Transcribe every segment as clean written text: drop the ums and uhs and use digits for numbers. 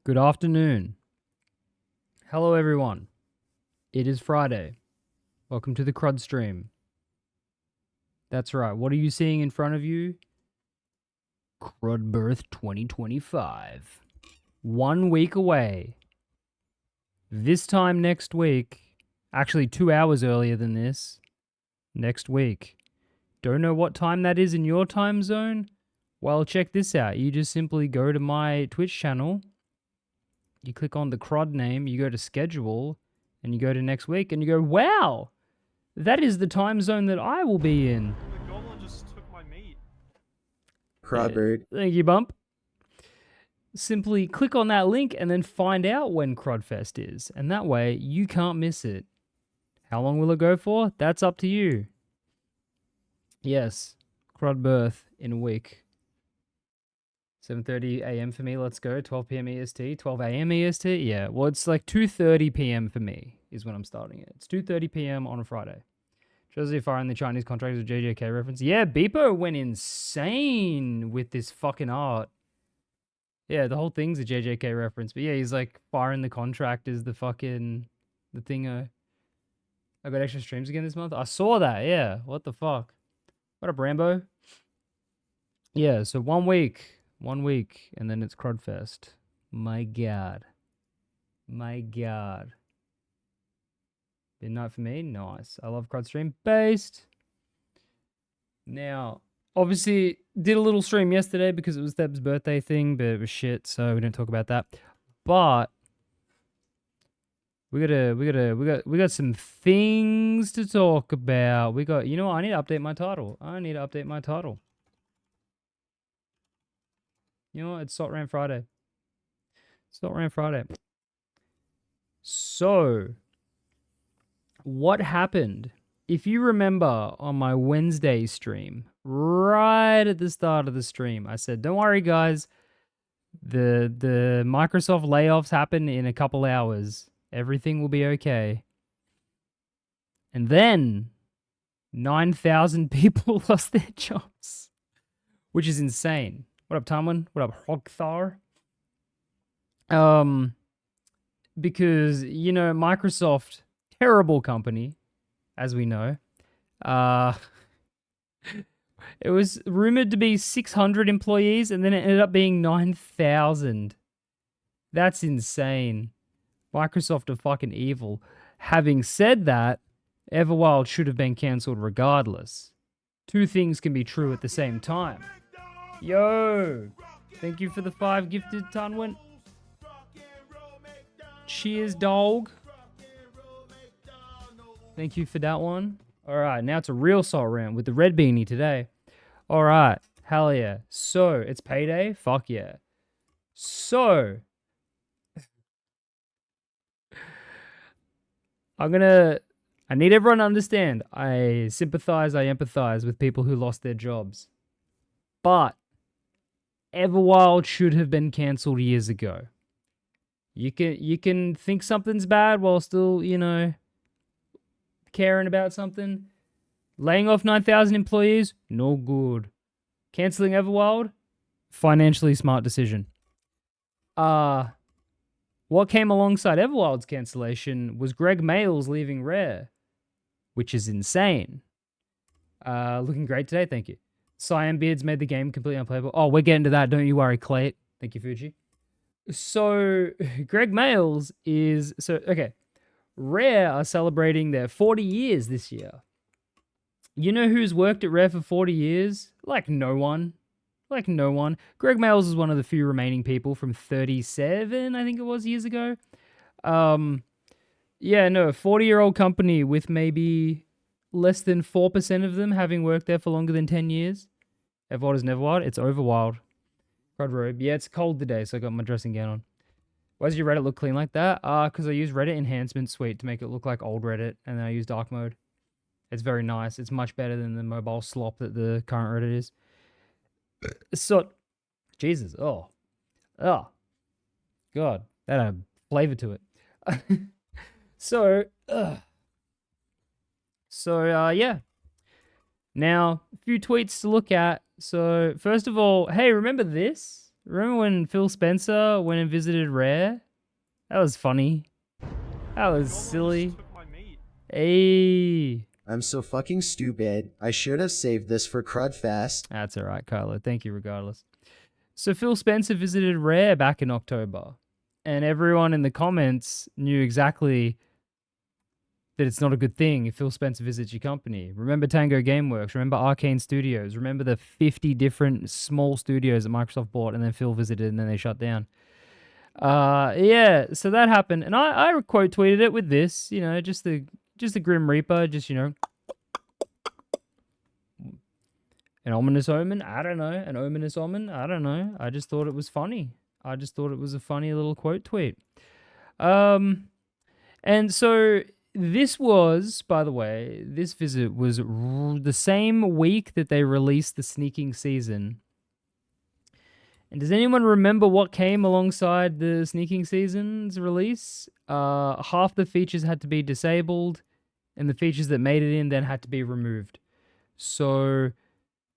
Good afternoon. Hello, everyone. It is Friday. Welcome to the Crudstream. That's right. What are you seeing in front of you? Crudbirth 2025. 1 week away. This time next week, actually 2 hours earlier than this, next week. Don't know what time that is in your time zone? Well, check this out. You just simply go to my Twitch channel. You click on the Crud name, you go to schedule, and you go to next week, and you go, wow, that is the time zone that I will be in. The goblin just took my meat. Crudbird. Thank you, Bump. Simply click on that link and then find out when Crudfest is, and that way you can't miss it. How long will it go for? That's up to you. Yes, Crudbirth in a week. 7:30 a.m. for me, let's go. 12 p.m. EST, 12 a.m. EST. Yeah, well, it's like 2:30 p.m. for me is when I'm starting it. It's 2:30 p.m. on a Friday. Josie firing the Chinese contractors with JJK reference. Yeah, Beepo went insane with this fucking art. Yeah, the whole thing's a JJK reference. But yeah, he's like firing the contractors, the thing. I got extra streams again this month. I saw that, yeah. What the fuck? What up, Rambo? Yeah, so 1 week. 1 week, and then it's Crudfest. My God. My God. Midnight for me? Nice. I love Crudstream. Based. Now, obviously, did a little stream yesterday because it was Theb's birthday thing, but it was shit, so we didn't talk about that. But we got some things to talk about. You know what? I need to update my title. You know what? It's Salt Rant Friday. So, what happened? If you remember on my Wednesday stream, right at the start of the stream, I said, don't worry, guys. The Microsoft layoffs happen in a couple hours. Everything will be okay. And then 9,000 people lost their jobs, which is insane. What up, Tomlin? What up, Hogthar? Because, you know, Microsoft, terrible company, as we know. It was rumored to be 600 employees, and then it ended up being 9,000. That's insane. Microsoft are fucking evil. Having said that, Everwild should have been cancelled regardless. Two things can be true at the same time. Yo! Thank you for the 5 gifted, Tunwin. Cheers, dog. Thank you for that one. Alright, now it's a real Salt Rant with the red beanie today. Alright, hell yeah. So, it's payday? Fuck yeah. So, I need everyone to understand. I sympathize, I empathize with people who lost their jobs. But Everwild should have been cancelled years ago. You can think something's bad while still, you know, caring about something. Laying off 9,000 employees, no good. Cancelling Everwild, financially smart decision. What came alongside Everwild's cancellation was Greg Mayles leaving Rare, which is insane. Looking great today, thank you. Cyan Beards made the game completely unplayable. Oh, we're getting to that, don't you worry, Clay. Thank you, Fuji. So, Greg Mayles is... okay. Rare are celebrating their 40 years this year. You know who's worked at Rare for 40 years? Like no one. Greg Mayles is one of the few remaining people from 37, I think it was, years ago. Yeah, no, a 40-year-old company with maybe less than 4% of them having worked there for longer than 10 years. Everwild is Neverwild. It's Overwild. Crud robe. Yeah, it's cold today, so I got my dressing gown on. Why does your Reddit look clean like that? Because I use Reddit Enhancement Suite to make it look like old Reddit, and then I use dark mode. It's very nice. It's much better than the mobile slop that the current Reddit is. So, Jesus. Oh. God. That had a flavor to it. Yeah. Now, a few tweets to look at. So, first of all, hey, remember this? Remember when Phil Spencer went and visited Rare? That was funny. That was silly. Took my meat. Hey. I'm so fucking stupid. I should have saved this for Crudfest. That's alright, Kylo. Thank you regardless. So Phil Spencer visited Rare back in October. And everyone in the comments knew exactly that it's not a good thing if Phil Spencer visits your company. Remember Tango Gameworks. Remember Arcane Studios. Remember the 50 different small studios that Microsoft bought and then Phil visited and then they shut down. Yeah, so that happened. And I quote tweeted it with this, you know, just the Grim Reaper, just, you know, an ominous omen? I don't know. An ominous omen? I don't know. I just thought it was funny. I just thought it was a funny little quote tweet. And so this was, by the way, this visit was the same week that they released the Sneaking Season. And does anyone remember what came alongside the Sneaking Season's release? Half the features had to be disabled, and the features that made it in then had to be removed. So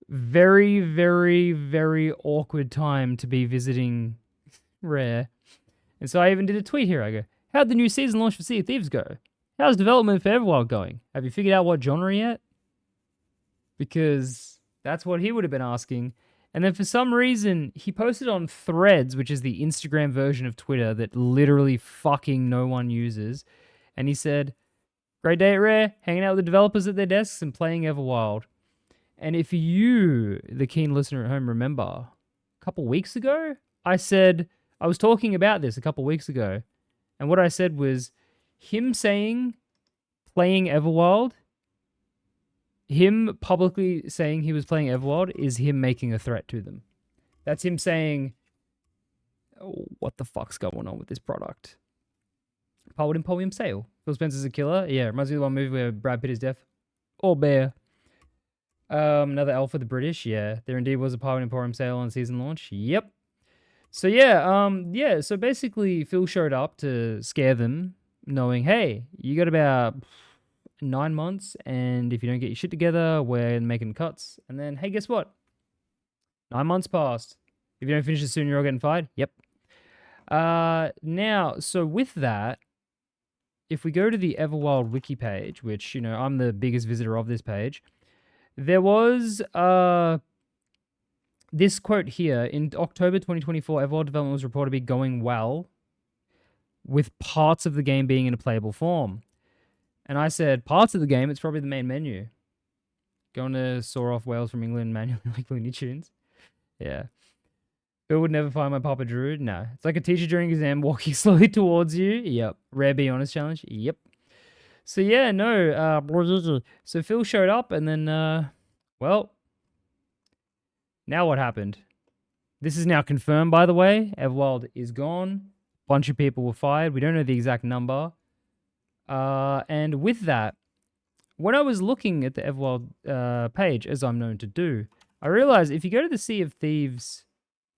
very, very, very awkward time to be visiting Rare. And so I even did a tweet here. I go, how'd the new season launch for Sea of Thieves go? How's development for Everwild going? Have you figured out what genre yet? Because that's what he would have been asking. And then for some reason, he posted on Threads, which is the Instagram version of Twitter that literally fucking no one uses. And he said, great day at Rare, hanging out with the developers at their desks and playing Everwild. And if you, the keen listener at home, remember, a couple weeks ago, I was talking about this a couple weeks ago. And what I said was, him saying playing Everwild, him publicly saying he was playing Everwild is him making a threat to them. That's him saying, oh, what the fuck's going on with this product? Powered Emporium sale. Phil Spencer's a killer. Yeah, reminds me of the one movie where Brad Pitt is deaf. Or bear. Another L for the British. Yeah, there indeed was a Powered Emporium sale on season launch. Yep. So yeah, so basically Phil showed up to scare them, knowing, hey, you got about 9 months, and if you don't get your shit together, we're making cuts. And then, hey, guess what? 9 months passed. If you don't finish it soon, you're all getting fired. Yep. Now, so with that, if we go to the Everwild wiki page, which, you know, I'm the biggest visitor of this page, there was this quote here. In October 2024, Everwild development was reported to be going well, with parts of the game being in a playable form. And I said, parts of the game, it's probably the main menu. Going to saw off whales from England manually like Looney Tunes. Yeah. Bill would never find my Papa Drew. No. It's like a teacher during exam walking slowly towards you. Yep. Rare Be Honest challenge. Yep. So yeah, no. So Phil showed up and then, well, now what happened? This is now confirmed, by the way. Everwild is gone. Bunch of people were fired. We don't know the exact number. And with that, when I was looking at the Everwild page, as I'm known to do, I realized if you go to the Sea of Thieves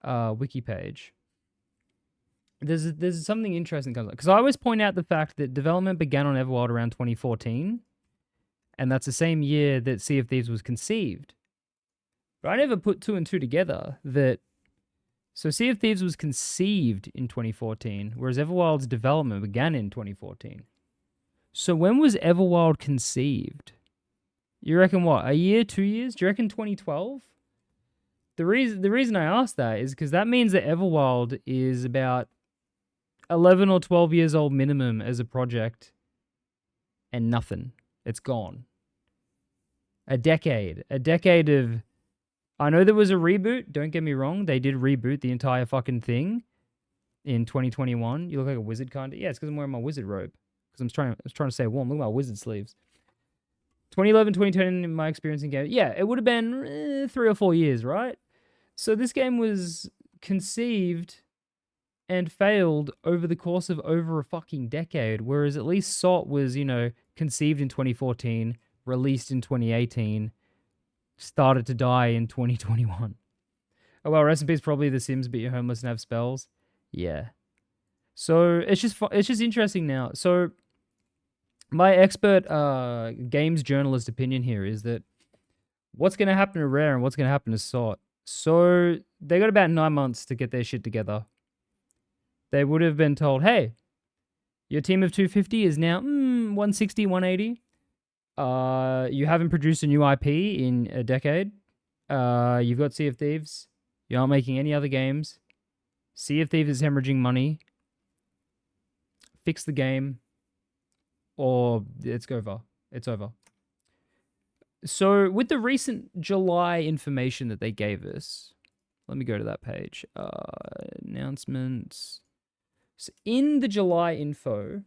wiki page, there's something interesting that comes up. Because I always point out the fact that development began on Everwild around 2014, and that's the same year that Sea of Thieves was conceived. But I never put two and two together that... So Sea of Thieves was conceived in 2014, whereas Everwild's development began in 2014. So when was Everwild conceived? You reckon what? A year, 2 years? Do you reckon 2012? The reason I ask that is because that means that Everwild is about 11 or 12 years old minimum as a project, and nothing. It's gone. A decade of... I know there was a reboot. Don't get me wrong. They did reboot the entire fucking thing in 2021. You look like a wizard kind of. Yeah, it's because I'm wearing my wizard robe. Because I was trying to stay warm. Look at my wizard sleeves. 2011, 2010 in my experience in game. Yeah, it would have been 3 or 4 years, right? So this game was conceived and failed over the course of over a fucking decade. Whereas at least SOT was, you know, conceived in 2014, released in 2018, started to die in 2021. Oh well, rest in peace, probably The Sims, but you're homeless and have spells. Yeah. So it's just interesting now. So my expert games journalist opinion here is that what's going to happen to Rare and what's going to happen to SOT. So they got about 9 months to get their shit together. They would have been told, hey, your team of 250 is now 160, 180. You haven't produced a new IP in a decade. You've got Sea of Thieves. You aren't making any other games. Sea of Thieves is hemorrhaging money. Fix the game, or it's over. It's over. So with the recent July information that they gave us, let me go to that page. Announcements. So in the July info,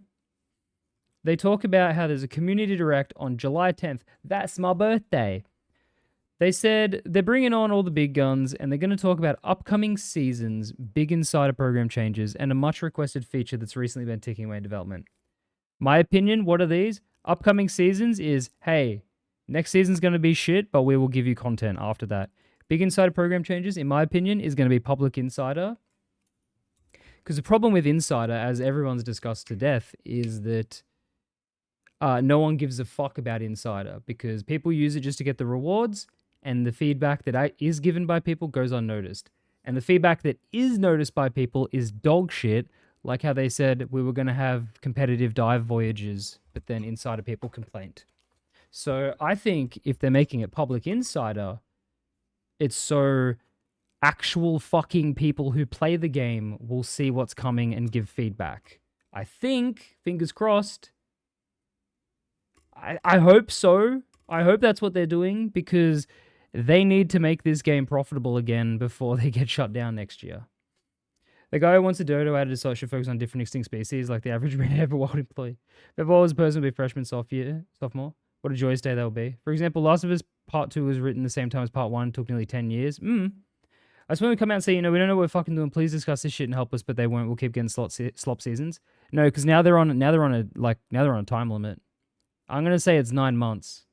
they talk about how there's a community direct on July 10th. That's my birthday. They said they're bringing on all the big guns and they're going to talk about upcoming seasons, big insider program changes, and a much requested feature that's recently been ticking away in development. My opinion, what are these? Upcoming seasons is, hey, next season's going to be shit, but we will give you content after that. Big insider program changes, in my opinion, is going to be public insider. Because the problem with insider, as everyone's discussed to death, is that no one gives a fuck about insider because people use it just to get the rewards, and the feedback that is given by people goes unnoticed. And the feedback that is noticed by people is dog shit, like how they said we were going to have competitive dive voyages, but then insider people complained. So I think if they're making it public insider, it's so actual fucking people who play the game will see what's coming and give feedback. I think, fingers crossed, I hope so. I hope that's what they're doing because they need to make this game profitable again before they get shut down next year. The guy who wants a dodo added a social focus on different extinct species, like the average Everwild employee. If Everwild was a person would be freshman, sophomore, what a joyous day that would be. For example, Last of Us Part 2 was written the same time as Part 1, took nearly 10 years. I just want to come out and say, we don't know what we're fucking doing. Please discuss this shit and help us, but they won't. We'll keep getting slop seasons. No, because now they're on a time limit. I'm gonna say it's 9 months.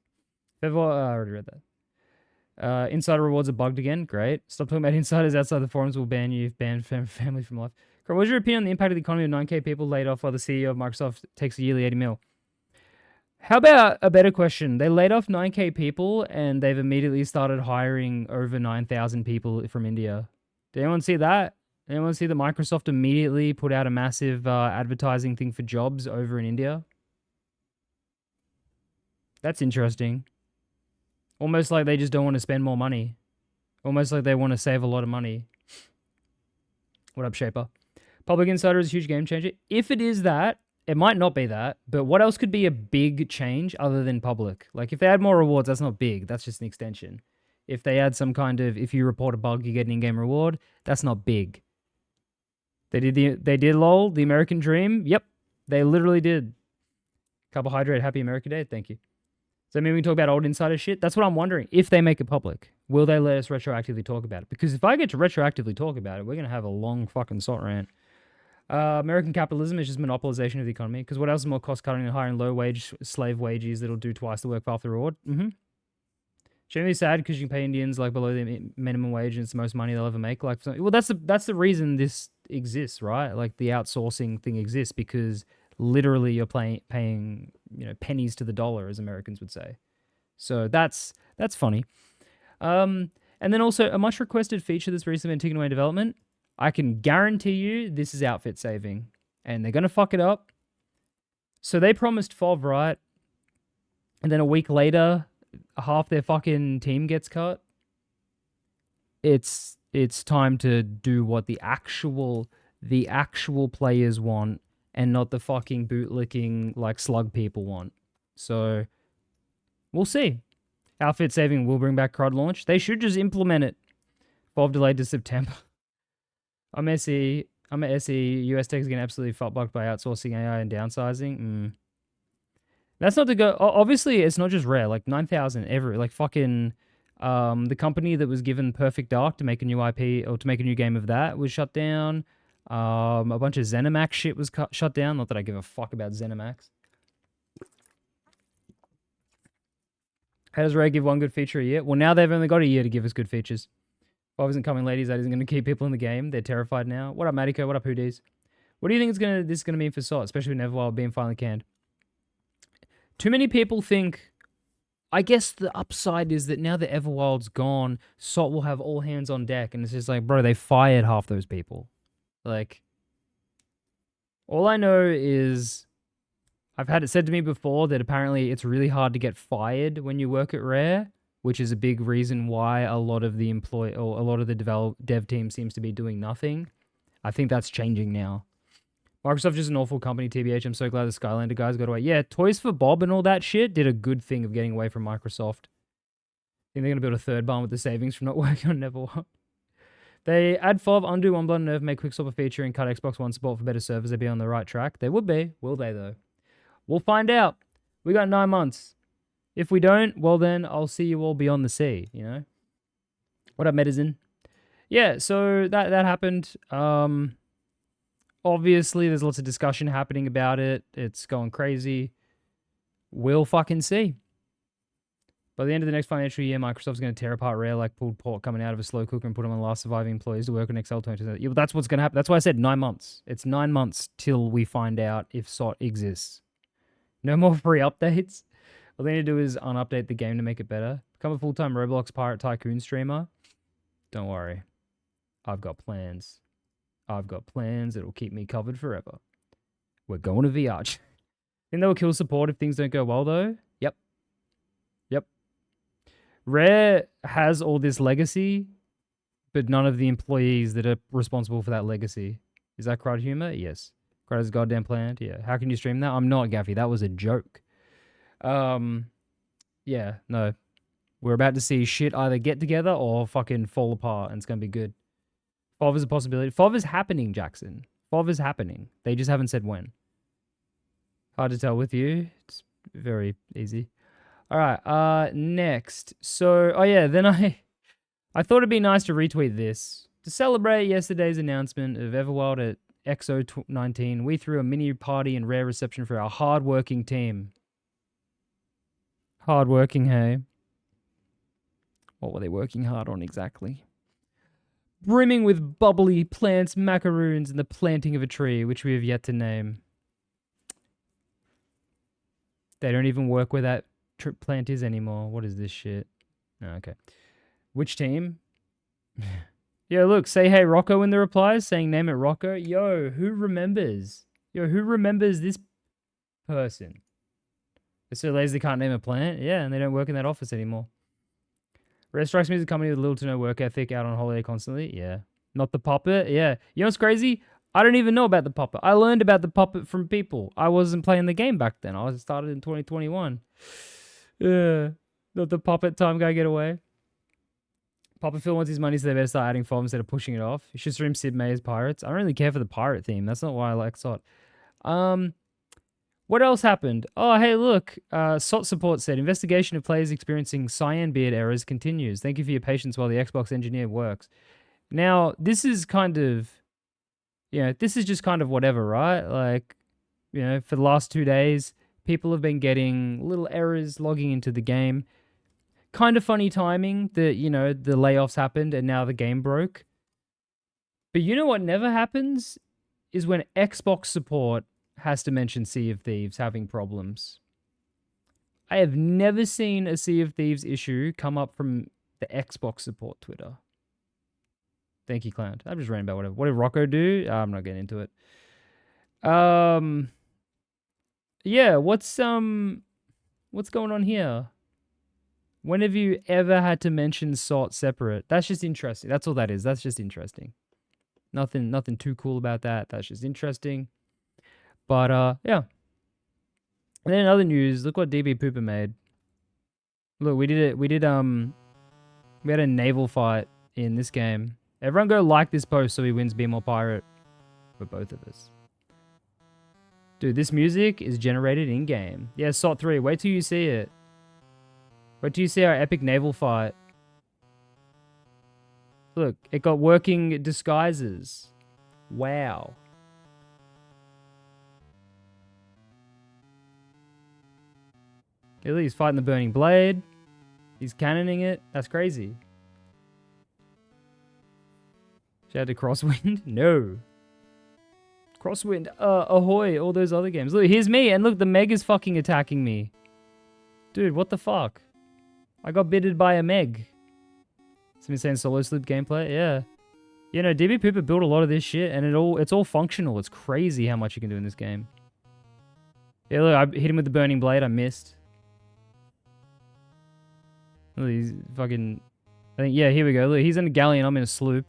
I already read that. Insider rewards are bugged again. Great. Stop talking about insiders outside the forums. Will ban you. Ban family from life. What's your opinion on the impact of the economy of 9K people laid off while the CEO of Microsoft takes a yearly 80 mil? How about a better question? They laid off 9K people and they've immediately started hiring over 9,000 people from India. Did anyone see that? Anyone see that Microsoft immediately put out a massive advertising thing for jobs over in India? That's interesting. Almost like they just don't want to spend more money. Almost like they want to save a lot of money. What up, Shaper? Public Insider is a huge game changer. If it is that, it might not be that, but what else could be a big change other than public? Like if they add more rewards, that's not big. That's just an extension. If they add some kind of, if you report a bug, you get an in-game reward, that's not big. They did LOL, the American Dream. Yep, they literally did. Carbohydrate, happy America Day. Thank you. So maybe we can talk about old insider shit. That's what I'm wondering. If they make it public, will they let us retroactively talk about it? Because if I get to retroactively talk about it, we're going to have a long fucking sort rant. American capitalism is just monopolization of the economy. Because what else is more cost-cutting than hiring low-wage slave wages that'll do twice the work for half the reward? Shouldn't be sad because you can pay Indians like below the minimum wage and it's the most money they'll ever make. Like, well, that's the reason this exists, right? Like the outsourcing thing exists because literally you're paying pennies to the dollar, as Americans would say. So that's funny. And then also a much requested feature that's recently been taken away in development. I can guarantee you this is outfit saving, and they're gonna fuck it up. So they promised FOV, right? And then a week later, half their fucking team gets cut. It's time to do what the actual players want and not the fucking bootlicking like slug people want. So we'll see. Outfit saving will bring back CRUD launch. They should just implement it. FOV delayed to September. I'm a SE. US tech is getting absolutely fuckbucked by outsourcing AI and downsizing. That's not to go. Obviously, it's not just Rare. Like 9,000 every. Like fucking. The company that was given Perfect Dark to make a new IP or to make a new game of that was shut down. A bunch of ZeniMax shit was shut down. Not that I give a fuck about ZeniMax. How does Rare give one good feature a year? Well, now they've only got a year to give us good features. FOV isn't coming, ladies. That isn't going to keep people in the game. They're terrified now. What up, Matiko? What up, Hoodies? What do you think this is going to mean for SOT, especially with Everwild being finally canned? Too many people think I guess the upside is that now that Everwild's gone, SOT will have all hands on deck, and it's just like, bro, they fired half those people. Like, all I know is I've had it said to me before that apparently it's really hard to get fired when you work at Rare, which is a big reason why a lot of the dev team seems to be doing nothing. I think that's changing now. Microsoft is an awful company, TBH. I'm so glad the Skylander guys got away. Yeah, Toys for Bob and all that shit did a good thing of getting away from Microsoft. I think they're going to build a third barn with the savings from not working on Neverwilder. They add FOV, undo one blood nerve, make Quickstop a feature, and cut Xbox One support for better servers. They'd be on the right track. They would be. Will they, though? We'll find out. We got 9 months. If we don't, well then, I'll see you all beyond the sea, you know? What up, Medizin? Yeah, so that happened. Obviously, there's lots of discussion happening about it. It's going crazy. We'll fucking see. By the end of the next financial year, Microsoft's going to tear apart Rare like pulled pork coming out of a slow cooker and put them on the last surviving employees to work on Excel 20. Yeah, that's what's going to happen. That's why I said 9 months. It's 9 months till we find out if SOT exists. No more free updates. All they need to do is unupdate the game to make it better. Become a full-time Roblox Pirate Tycoon streamer. Don't worry. I've got plans. I've got plans that'll keep me covered forever. We're going to VR. Think they will kill support if things don't go well, though? Yep. Yep. Rare has all this legacy, but none of the employees that are responsible for that legacy. Is that crowd humor? Yes. Crowd is goddamn planned? Yeah. How can you stream that? I'm not, Gaffy. That was a joke. Yeah, no. We're about to see shit either get together or fucking fall apart, and it's going to be good. FOV is a possibility. FOV is happening, Jackson. FOV is happening. They just haven't said when. Hard to tell with you. It's very easy. All right, next. So, oh yeah, then I thought it'd be nice to retweet this. To celebrate yesterday's announcement of Everwild at XO 19, we threw a mini party and rare reception for our hard-working team. Hard-working, hey? What were they working hard on exactly? Brimming with bubbly plants, macaroons, and the planting of a tree, which we have yet to name. They don't even work where that plant is anymore. What is this shit? Oh, okay. Which team? Yo, look, say hey Rocco in the replies, saying name it Rocco. Yo, who remembers? Yo, who remembers this person? They're so lazy they can't name a plant? Yeah, and they don't work in that office anymore. Rare strikes me as a company with little to no work ethic, out on holiday constantly. Yeah. Not the puppet? Yeah. You know what's crazy? I don't even know about the puppet. I learned about the puppet from people. I wasn't playing the game back then. I started in 2021. Yeah. Let the puppet time guy get away. Puppet Phil wants his money, so they better start adding FOV instead of pushing it off. You should stream Sid Meier's Pirates. I don't really care for the pirate theme. That's not why I like SOT. What else happened? Oh, hey, look. SOT support said, investigation of players experiencing cyan beard errors continues. Thank you for your patience while the Xbox engineer works. Now, this is kind of, this is just kind of whatever, right? Like, for the last 2 days, people have been getting little errors logging into the game. Kind of funny timing that, the layoffs happened and now the game broke. But you know what never happens? Is when Xbox support has to mention Sea of Thieves having problems. I have never seen a Sea of Thieves issue come up from the Xbox support Twitter. Thank you, Clown. I'm just ranting about whatever. What did Rocco do? I'm not getting into it. Yeah, what's going on here? When have you ever had to mention SOT separate? That's just interesting. That's all that is. That's just interesting. Nothing too cool about that. That's just interesting. But, yeah. And then in other news, look what DB Pooper made. Look, we had a naval fight in this game. Everyone go like this post so he wins Be More Pirate for both of us. Dude, this music is generated in-game. Yeah, SOT 3. Wait till you see it. Wait till you see our epic naval fight. Look, it got working disguises. Wow. He's fighting the burning blade. He's cannoning it. That's crazy. Shout out to Crosswind? No. Crosswind, ahoy, all those other games. Look, here's me, and look, the Meg is fucking attacking me. Dude, what the fuck? I got bitted by a Meg. Somebody saying solo sloop gameplay? Yeah. You know, DB Pooper built a lot of this shit, and it's all functional. It's crazy how much you can do in this game. Yeah, look, I hit him with the burning blade. I missed. Look, he's fucking... I think, yeah, here we go. Look, he's in a galleon. I'm in a sloop.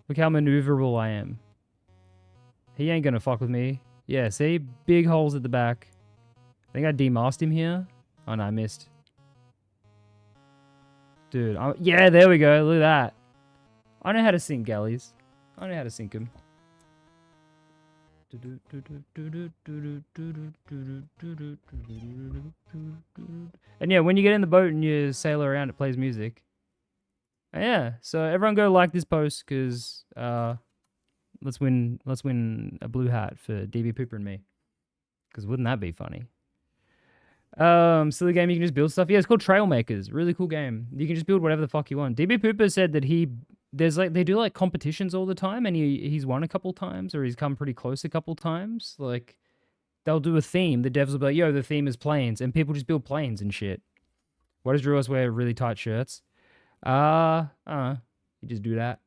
Look how maneuverable I am. He ain't gonna fuck with me. Yeah, see? Big holes at the back. I think I demasted him here. Oh, no, I missed. Dude, yeah, there we go. Look at that. I know how to sink galleys. I know how to sink them. And yeah, when you get in the boat and you sail around, it plays music. And yeah, so everyone go like this post, because let's win a blue hat for DB Pooper and me. Because wouldn't that be funny? Silly game, you can just build stuff. Yeah, it's called Trailmakers. Really cool game. You can just build whatever the fuck you want. DB Pooper said that they do like competitions all the time, and he's won a couple times, or he's come pretty close a couple times. Like, they'll do a theme. The devs will be like, yo, the theme is planes, and people just build planes and shit. Why does Drew wear really tight shirts? I don't know. You just do that.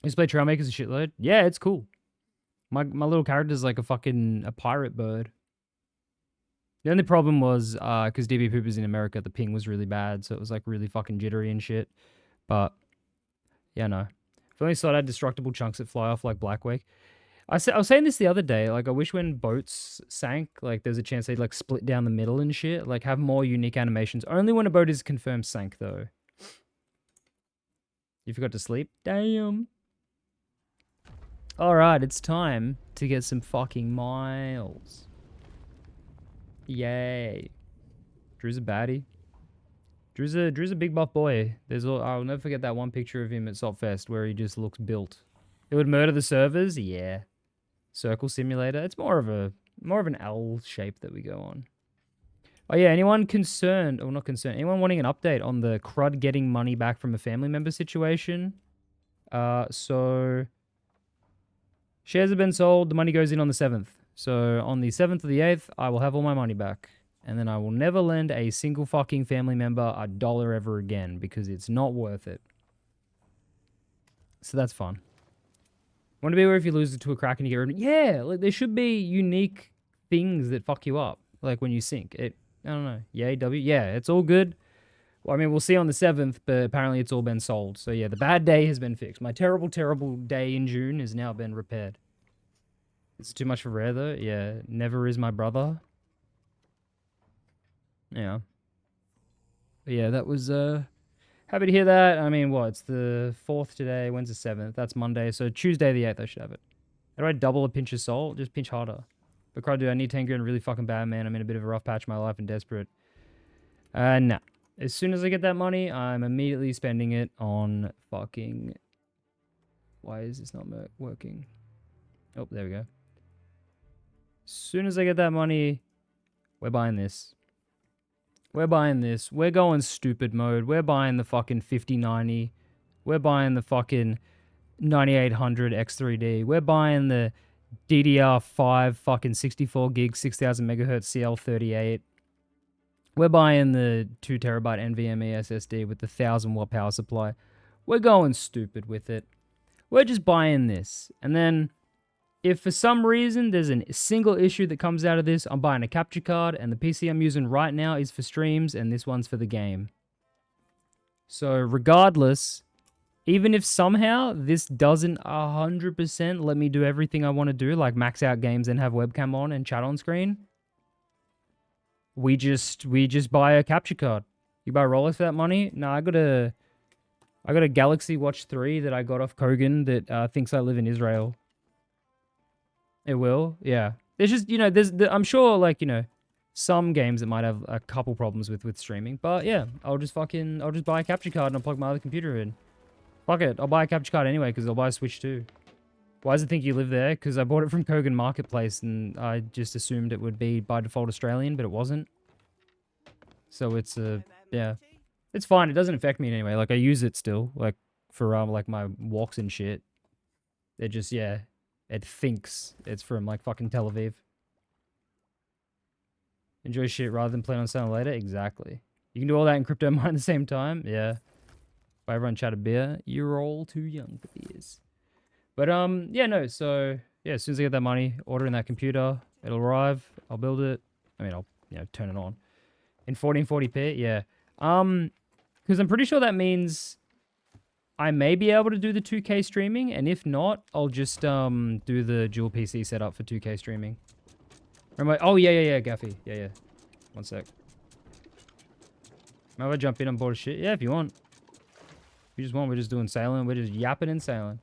You just play Trailmakers a shitload. Yeah, it's cool. My little character's like a pirate bird. The only problem was, because DB Pooper's in America, the ping was really bad, so it was like really fucking jittery and shit. But, yeah, no. If only Slot had destructible chunks that fly off like Blackwake. I was saying this the other day, like, I wish when boats sank, like, there's a chance they'd, like, split down the middle and shit. Like, have more unique animations. Only when a boat is confirmed sank, though. You forgot to sleep? Damn. Alright, it's time to get some fucking miles. Yay. Drew's a baddie. Drew's a big buff boy. I'll never forget that one picture of him at Saltfest where he just looks built. It would murder the servers? Yeah. Circle simulator. It's more of an L shape that we go on. Oh yeah, anyone concerned, or not concerned, anyone wanting an update on the crud getting money back from a family member situation? So shares have been sold, the money goes in on the 7th. So on the 7th of the 8th, I will have all my money back. And then I will never lend a single fucking family member $1 ever again, because it's not worth it. So that's fun. Want to be where if you lose it to a crack and you get rid of it? Yeah, like there should be unique things that fuck you up. Like when you sink. I don't know. Yay, W. Yeah, it's all good. Well, I mean, we'll see on the 7th, but apparently it's all been sold. So yeah, the bad day has been fixed. My terrible, terrible day in June has now been repaired. It's too much for rare though. Yeah, never is my brother. Yeah. But yeah, that was happy to hear that. I mean, what? It's the 4th today. When's the 7th? That's Monday. So Tuesday the 8th I should have it. How do I double a pinch of salt? Just pinch harder. But crud, dude, I need 10 grand really fucking bad, man. I'm in a bit of a rough patch in my life and desperate. Nah. As soon as I get that money, I'm immediately spending it on fucking... Why is this not working? Oh, there we go. As soon as I get that money, we're buying this. We're buying this. We're going stupid mode. We're buying the fucking 5090. We're buying the fucking 9800 X3D. We're buying the DDR5 fucking 64 gig 6000 megahertz CL38. We're buying the 2 terabyte NVMe SSD with the 1000 watt power supply. We're going stupid with it. We're just buying this. And then if for some reason there's a single issue that comes out of this, I'm buying a capture card, and the PC I'm using right now is for streams, and this one's for the game. So regardless, even if somehow this doesn't 100% let me do everything I want to do, like max out games and have webcam on and chat on screen, we just buy a capture card. You buy Rolex for that money? No, I got a Galaxy Watch 3 that I got off Kogan that thinks I live in Israel. It will, yeah. There's just, you know, I'm sure, like, you know, some games that might have a couple problems with streaming. But yeah, I'll just buy a capture card and I'll plug my other computer in. Fuck it, I'll buy a capture card anyway because I'll buy a Switch too. Why does it think you live there? Because I bought it from Kogan Marketplace and I just assumed it would be by default Australian, but it wasn't. So it's yeah. It's fine, it doesn't affect me in any way. Like, I use it still, like, for, like, my walks and shit. It just, yeah. It thinks it's from, like, fucking Tel Aviv. Enjoy shit rather than plan on selling later. Exactly. You can do all that in crypto mine at the same time. Yeah. Buy everyone chat a beer. You're all too young for beers. But yeah, no. So yeah, as soon as I get that money, ordering that computer, it'll arrive. I'll build it. I mean, I'll turn it on in 1440p. Yeah. Because I'm pretty sure that means I may be able to do the 2K streaming, and if not, I'll just do the dual PC setup for 2K streaming. Oh yeah, Gaffy. Yeah. One sec. Might I jump in on board of shit? Yeah, if you want. If you just want, we're just doing sailing. We're just yapping and sailing.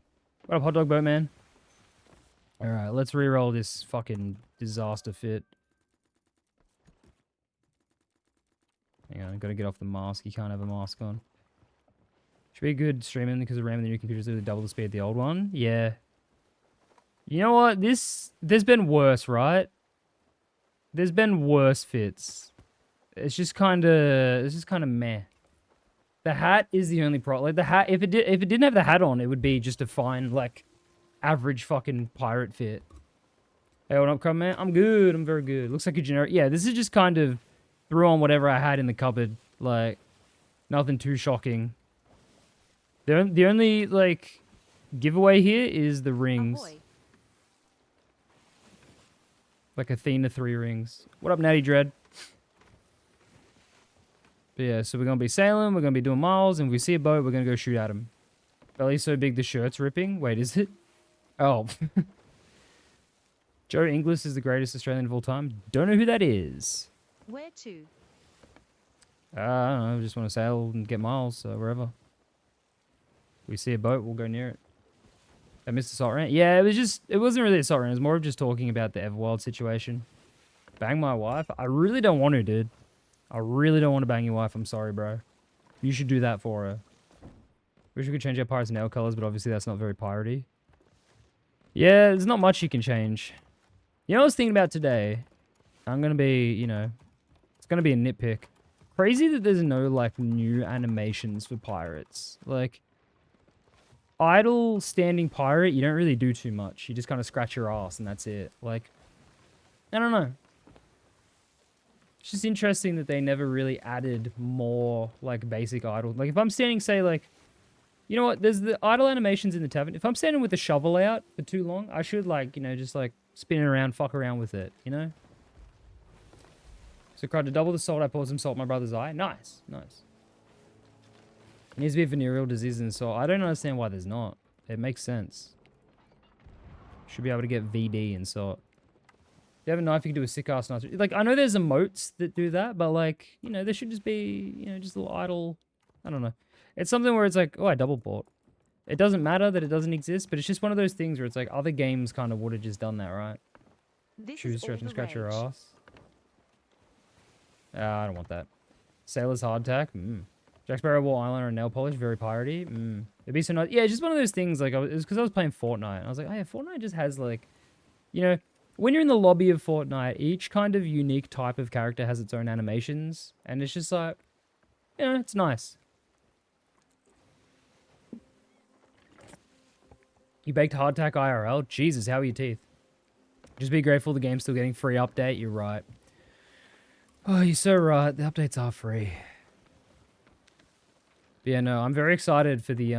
What up, hot dog boat man? All right, let's re-roll this fucking disaster fit. Hang on, I gotta get off the mask. You can't have a mask on. Should be good streaming because the RAM in the new computer is literally double the speed of the old one. Yeah. You know what? There's been worse, right? There's been worse fits. It's just kind of meh. The hat is the only problem. Like the hat, if it didn't have the hat on, it would be just a fine like average fucking pirate fit. Hey, what up, Crumb man? I'm good. I'm very good. Looks like a generic. Yeah, this is just kind of threw on whatever I had in the cupboard. Like nothing too shocking. The only like giveaway here is the rings. Ahoy. Like Athena 3 rings. What up, Natty Dread? But yeah, so we're going to be sailing, we're going to be doing miles, and if we see a boat, we're going to go shoot at him. Belly's so big the shirt's ripping. Wait, is it? Oh. Joe Inglis is the greatest Australian of all time. Don't know who that is. Where to? I don't know, just want to sail and get miles, so wherever. We see a boat, we'll go near it. I missed the salt rant. Yeah, it wasn't really a salt rant. It was more of just talking about the Everwild situation. Bang my wife? I really don't want to, dude. I really don't want to bang your wife. I'm sorry, bro. You should do that for her. Wish we could change our pirates' nail colors, but obviously that's not very piratey. Yeah, there's not much you can change. You know what I was thinking about today? I'm going to be, it's going to be a nitpick. Crazy that there's no, like, new animations for pirates. Like, idle standing pirate, you don't really do too much. You just kind of scratch your ass and that's it. Like, I don't know. It's just interesting that they never really added more, like, basic idle. Like, if I'm standing, say, like, you know what? There's the idle animations in the tavern. If I'm standing with the shovel out for too long, I should, like, just, like, spin it around, fuck around with it, So, cried to double the salt, I poured some salt in my brother's eye. Nice, nice. It needs to be a venereal disease in salt. I don't understand why there's not. It makes sense. Should be able to get VD in salt. If you have a knife, you can do a sick-ass knife. Like, I know there's emotes that do that, but, like, there should just be, just a little idle... I don't know. It's something where it's like, oh, I double bought. It doesn't matter that it doesn't exist, but it's just one of those things where it's like, other games kind of would have just done that, right? Choose, stretch, and scratch your ass. I don't want that. Sailor's hardtack. Jack Sparrow wore eyeliner and nail polish. Very piratey. It'd be so nice. Yeah, just one of those things. Like, it was because I was playing Fortnite. And I was like, oh yeah, Fortnite just has like, when you're in the lobby of Fortnite, each kind of unique type of character has its own animations. And it's just like, it's nice. You baked hardtack IRL? Jesus, how are your teeth? Just be grateful the game's still getting free update. You're right. Oh, you're so right. The updates are free. But yeah, no, I'm very excited for the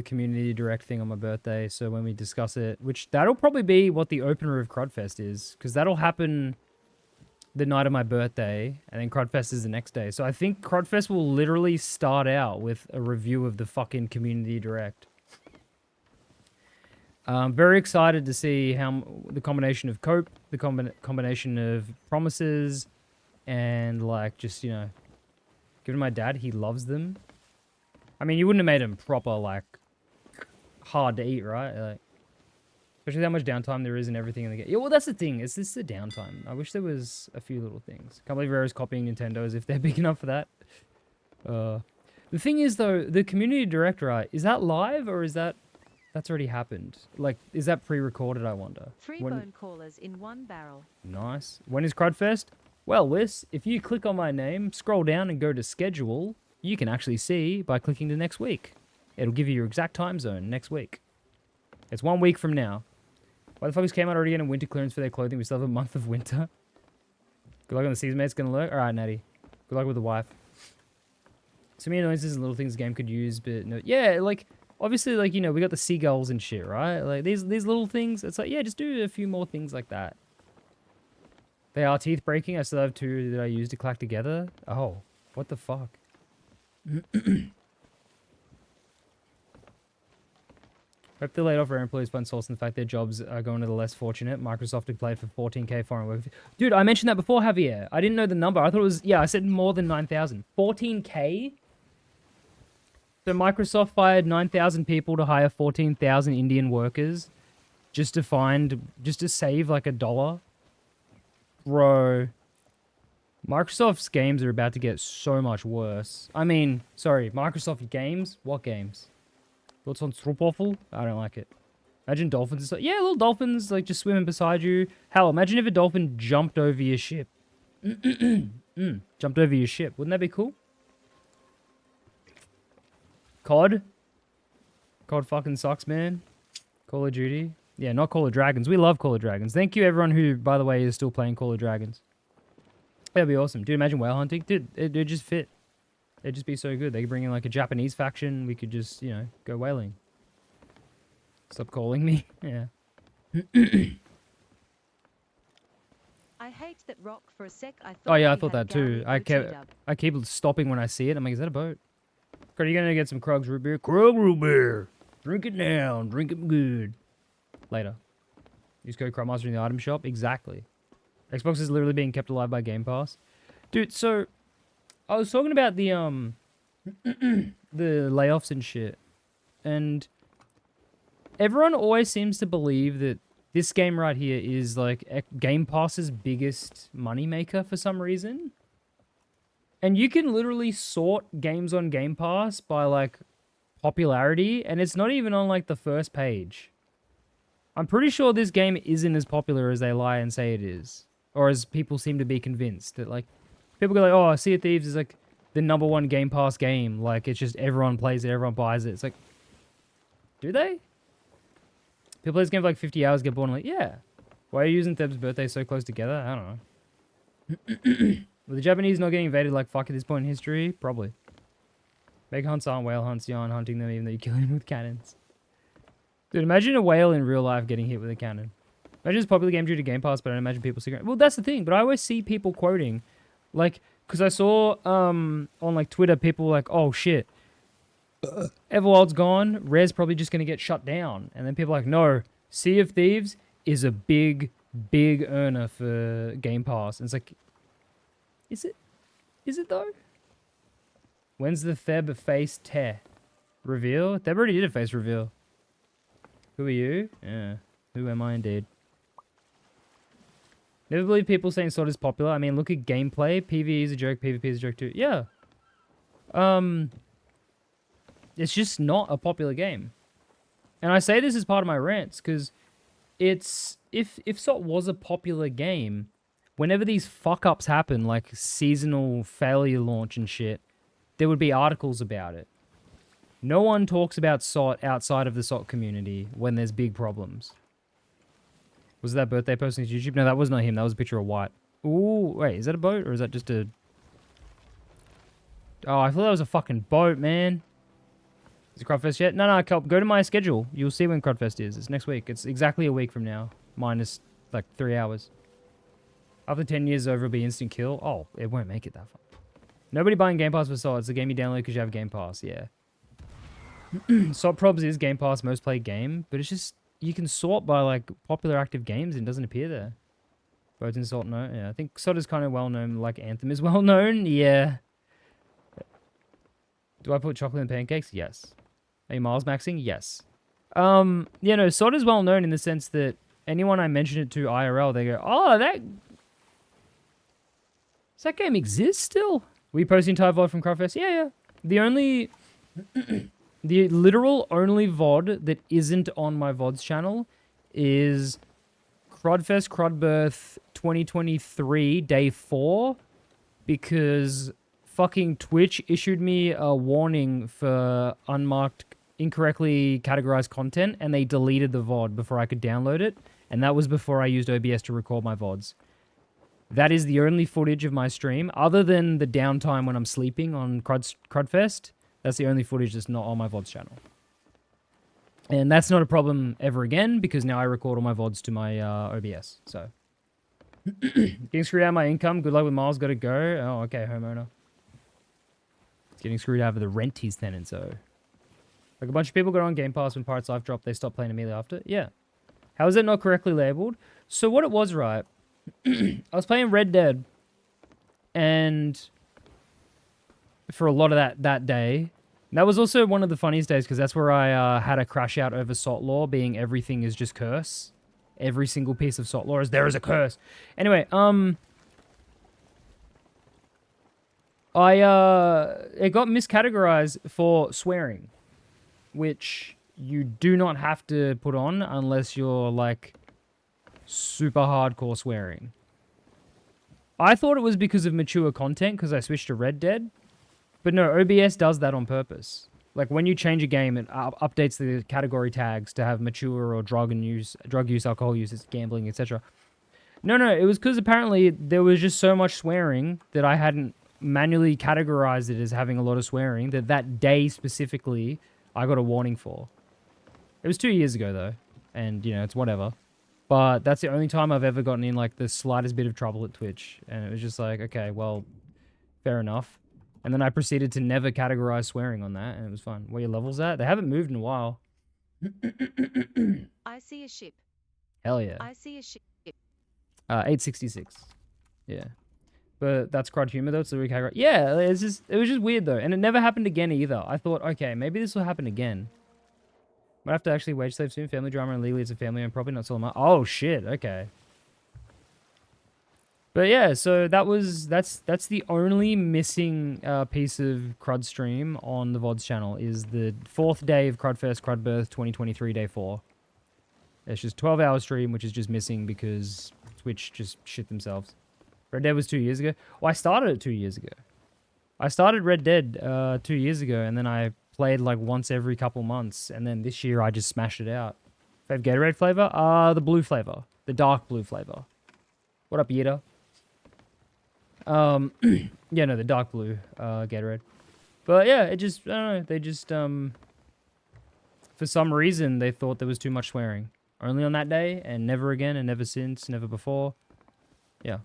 community direct thing on my birthday. So when we discuss it, which that'll probably be what the opener of Crudfest is, because that'll happen the night of my birthday, and then Crudfest is the next day. So I think Crudfest will literally start out with a review of the fucking community direct. Very excited to see how the combination of cope, the combination of promises, and like just given my dad, he loves them. I mean, you wouldn't have made them proper like hard to eat, right? Like, especially how much downtime there is and everything in the game. Yeah, well, that's the thing. It's just the downtime. I wish there was a few little things. Can't believe Rare's copying Nintendo as if they're big enough for that. The thing is though, the community direct, right? Is that live or is that's already happened? Like, is that pre-recorded, I wonder? 3 bone callers in 1 barrel. Nice. When is Crudfest? Well, Wiss, if you click on my name, scroll down and go to schedule, you can actually see by clicking to next week. It'll give you your exact time zone next week. It's 1 week from now. Why the fuck is Kmart already getting winter clearance for their clothing? We still have a month of winter. Good luck on the season, mate. It's gonna lurk. All right, Natty. Good luck with the wife. So many annoyances and little things the game could use, but no. Yeah, like obviously, like you know, we got the seagulls and shit, right? Like these little things. It's like yeah, just do a few more things like that. They are teeth breaking. I still have 2 that I use to clack together. Oh, what the fuck? Hope they laid off our employees find solace in the fact their jobs are going to the less fortunate. Microsoft declared for 14K foreign work. Dude, I mentioned that before, Javier. I didn't know the number. I thought it was, yeah, I said more than 9,000. 14K? So Microsoft fired 9,000 people to hire 14,000 Indian workers just to save like $1. Bro. Microsoft's games are about to get so much worse. I mean, sorry, Microsoft games? What games? What's on Stroopwafel? I don't like it. Imagine dolphins. Yeah, little dolphins like just swimming beside you. Hell, imagine if a dolphin jumped over your ship. Jumped over your ship. Wouldn't that be cool? COD? COD fucking sucks, man. Call of Duty. Yeah, not Call of Dragons. We love Call of Dragons. Thank you everyone who, by the way, is still playing Call of Dragons. That'd be awesome. Dude, imagine whale hunting. Dude, it'd just fit. It'd just be so good. They could bring in like a Japanese faction. We could just, you know, go whaling. Stop calling me. Yeah. I hate that rock for a sec. I thought Oh yeah, I we thought had that too. Gary I keep stopping when I see it. I'm like, is that a boat? Are you gonna get some Krug's root beer? Krug root beer. Drink it now. Drink it good. Later. Use code Crowmaster in the item shop. Exactly. Xbox is literally being kept alive by Game Pass. Dude, so I was talking about the the layoffs and shit. And everyone always seems to believe that this game right here is like Game Pass's biggest moneymaker for some reason. And you can literally sort games on Game Pass by like popularity, and it's not even on like the first page. I'm pretty sure this game isn't as popular as they lie and say it is. Or as people seem to be convinced that like people go like, oh, Sea of Thieves is like the #1 Game Pass game. Like it's just everyone plays it, everyone buys it. It's like, do they? People play this game for like 50 hours, get bored, and like, yeah. Why are you using Theb's birthday so close together? I don't know. Were the Japanese not getting invaded like fuck at this point in history? Probably. Mega hunts aren't whale hunts, you aren't hunting them even though you kill them with cannons. Dude, imagine a whale in real life getting hit with a cannon. Imagine it's a popular game due to Game Pass, but I don't imagine people see it. Well, that's the thing, but I always see people quoting, like, because I saw on like Twitter, people were like, oh shit, Everwild's gone, Rare's probably just going to get shut down. And then people are like, no, Sea of Thieves is a big earner for Game Pass. And it's like, is it? Is it though? When's the Theb face tear? Reveal? Theb already did a face reveal. Who are you? Yeah. Who am I indeed? Never believe people saying SWOT is popular. I mean, look at gameplay. PvE is a joke. PvP is a joke too. Yeah. It's just not a popular game. And I say this as part of my rants, because it's... If SWOT was a popular game, whenever these fuck-ups happen, like seasonal failure launch and shit, there would be articles about it. No one talks about SWOT outside of the SWOT community when there's big problems. Was that birthday posting to YouTube? No, that was not him. That was a picture of White. Ooh, wait, is that a boat or is that just a... Oh, I thought that was a fucking boat, man. Is it Crudfest yet? No, Kelp, go to my schedule. You'll see when Crudfest is. It's next week. It's exactly a week from now. Minus, like, 3 hours. After 10 years over, it'll be instant kill. Oh, it won't make it that far. Nobody buying Game Pass for SWOT. It's the game you download because you have Game Pass, yeah. SWOT Probs is Game Pass most played game, but it's just... You can sort by, like, popular active games and it doesn't appear there. Boats in SWOT, no. Yeah, I think SWOT is kind of well-known, like Anthem is well-known. Yeah. Do I put chocolate in pancakes? Yes. Are you miles maxing? Yes. Yeah, no, SWOT is well-known in the sense that anyone I mention it to IRL, they go, oh, that... Does that game exist still? Were you posting entire VOD from Crudfest? Yeah. The only... The literal only VOD that isn't on my VODs channel is Crudfest Crudbirth 2023 Day 4 because fucking Twitch issued me a warning for unmarked, incorrectly categorized content and they deleted the VOD before I could download it, and that was before I used OBS to record my VODs. That is the only footage of my stream, other than the downtime when I'm sleeping on Crudfest. That's the only footage that's not on my VODs channel. And that's not a problem ever again, because now I record all my VODs to my OBS. So, getting screwed out of my income. Good luck with Miles. Got to go. Oh, okay, homeowner. It's getting screwed out of the rent he's tenant. So, like a bunch of people got on Game Pass when Pirates Life dropped. They stopped playing immediately after. Yeah. How is that not correctly labeled? So what it was, right? I was playing Red Dead, and for a lot of that day, that was also one of the funniest days because that's where I had a crash out over Salt Law, being everything is just curse. Every single piece of Salt Law is there is a curse. Anyway, it got miscategorized for swearing, which you do not have to put on unless you're like super hardcore swearing. I thought it was because of mature content because I switched to Red Dead. But no, OBS does that on purpose. Like when you change a game, it updates the category tags to have mature or drug use, alcohol use, gambling, etc. No, it was because apparently there was just so much swearing that I hadn't manually categorized it as having a lot of swearing that day specifically I got a warning for. It was 2 years ago though, and you know, it's whatever. But that's the only time I've ever gotten in like the slightest bit of trouble at Twitch. And it was just like, okay, well, fair enough. And then I proceeded to never categorize swearing on that, and it was fun. Where your levels at? They haven't moved in a while. I see a ship. Hell yeah. I see a ship. 866. Yeah. But that's crud humor though, so we categorize. Yeah, it was just weird though. And it never happened again either. I thought, okay, maybe this will happen again. Might have to actually wage slave soon. Family drama and legally it's a family owned property, not sold. Oh shit, okay. But yeah, so that's the only missing piece of Crudstream on the VODs channel is the 4th day of Crudfest, Crudbirth 2023 day 4. It's just 12-hour stream, which is just missing because Twitch just shit themselves. Red Dead was 2 years ago. Well, I started it 2 years ago. I started Red Dead 2 years ago, and then I played like once every couple months, and then this year I just smashed it out. Fave Gatorade flavor? The blue flavor. The dark blue flavor. What up, Yeta? Yeah, no, the dark blue, Gatorade. But yeah, it just, I don't know, they just, for some reason, they thought there was too much swearing. Only on that day, and never again, and never since, never before. Yeah.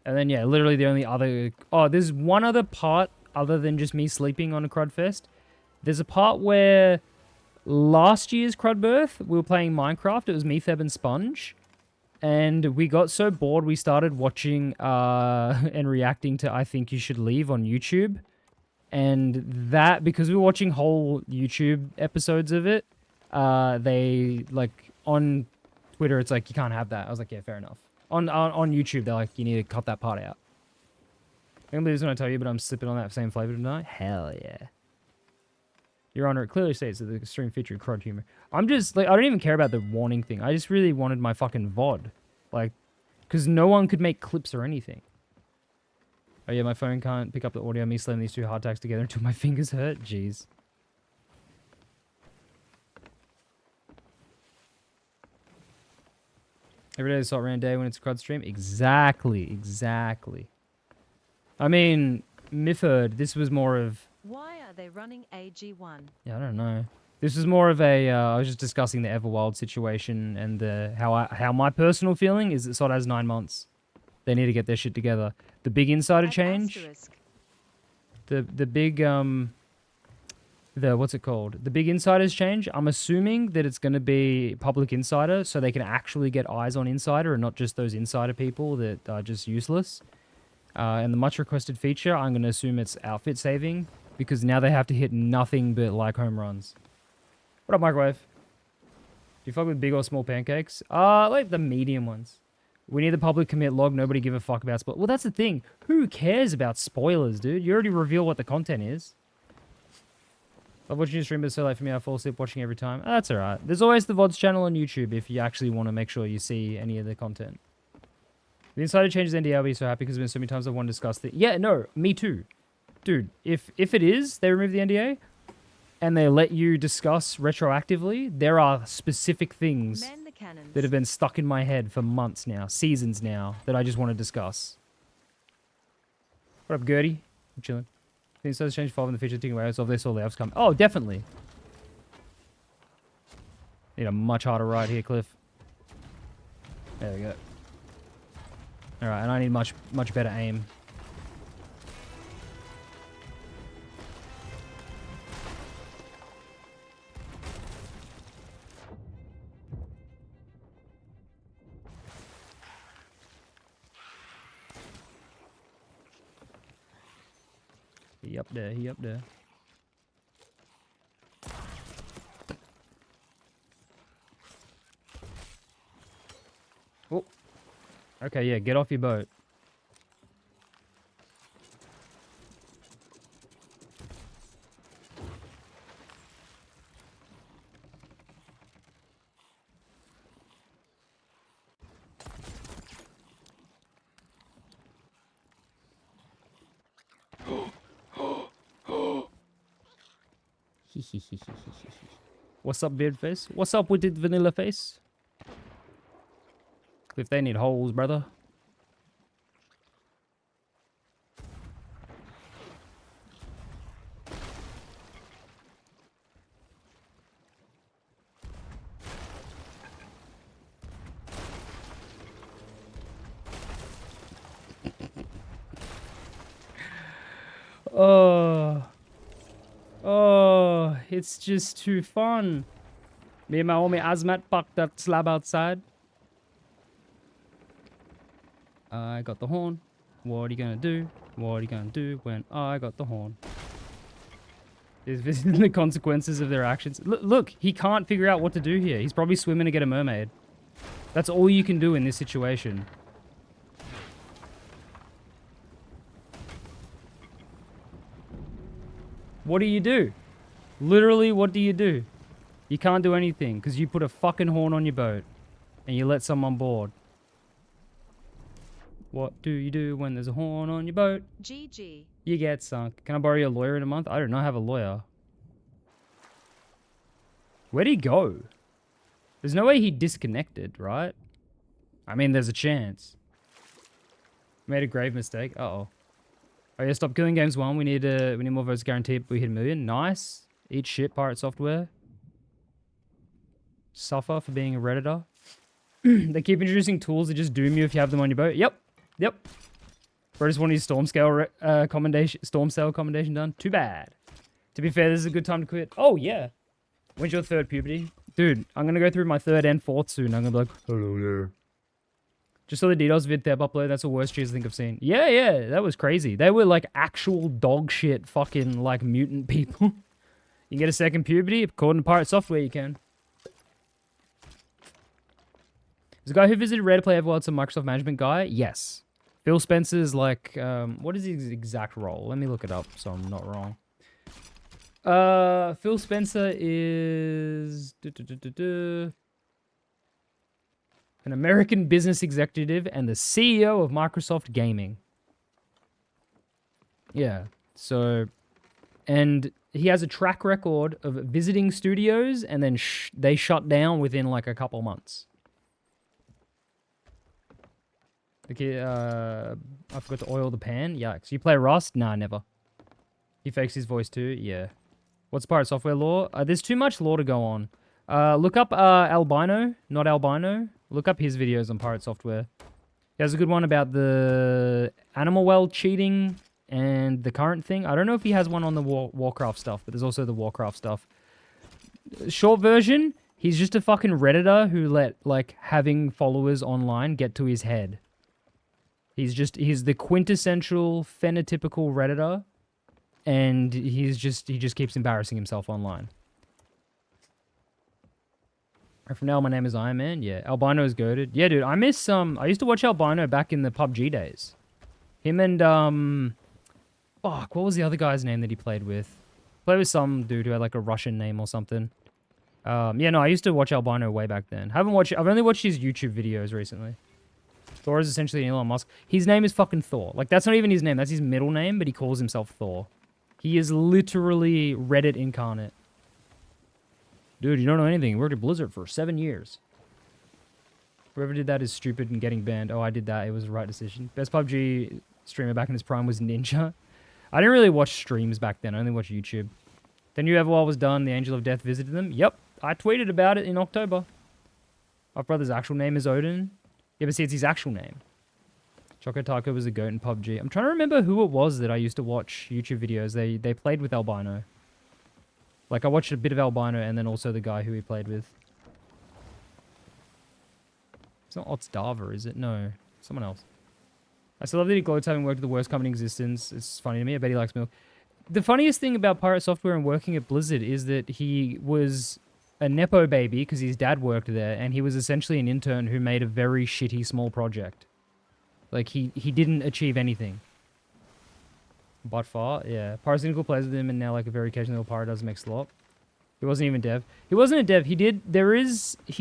And then, yeah, literally the only other, there's one other part other than just me sleeping on a Crudfest. There's a part where last year's Crudbirth, we were playing Minecraft. It was me, Theb, and Sponge. And we got so bored, we started watching and reacting to I Think You Should Leave on YouTube. And that, because we were watching whole YouTube episodes of it, they, like, on Twitter, it's like, you can't have that. I was like, yeah, fair enough. On YouTube, they're like, you need to cut that part out. I can't believe this when I tell you, but I'm sipping on that same flavor tonight. Hell yeah. Your Honor, it clearly states that the stream featured crud humor. I'm just, like, I don't even care about the warning thing. I just really wanted my fucking VOD. Like, because no one could make clips or anything. Oh yeah, my phone can't pick up the audio of me slamming these two hardtacks together until my fingers hurt. Jeez. Every day is Salt Rand Day when it's a crud stream? Exactly. I mean, Mifford, this was more of... Why are they running AG1? Yeah, I don't know. This was more of a, I was just discussing the Everwild situation and how my personal feeling is that SOD has 9 months. They need to get their shit together. The big insider change, the big, what's it called? The big insiders change, I'm assuming that it's going to be public insider so they can actually get eyes on insider and not just those insider people that are just useless. And the much requested feature, I'm going to assume it's outfit saving because now they have to hit nothing but like home runs. What up, Microwave? Do you fuck with big or small pancakes? Like the medium ones. We need the public commit log. Nobody give a fuck about spoilers. Well, that's the thing. Who cares about spoilers, dude? You already reveal what the content is. Love watching your stream, but it's so late for me. I fall asleep watching every time. Oh, that's alright. There's always the VODs channel on YouTube if you actually want to make sure you see any of the content. The insider changes NDA, I'll be so happy because there's been so many times I want to discuss it. Yeah, no, me too. Dude, if it is, they remove the NDA and they let you discuss retroactively, there are specific things cannons. that have been stuck in my head for months now, seasons now, that I just want to discuss. What up, Gertie? I'm chilling. Things does change 5 in the future, taking away so this all layoffs come. Oh, definitely. Need a much harder ride here, Cliff. There we go. Alright, and I need much better aim. He up there, he up there. Oh. Okay, yeah, get off your boat. What's up, beard face? What's up with it, vanilla face? If they need holes, brother. Oh, it's just too fun. Me and my homie Azmat parked that slab outside. I got the horn. What are you gonna do? What are you gonna do when I got the horn? Is visiting the consequences of their actions. Look, he can't figure out what to do here. He's probably swimming to get a mermaid. That's all you can do in this situation. What do you do? Literally, what do you do? You can't do anything because you put a fucking horn on your boat and you let someone board. What do you do when there's a horn on your boat? GG. You get sunk. Can I borrow your lawyer in a month? I do not have a lawyer. Where'd he go? There's no way he disconnected, right? I mean, there's a chance. Made a grave mistake. Uh-oh. Oh yeah, stop killing games 1. We need more votes guaranteed. We hit 1 million. Nice. Eat shit, Pirate Software. Suffer for being a Redditor. They keep introducing tools that just doom you if you have them on your boat. Yep. Yep. Bro, just want his storm scale storm sale commendation done. Too bad. To be fair, this is a good time to quit. Oh yeah. When's your 3rd puberty? Dude, I'm gonna go through my 3rd and 4th soon. I'm gonna be like, hello there. Just saw the DDoS vid tab upload. That's the worst cheese I think I've seen. Yeah, yeah, that was crazy. They were like actual dog shit fucking like mutant people. You can get a 2nd puberty? According to Pirate Software, you can. There's a guy who visited Rare to play Everwild, some Microsoft management guy? Yes. Phil Spencer's like, what is his exact role? Let me look it up so I'm not wrong. Phil Spencer is an American business executive and the CEO of Microsoft Gaming. Yeah, so, and he has a track record of visiting studios and then they shut down within like a couple months. Okay, I forgot to oil the pan. Yikes. You play Rust? Nah, never. He fakes his voice too? Yeah. What's Pirate Software lore? There's too much lore to go on. Look up Albino, not Albino. Look up his videos on Pirate Software. He has a good one about the Animal World cheating and the current thing. I don't know if he has one on the Warcraft stuff, but there's also the Warcraft stuff. Short version, he's just a fucking Redditor who let, like, having followers online get to his head. He's the quintessential phenotypical Redditor, and he just keeps embarrassing himself online. From now, my name is Iron Man. Yeah, Albino is goated. Yeah, dude, I miss I used to watch Albino back in the PUBG days. Him and fuck, what was the other guy's name that he played with? Played with some dude who had like a Russian name or something. Yeah, no, I used to watch Albino way back then. I've only watched his YouTube videos recently. Thor is essentially Elon Musk. His name is fucking Thor. Like, that's not even his name. That's his middle name, but he calls himself Thor. He is literally Reddit incarnate. Dude, you don't know anything. He worked at Blizzard for 7 years. Whoever did that is stupid and getting banned. Oh, I did that. It was the right decision. Best PUBG streamer back in his prime was Ninja. I didn't really watch streams back then. I only watched YouTube. Then you Everwild was done. The Angel of Death visited them. Yep. I tweeted about it in October. My brother's actual name is Odin. Yeah, but see, it's his actual name. Choco Taco was a goat in PUBG. I'm trying to remember who it was that I used to watch YouTube videos. They played with Albino. Like, I watched a bit of Albino and then also the guy who he played with. It's not Otzdava, is it? No. Someone else. I still love that he gloats having worked at the worst company in existence. It's funny to me. I bet he likes milk. The funniest thing about Pirate Software and working at Blizzard is that he was a Nepo baby because his dad worked there, and he was essentially an intern who made a very shitty small project. Like, he didn't achieve anything. But far, yeah. Pyrocynical plays with him, and now, like, a very occasional little pirate does make slop. He wasn't even dev. He wasn't a dev. He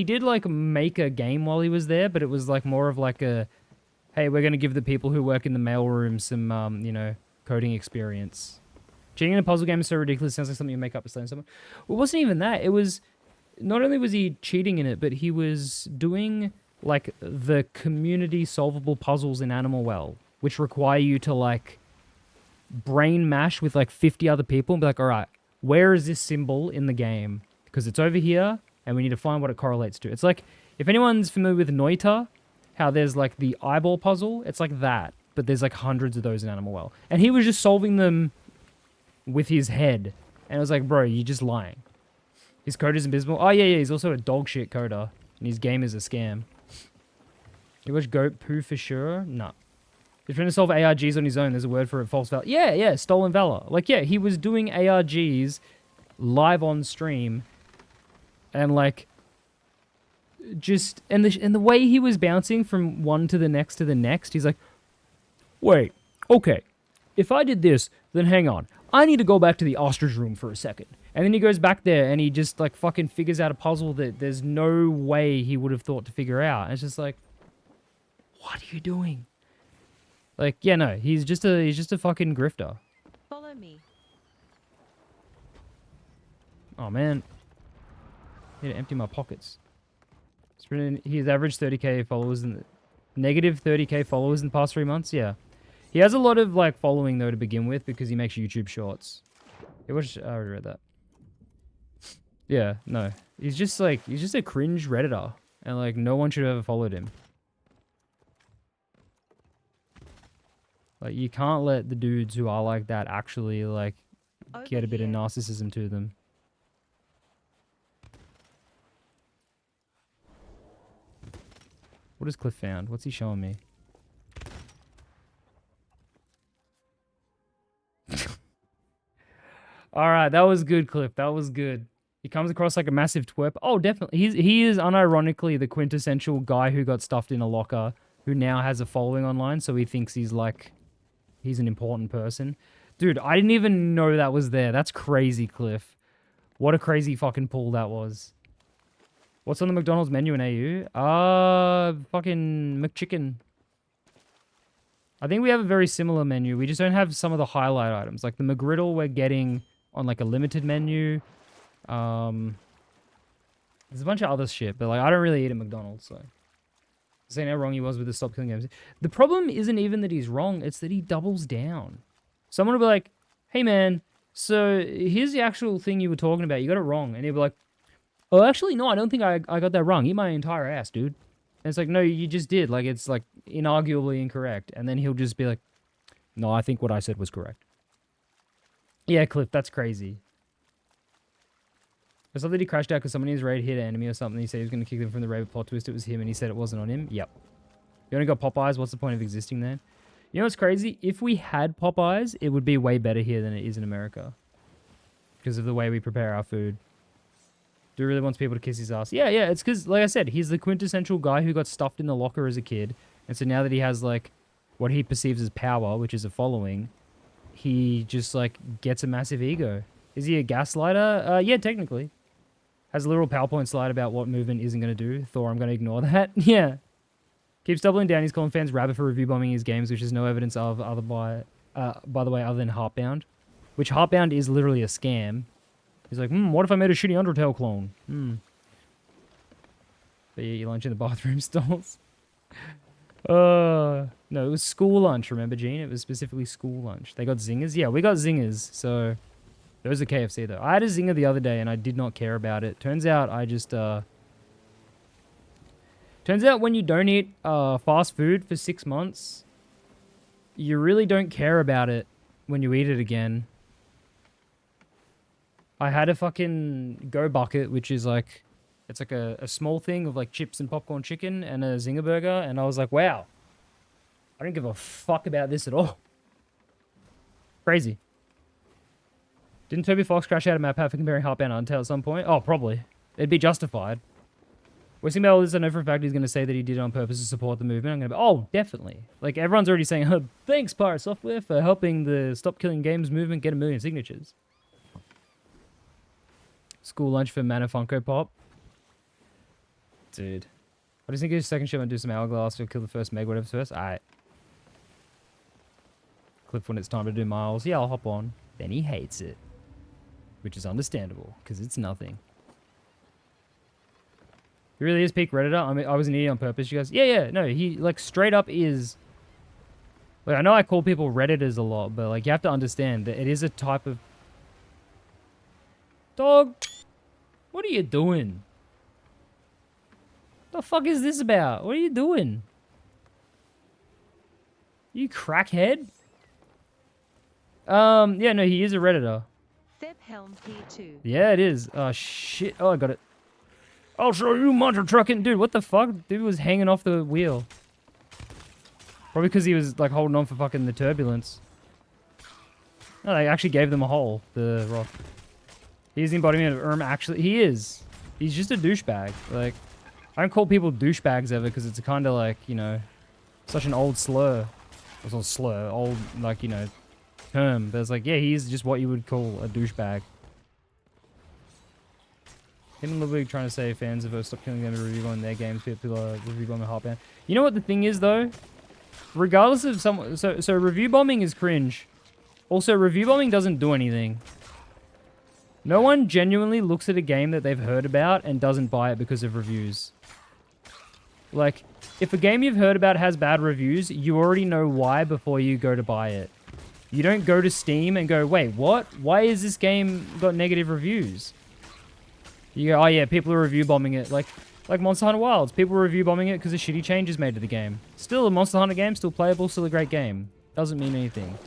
did, like, make a game while he was there, but it was, like, more of, like, a, hey, we're going to give the people who work in the mailroom some, you know, coding experience. Cheating in a puzzle game is so ridiculous. It sounds like something you make up to slay someone. Well, it wasn't even that. It was, not only was he cheating in it, but he was doing, like, the community solvable puzzles in Animal Well, which require you to, like, brain mash with like 50 other people and be like, all right, where is this symbol in the game? Because it's over here and we need to find what it correlates to. It's like, if anyone's familiar with Noita, how there's like the eyeball puzzle, it's like that, but there's like hundreds of those in Animal Well. And he was just solving them with his head. And I was like, bro, you're just lying. His code is invisible. Oh yeah, he's also a dog shit coder. And his game is a scam. You watch Goat Poo for sure? No. He's trying to solve ARGs on his own. There's a word for it, false valor. Yeah, stolen valor. Like, yeah, he was doing ARGs live on stream. And, like, just... And the way he was bouncing from one to the next, he's like, wait, okay. If I did this, then hang on. I need to go back to the ostrich room for a second. And then he goes back there and he just, like, fucking figures out a puzzle that there's no way he would have thought to figure out. And it's just like, what are you doing? Like, yeah, no, he's just a fucking grifter. Follow me. Oh man, need to empty my pockets. He's averaged 30k followers in negative 30k followers in the past 3 months. Yeah, he has a lot of like following though to begin with because he makes YouTube shorts. I already read that. Yeah, no, he's just a cringe Redditor, and like no one should have ever followed him. Like, you can't let the dudes who are like that actually, like, get a bit of narcissism to them. What has Cliff found? What's he showing me? Alright, that was good, Cliff. That was good. He comes across like a massive twerp. Oh, definitely. He is unironically the quintessential guy who got stuffed in a locker who now has a following online, so he thinks he's like... He's an important person. Dude, I didn't even know that was there. That's crazy, Cliff. What a crazy fucking pull that was. What's on the McDonald's menu in AU? Fucking McChicken. I think we have a very similar menu. We just don't have some of the highlight items. Like the McGriddle we're getting on like a limited menu. There's a bunch of other shit, but like I don't really eat at McDonald's, so... Saying how wrong he was with the stop killing games. The problem isn't even that he's wrong, it's that he doubles down. Someone will be like, hey man, so here's the actual thing you were talking about, you got it wrong. And he'll be like, oh actually no, I don't think I got that wrong. Eat my entire ass, dude. And it's like, no, you just did. Like, it's like inarguably incorrect. And then he'll just be like, no, I think what I said was correct. Yeah, Cliff, that's crazy. I saw that he crashed out because someone in his raid hit an enemy or something. He said he was going to kick them from the raid, but plot twist, it was him, and he said it wasn't on him. Yep. You only got Popeyes, what's the point of existing there? You know what's crazy? If we had Popeyes, it would be way better here than it is in America. Because of the way we prepare our food. Do really wants people to kiss his ass. Yeah, it's because, like I said, he's the quintessential guy who got stuffed in the locker as a kid. And so now that he has, like, what he perceives as power, which is a following, he just, like, gets a massive ego. Is he a gaslighter? Yeah, technically. Has a literal PowerPoint slide about what movement isn't going to do. Thor, I'm going to ignore that. Yeah. Keeps doubling down. He's calling fans rabbit for review bombing his games, which is no evidence of by the way, other than Heartbound. Which Heartbound is literally a scam. He's like, what if I made a shitty Undertale clone? But you eat your lunch in the bathroom stalls. No, it was school lunch, remember, Gene? It was specifically school lunch. They got zingers? Yeah, we got zingers, so... Those are KFC, though. I had a zinger the other day, and I did not care about it. Turns out I just, Turns out when you don't eat, fast food for 6 months, you really don't care about it when you eat it again. I had a fucking Go Bucket, which is like... It's like a small thing of like chips and popcorn chicken and a zinger burger, and I was like, wow. I don't give a fuck about this at all. Crazy. Didn't Toby Fox crash out of map for comparing Heartbound and Undertale at some point? Oh, probably. It'd be justified. We're seeing about all this, I know for a fact he's going to say that he did it on purpose to support the movement. I'm going to be, oh, definitely. Like, everyone's already saying, oh, thanks, Pirate Software, for helping the Stop Killing Games movement get 1 million signatures. School lunch for Mana Funko Pop. Dude. What do you think of his second show and do some hourglass or kill the first meg, whatever's first? Alright. Clip when it's time to do miles. Yeah, I'll hop on. Then he hates it. Which is understandable, because it's nothing. He really is peak Redditor. I mean, I was an idiot on purpose. You guys, yeah, no, he, like, straight up is... Like, I know I call people Redditors a lot, but, like, you have to understand that it is a type of... Dog, what are you doing? The fuck is this about? What are you doing? You crackhead? Yeah, no, he is a Redditor. Theb Helm here too. Yeah, it is. Oh, shit. Oh, I got it. I'll show you monster trucking. Dude, what the fuck? Dude was hanging off the wheel. Probably because he was, like, holding on for fucking the turbulence. No, they actually gave them a hole, the rock. He's the embodiment of actually. He is. He's just a douchebag. Like, I don't call people douchebags ever because it's a kind of like, you know, such an old slur. It's not slur, old, like, you know, term. But it's like, yeah, he's just what you would call a douchebag. Him and Ludwig trying to say fans of Stop Killing Them and review on their games, people are review bombing Heartbound. You know what the thing is, though? Regardless of some... So review bombing is cringe. Also, review bombing doesn't do anything. No one genuinely looks at a game that they've heard about and doesn't buy it because of reviews. Like, if a game you've heard about has bad reviews, you already know why before you go to buy it. You don't go to Steam and go, wait, what? Why is this game got negative reviews? You go, oh yeah, people are review bombing it. Like Monster Hunter Wilds. People are review bombing it because of shitty changes made to the game. Still a Monster Hunter game, still playable, still a great game. Doesn't mean anything.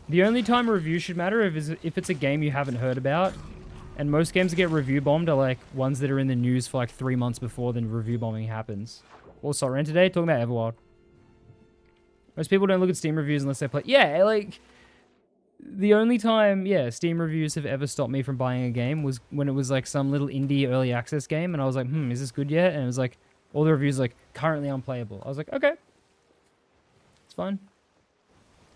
The only time a review should matter if it's a game you haven't heard about. And most games that get review bombed are like ones that are in the news for like 3 months before the review bombing happens. Also, rant today, talking about Everwild. Most people don't look at Steam reviews unless they play... Yeah, like... The only time, yeah, Steam reviews have ever stopped me from buying a game was when it was like some little indie early access game. And I was like, is this good yet? And it was like, all the reviews like, currently unplayable. I was like, okay. It's fine.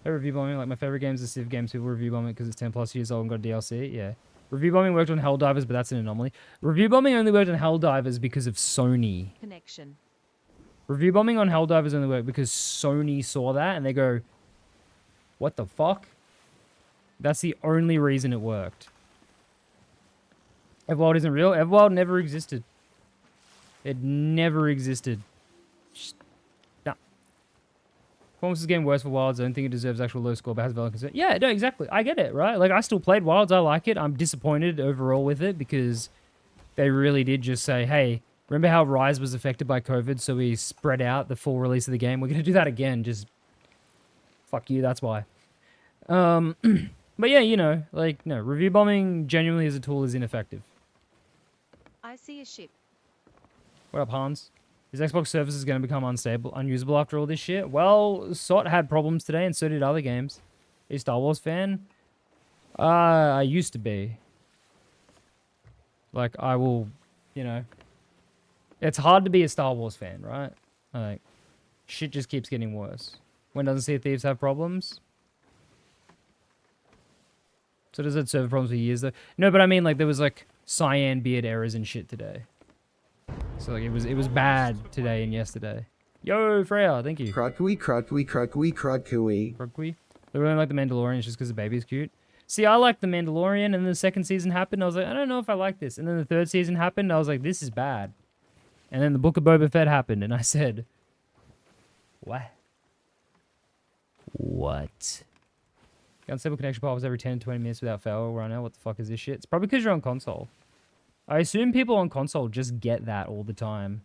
I review bombing, like my favorite games are Civ games. People review bombing because it's 10 plus years old and got DLC. Yeah. Review bombing worked on Helldivers, but that's an anomaly. Review bombing only worked on Helldivers because of Sony. Connection. Review bombing on Helldivers only worked because Sony saw that and they go, what the fuck? That's the only reason it worked. Everwild isn't real. Everwild never existed. It never existed. Just, nah. Performance is getting worse for Wilds. I don't think it deserves actual low score, but has valid concern. Yeah, no, exactly. I get it, right? Like, I still played Wilds. I like it. I'm disappointed overall with it because they really did just say, hey, remember how Rise was affected by COVID, so we spread out the full release of the game? We're going to do that again. Just fuck you. That's why. But yeah, you know, like, no, review bombing genuinely as a tool is ineffective. I see a ship. What up, Hans? Is Xbox services going to become unusable after all this shit? Well, SOT had problems today, and so did other games. Are you a Star Wars fan? I used to be. Like, I will, you know. It's hard to be a Star Wars fan, right? Like, shit just keeps getting worse. When doesn't Sea of Thieves have problems? So does it serve problems for years though? No, but I mean like there was like cyan beard errors and shit today. So like it was bad today and yesterday. Yo, Freya, thank you. Crudcooey, crudcooey, crudcooey, crudcooey. Crudcooey. They really like the Mandalorian just because the baby's cute. See, I liked the Mandalorian, and then the second season happened. I was like, I don't know if I like this. And then the third season happened. I was like, this is bad. And then the Book of Boba Fett happened, and I said, what? What? Unstable connection pops every 10 to 20 minutes without fail right now. What the fuck is this shit? It's probably because you're on console. I assume people on console just get that all the time.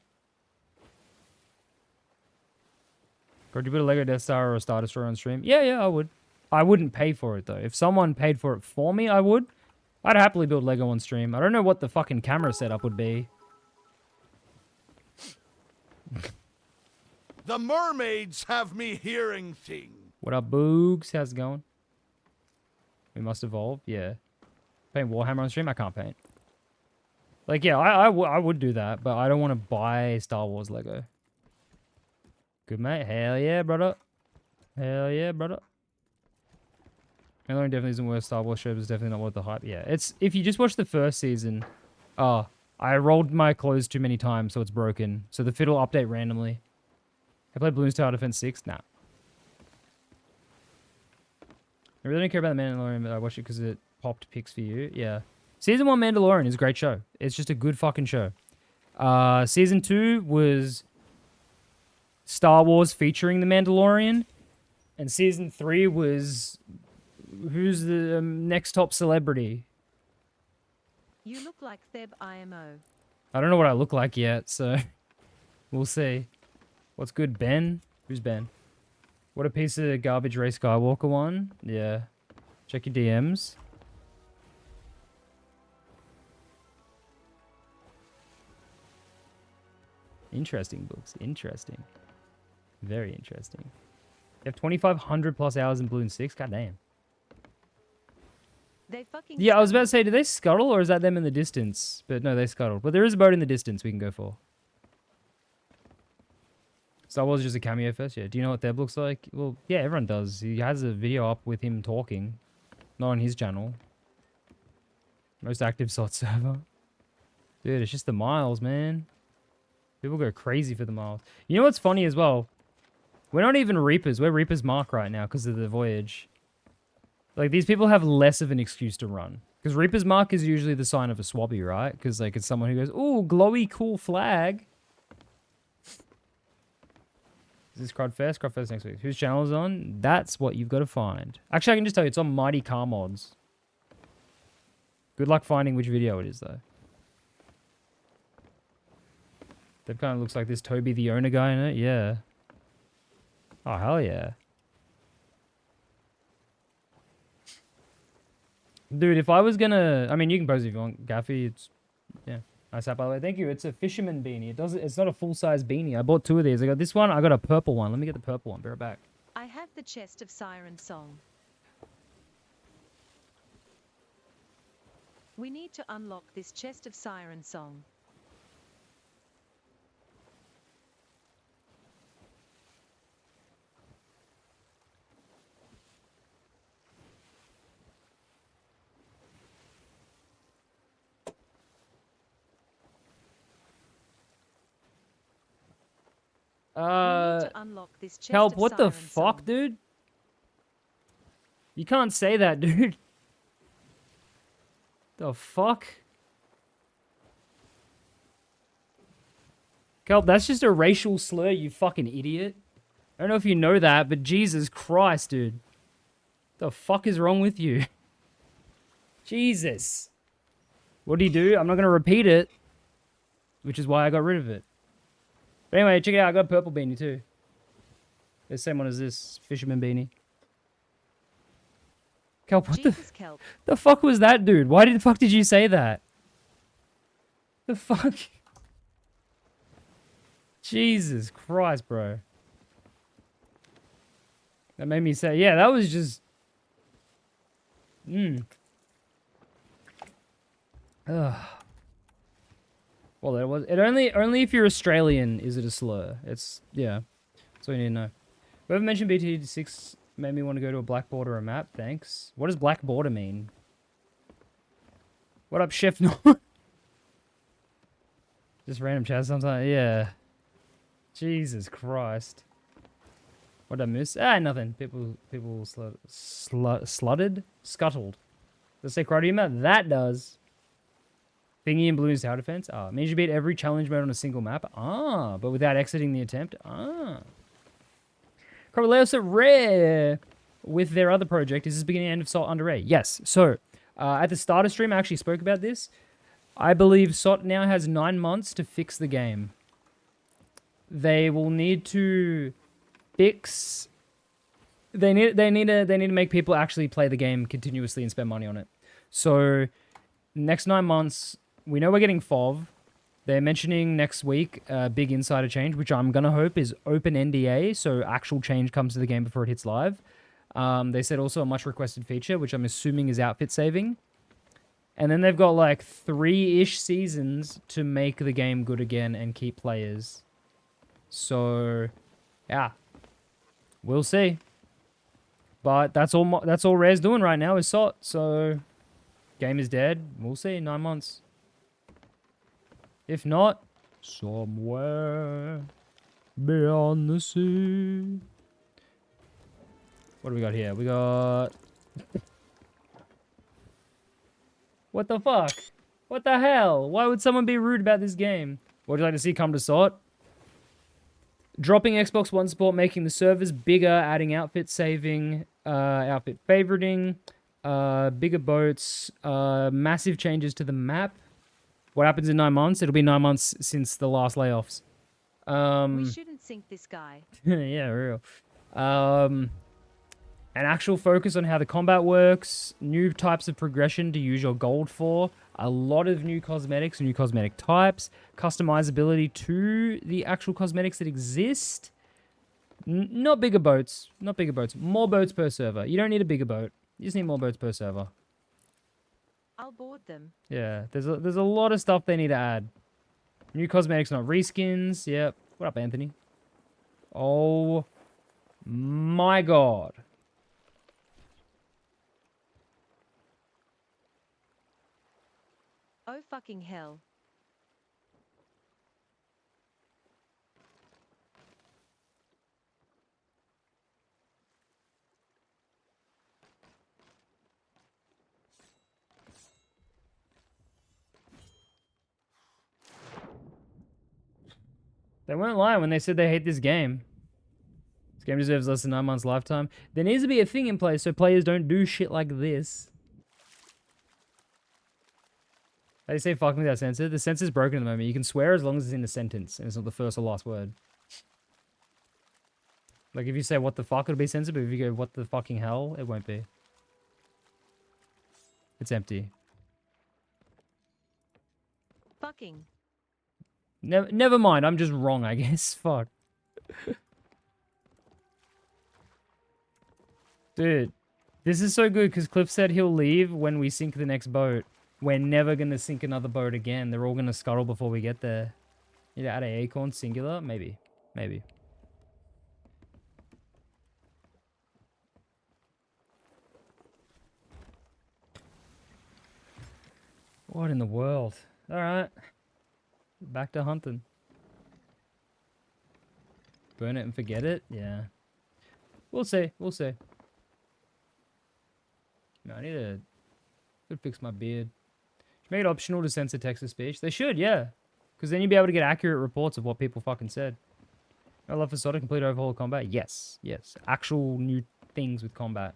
Could you put a Lego Death Star or a Star Destroyer on stream? Yeah, I would. I wouldn't pay for it, though. If someone paid for it for me, I would. I'd happily build Lego on stream. I don't know what the fucking camera setup would be. The mermaids have me hearing things. What up, Boogs? How's it going? We must evolve. Yeah. Paint Warhammer on stream? I can't paint. Like, yeah, I would do that, but I don't want to buy Star Wars Lego. Good, mate. Hell yeah, brother. Hell yeah, brother. Mandalorian definitely isn't worth Star Wars show, but it's definitely not worth the hype. Yeah, it's... If you just watch the first season... Oh, I rolled my clothes too many times, so it's broken. So the fit will update randomly. I played Bloons Tower Defense 6? Nah. I really don't care about the Mandalorian, but I watched it because it popped pics for you. Yeah. Season 1 Mandalorian is a great show. It's just a good fucking show. Season 2 was Star Wars featuring the Mandalorian. And Season 3 was... Who's the next top celebrity? You look like Theb IMO. I don't know what I look like yet, so... We'll see. What's good, Ben? Who's Ben? What a piece of garbage Ray Skywalker one. Yeah. Check your DMs. Interesting books. Interesting. Very interesting. You have 2,500 plus hours in Bloons 6? God damn. They fucking Yeah, I was about to say, do they scuttle or is that them in the distance? But no, they scuttled. But there is a boat in the distance we can go for. Star Wars is just a cameo first, yeah. Do you know what Theb looks like? Well, yeah, everyone does. He has a video up with him talking. Not on his channel. Most active SOT server. Dude, it's just the miles, man. People go crazy for the miles. You know what's funny as well? We're not even Reapers. We're Reaper's Mark right now because of the voyage. Like, these people have less of an excuse to run. Because Reaper's Mark is usually the sign of a swabby, right? Because, like, it's someone who goes, ooh, glowy, cool flag. Is this Crudfest? Crudfest next week. Whose channel is on? That's what you've got to find. Actually, I can just tell you, it's on Mighty Car Mods. Good luck finding which video it is, though. That kind of looks like this Toby the owner guy in it. Yeah. Oh, hell yeah. Dude, if I was gonna... I mean, you can pose if you want, Gaffy. It's... Yeah. Nice hat, by the way. Thank you. It's a fisherman beanie. It's not a full-size beanie. I bought 2 of these. I got this one. I got a purple one. Let me get the purple one. Be right back. I have the chest of Siren Song. We need to unlock this chest of Siren Song. We need to unlock this chest Help, of what the Siren fuck, Song. dude? You can't say that, dude. The fuck? Kelp, that's just a racial slur, you fucking idiot. I don't know if you know that, but Jesus Christ, dude. The fuck is wrong with you? Jesus. What do you do? I'm not going to repeat it. Which is why I got rid of it. But anyway, check it out. I got a purple beanie too. The same one as this fisherman beanie. Kelp, what Jesus, Kelp. the fuck was that, dude? Why the fuck did you say that? The fuck? Jesus Christ, bro. That made me say, yeah, that was just... Ugh. Well, it was... Only if you're Australian is it a slur. It's... Yeah. That's all you need to know. Whoever mentioned BT6 made me want to go to a black border map. Thanks. What does black border mean? What up, Chef Norman? Just random chat sometimes. Yeah. Jesus Christ. What did I miss? Ah, nothing. People slutted? Scuttled. Does it say karate map? That does. Thingy and Balloon's tower defense. It means you beat every challenge mode on a single map. But without exiting the attempt. Layoffs are rare with their other project. Is this beginning and end of SOT under rare? Yes. So, at the start of stream, I actually spoke about this. I believe SOT now has 9 months to fix the game. They will need to fix... They need to make people actually play the game continuously and spend money on it. So, next 9 months, we know we're getting FOV. They're mentioning next week a big insider change, which I'm going to hope is open NDA, so actual change comes to the game before it hits live. They said also a much requested feature, which I'm assuming is outfit saving. And then they've got like 3-ish seasons to make the game good again and keep players. So, yeah. We'll see. But that's all Rare's doing right now is SOT. So, game is dead. We'll see in 9 months. If not, somewhere beyond the sea. What do we got here? We got... What the fuck? What the hell? Why would someone be rude about this game? What would you like to see come to SOT? Dropping Xbox One support, making the servers bigger, adding outfit saving, outfit favoriting, bigger boats, massive changes to the map. What happens in 9 months? It'll be 9 months since the last layoffs. We shouldn't sink this guy. Yeah, real. An actual focus on how the combat works, new types of progression to use your gold for, a lot of new cosmetics, new cosmetic types, customizability to the actual cosmetics that exist. Not bigger boats, not bigger boats, more boats per server. You don't need a bigger boat. You just need more boats per server. I'll board them. Yeah, there's a lot of stuff they need to add. New cosmetics, not reskins. Yep. What up, Anthony? Oh my god. Oh fucking hell. They weren't lying when they said they hate this game. This game deserves less than 9 months lifetime. There needs to be a thing in place so players don't do shit like this. How do you say fuck me that censor? The censor's broken at the moment. You can swear as long as it's in a sentence and it's not the first or last word. Like if you say what the fuck, it'll be censored, but if you go what the fucking hell, it won't be. It's empty. Fucking. Never mind, I'm just wrong, I guess. Fuck. Dude, this is so good because Cliff said he'll leave when we sink the next boat. We're never going to sink another boat again. They're all going to scuttle before we get there. Need to add a acorn singular? Maybe. Maybe. What in the world? Alright. Back to hunting. Burn it and forget it? Yeah. We'll see. We'll see. No, I need to... Could fix my beard. Make it optional to censor text-to-speech. They should, yeah. Because then you'd be able to get accurate reports of what people fucking said. I love for SOTA complete overhaul of combat. Yes, yes. Actual new things with combat.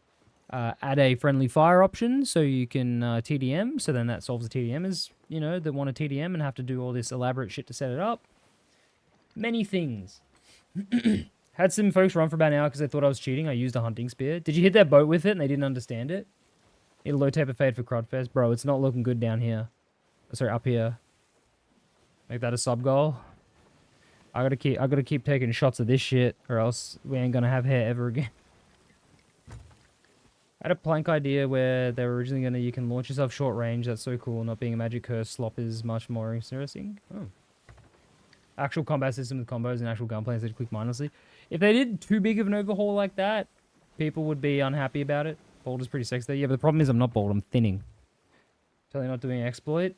Add a friendly fire option so you can TDM. So then that solves the TDMers, you know, that want to TDM and have to do all this elaborate shit to set it up. Many things. Had some folks run for about an hour because they thought I was cheating. I used a hunting spear. Did you hit their boat with it and they didn't understand it? Need a low taper fade for Crudfest. Bro, it's not looking good down here. Sorry, up here. Make that a sub goal. I gotta keep taking shots of this shit, or else we ain't gonna have hair ever again. I had a plank idea where they were originally gonna you can launch yourself short range. That's so cool. Not being a magic curse slop is much more interesting. Oh. Actual combat system with combos and actual gunplay instead of click mindlessly. If they did too big of an overhaul like that, people would be unhappy about it. Bald is pretty sexy. Yeah, but the problem is I'm not bald. I'm thinning. Totally not doing exploit.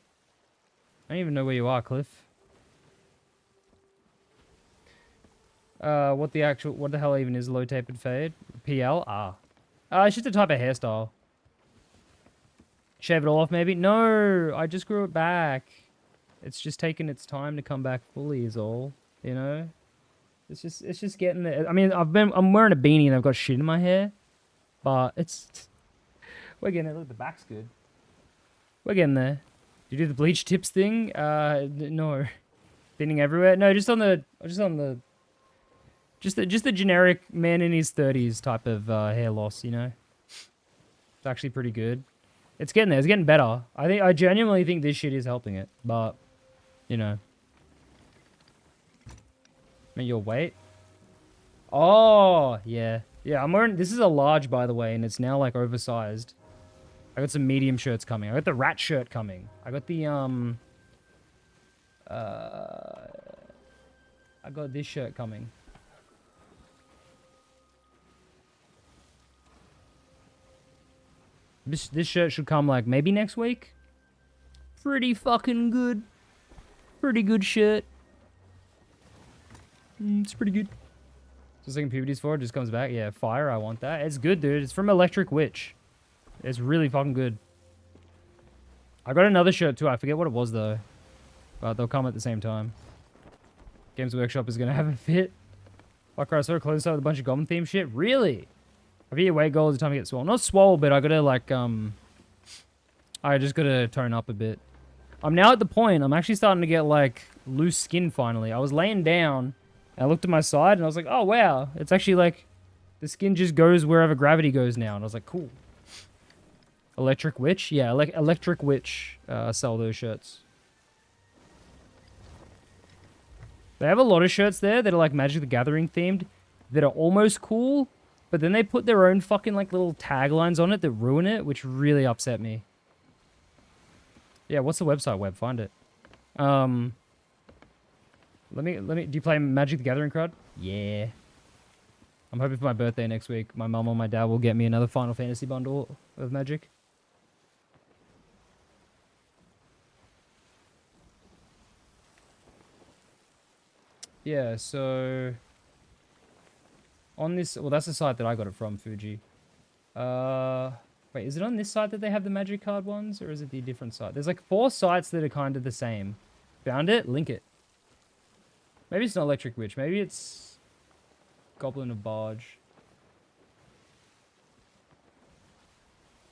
I don't even know where you are, Cliff. What the hell even is low tapered fade? PL? It's just a type of hairstyle. Shave it all off maybe? No, I just grew it back. It's just taking its time to come back fully is all, you know? It's just getting there. I mean, I'm wearing a beanie and I've got shit in my hair, but we're getting there. Look, the back's good. We're getting there. Did you do the bleach tips thing? No. Thinning everywhere? No, just the generic man in his 30s type of hair loss, you know? It's actually pretty good. It's getting there. It's getting better. I genuinely think this shit is helping it, but you know. I mean, your weight? Oh, yeah. Yeah, I'm wearing... This is a large, by the way, and it's now, like, oversized. I got some medium shirts coming. I got the rat shirt coming. I got the, I got this shirt coming. This shirt should come, like, maybe next week? Pretty fucking good. Pretty good shirt. It's pretty good. So second puberty's for it just comes back. Yeah, fire. I want that. It's good, dude. It's from Electric Witch. It's really fucking good. I got another shirt too. I forget what it was though, but they'll come at the same time. Games Workshop is gonna have a fit. Fuck, I saw a clothes store with a bunch of goblin theme shit. Really? I've hit your weight goal every time I get swole. Not swole, but I gotta like I just gotta tone up a bit. I'm now at the point. I'm actually starting to get like loose skin finally. I was laying down. I looked at my side and I was like, oh, wow. It's actually like the skin just goes wherever gravity goes now. And I was like, cool. Electric Witch? Yeah, Electric Witch sell those shirts. They have a lot of shirts there that are like Magic the Gathering themed that are almost cool. But then they put their own fucking like little taglines on it that ruin it, which really upset me. Yeah, what's the website, Web? Find it. Let me, do you play Magic the Gathering, Crud? Yeah. I'm hoping for my birthday next week, my mum or my dad will get me another Final Fantasy bundle of Magic. Yeah, so... On this... Well, that's the site that I got it from, Fuji. Wait, is it on this site that they have the Magic card ones? Or is it the different site? There's like 4 sites that are kind of the same. Found it? Link it. Maybe it's not Electric Witch. Maybe it's Goblin of Barge.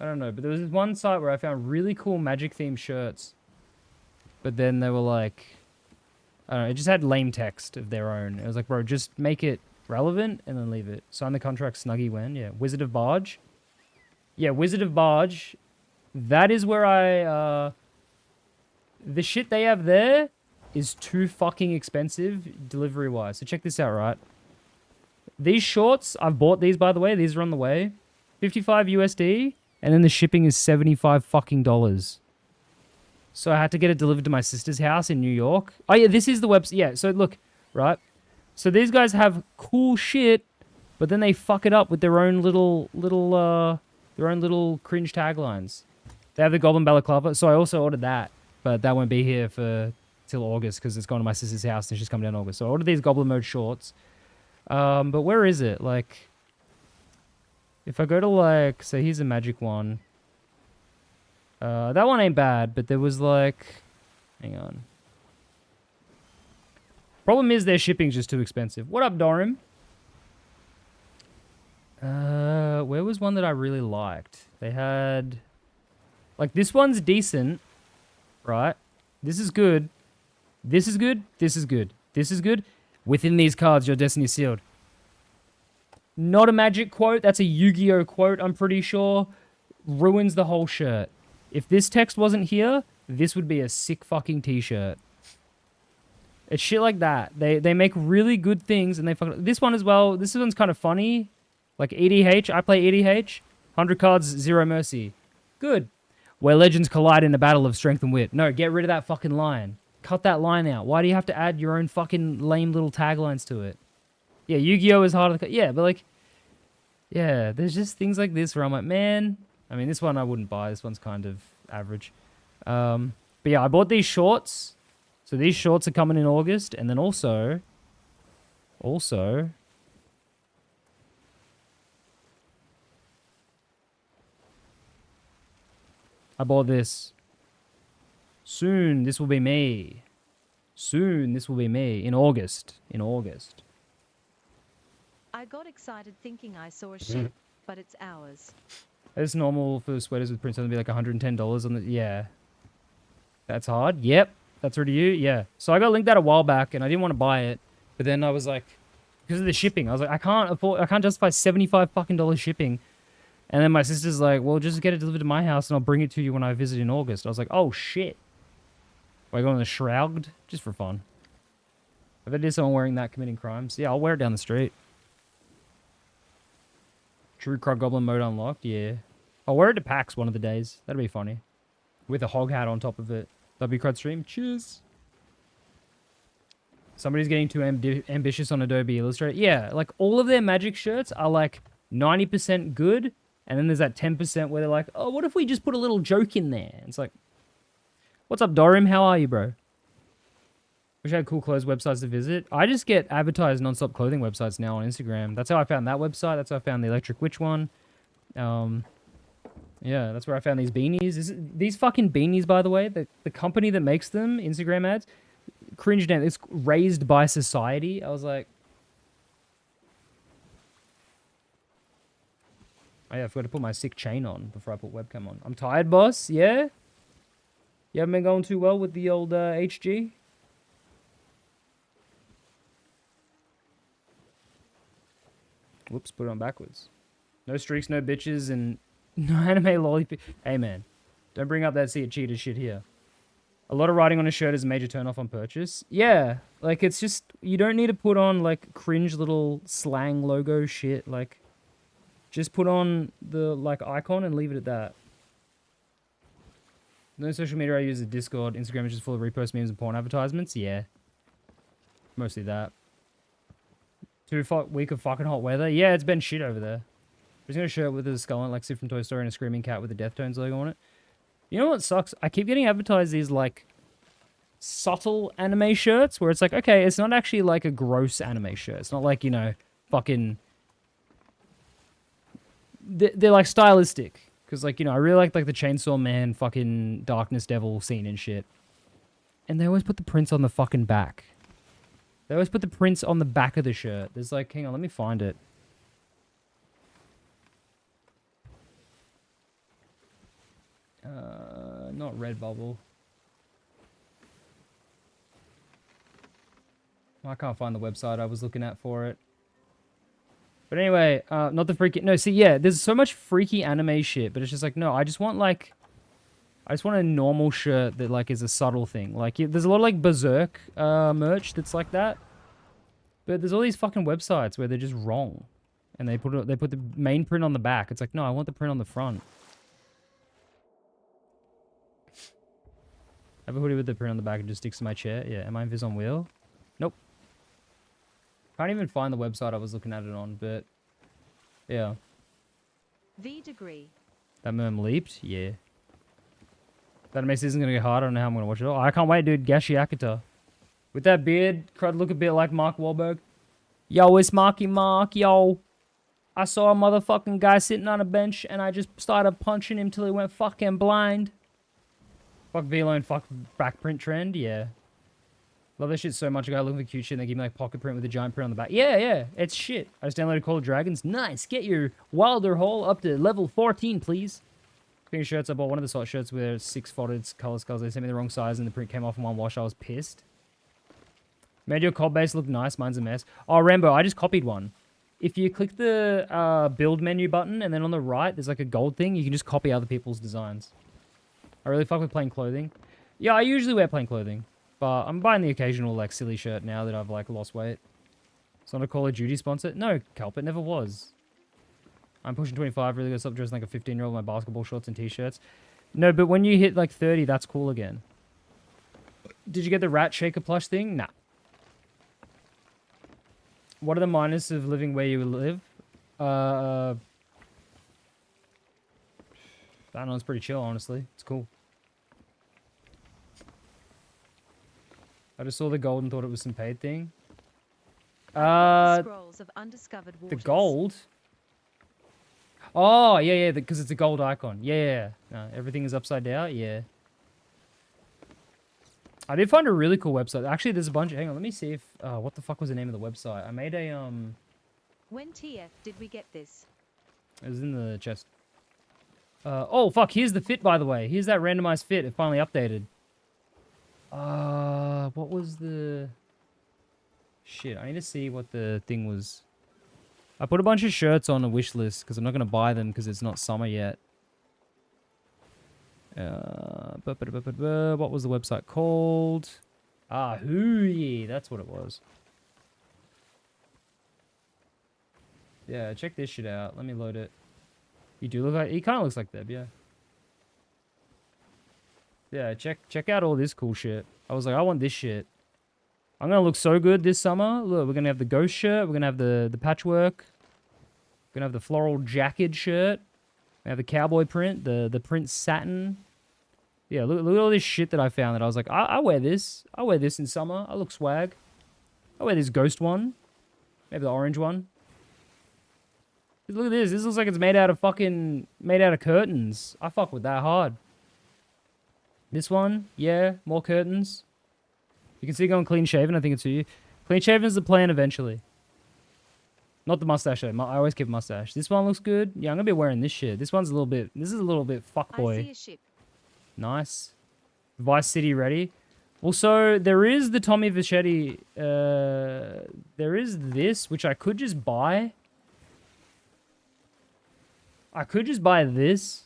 I don't know. But there was this one site where I found really cool Magic-themed shirts. But then they were like... I don't know. It just had lame text of their own. It was like, bro, just make it relevant and then leave it. Sign the contract, Snuggy when. Yeah. Wizard of Barge. Yeah, Wizard of Barge. That is where I... The shit they have there... is too fucking expensive delivery-wise. So check this out, right? These shorts, I've bought these, by the way. These are on the way. 55 USD, and then the shipping is 75 fucking dollars. So I had to get it delivered to my sister's house in New York. Oh, yeah, this is the website. Yeah, so look, right? So these guys have cool shit, but then they fuck it up with their own little cringe taglines. They have the Goblin Balaclava, so I also ordered that, but that won't be here for... till August because it's gone to my sister's house and she's coming down in August. So I ordered these Goblin Mode shorts. But where is it? Like, if I go to like, so here's a Magic one. That one ain't bad, but there was like, hang on. Problem is their shipping's just too expensive. What up, Dorim? Where was one that I really liked? They had, like this one's decent, right? This is good. This is good. This is good. This is good. Within these cards, your destiny's sealed. Not a Magic quote. That's a Yu-Gi-Oh quote, I'm pretty sure. Ruins the whole shirt. If this text wasn't here, this would be a sick fucking t-shirt. It's shit like that. They make really good things, and they fucking... This one as well. This one's kind of funny. Like EDH. I play EDH. 100 cards, 0 mercy. Good. Where legends collide in a battle of strength and wit. No, get rid of that fucking line. Cut that line out. Why do you have to add your own fucking lame little taglines to it? Yeah, Yu-Gi-Oh is harder to cut. Yeah, but like... Yeah, there's just things like this where I'm like, man... I mean, this one I wouldn't buy. This one's kind of average. But yeah, I bought these shorts. So these shorts are coming in August. And then also... I bought this. Soon, this will be me. Soon, this will be me. In August. In August. I got excited thinking I saw a ship, but it's ours. It's normal for sweaters with prints on to be like $110 on the... Yeah. That's hard. Yep. That's already you. Yeah. So I got linked that a while back, and I didn't want to buy it. But then I was like... Because of the shipping. I was like, I can't justify $75 fucking shipping. And then my sister's like, well, just get it delivered to my house, and I'll bring it to you when I visit in August. I was like, oh, shit. Am I going to Shroud? Just for fun. If I did someone wearing that committing crimes, yeah, I'll wear it down the street. True Crud Goblin mode unlocked, yeah. I'll wear it to PAX one of the days. That'd be funny. With a hog hat on top of it. That'd be Crudstream. Cheers. Somebody's getting too ambitious on Adobe Illustrator. Yeah, like all of their magic shirts are like 90% good. And then there's that 10% where they're like, oh, what if we just put a little joke in there? It's like, what's up, Dorim? How are you, bro? Wish I had cool clothes websites to visit. I just get advertised non-stop clothing websites now on Instagram. That's how I found that website. That's how I found the Electric Witch one. Yeah, that's where I found these beanies. These fucking beanies, by the way, the company that makes them, Instagram ads, cringed down. It's Raised by Society. I was like... Oh yeah, I forgot to put my sick chain on before I put webcam on. I'm tired, boss. Yeah? You haven't been going too well with the old HG? Whoops, put it on backwards. No streaks, no bitches, and no anime lollipop. Hey, man. Don't bring up that Sea of Cheetah shit here. A lot of writing on a shirt is a major turn-off on purchase. Yeah, like, it's just... You don't need to put on, like, cringe little slang logo shit, like... Just put on the, like, icon and leave it at that. No social media I use is Discord. Instagram is just full of repost memes and porn advertisements. Yeah. Mostly that. Week of fucking hot weather. Yeah, it's been shit over there. He's got a shirt with a skull on, like Sid from Toy Story, and a screaming cat with a Deftones logo on it. You know what sucks? I keep getting advertised these, like, subtle anime shirts where it's like, okay, it's not actually, like, a gross anime shirt. It's not like, you know, fucking... They're like, stylistic. Because, like, you know, I really like the Chainsaw Man fucking Darkness Devil scene and shit. And they always put the prints on the fucking back. They always put the prints on the back of the shirt. There's like, hang on, let me find it. Not Redbubble. I can't find the website I was looking at for it. But anyway, not the freaky... No, see, yeah, there's so much freaky anime shit, but it's just like, no, I just want, like... I just want a normal shirt that, like, is a subtle thing. Like, there's a lot of, like, Berserk merch that's like that. But there's all these fucking websites where they're just wrong. And they put the main print on the back. It's like, no, I want the print on the front. I have a hoodie with the print on the back and just sticks to my chair. Yeah, am I invis on wheel? Nope. Can't even find the website I was looking at it on, but... Yeah. V degree. That merm leaped? Yeah. That makes this isn't gonna get hard. I don't know how I'm gonna watch it all. I can't wait, dude. Gashi Akita. With that beard, Crud look a bit like Mark Wahlberg. Yo, it's Marky Mark, yo. I saw a motherfucking guy sitting on a bench, and I just started punching him till he went fucking blind. Fuck V-Lone, fuck backprint trend, yeah. Love that shit so much. I got looking for cute shit, and they give me like pocket print with a giant print on the back. Yeah, yeah, it's shit. I just downloaded Call of Dragons. Nice. Get your Wilder hole up to level 14, please. Speaking of shirts, I bought one of the sort shirts with 6 folded color skulls. They sent me the wrong size, and the print came off in one wash. I was pissed. Made your cob base look nice. Mine's a mess. Oh, Rambo, I just copied one. If you click the build menu button, and then on the right, there's like a gold thing, you can just copy other people's designs. I really fuck with plain clothing. Yeah, I usually wear plain clothing. But I'm buying the occasional, like, silly shirt now that I've, like, lost weight. It's not a Call of Duty sponsor. No, Kelp, it never was. I'm pushing 25, really gonna stop dressing like a 15-year-old in my basketball shorts and t-shirts. No, but when you hit, like, 30, that's cool again. Did you get the Rat Shaker plush thing? Nah. What are the minuses of living where you live? I don't know, it's pretty chill, honestly. It's cool. I just saw the gold and thought it was some paid thing. Scrolls of undiscovered The waters. gold? Oh, yeah, yeah, because it's a gold icon. Yeah, yeah, yeah. No, everything is upside down, yeah. I did find a really cool website. Actually, there's a bunch. Hang on, let me see if what the fuck was the name of the website? I made a When TF did we get this? It was in the chest. Oh fuck! Here's the fit, by the way. Here's that randomized fit. It finally updated. What was the? Shit, I need to see what the thing was. I put a bunch of shirts on a wish list because I'm not gonna buy them because it's not summer yet. What was the website called? Hooey, that's what it was. Yeah, check this shit out. Let me load it. You do look like, he kind of looks like Deb, yeah. Yeah, check out all this cool shit. I was like, I want this shit. I'm gonna look so good this summer. Look, we're gonna have the ghost shirt. We're gonna have the patchwork. We're gonna have the floral jacket shirt. We have the cowboy print, the print satin. Yeah, look at all this shit that I found that I was like, I wear this. I wear this in summer. I look swag. I wear this ghost one. Maybe the orange one. Look at this. This looks like it's made out of curtains. I fuck with that hard. This one, yeah, more curtains. You can see going clean shaven. I think it's you. Clean shaven is the plan eventually. Not the mustache though. I always keep a mustache. This one looks good. Yeah, I'm gonna be wearing this shit. This one's a little bit. This is a little bit I fuckboy. see a ship. Nice. Vice City ready. Also, there is the Tommy Vichetti. There is this, which I could just buy. I could just buy this.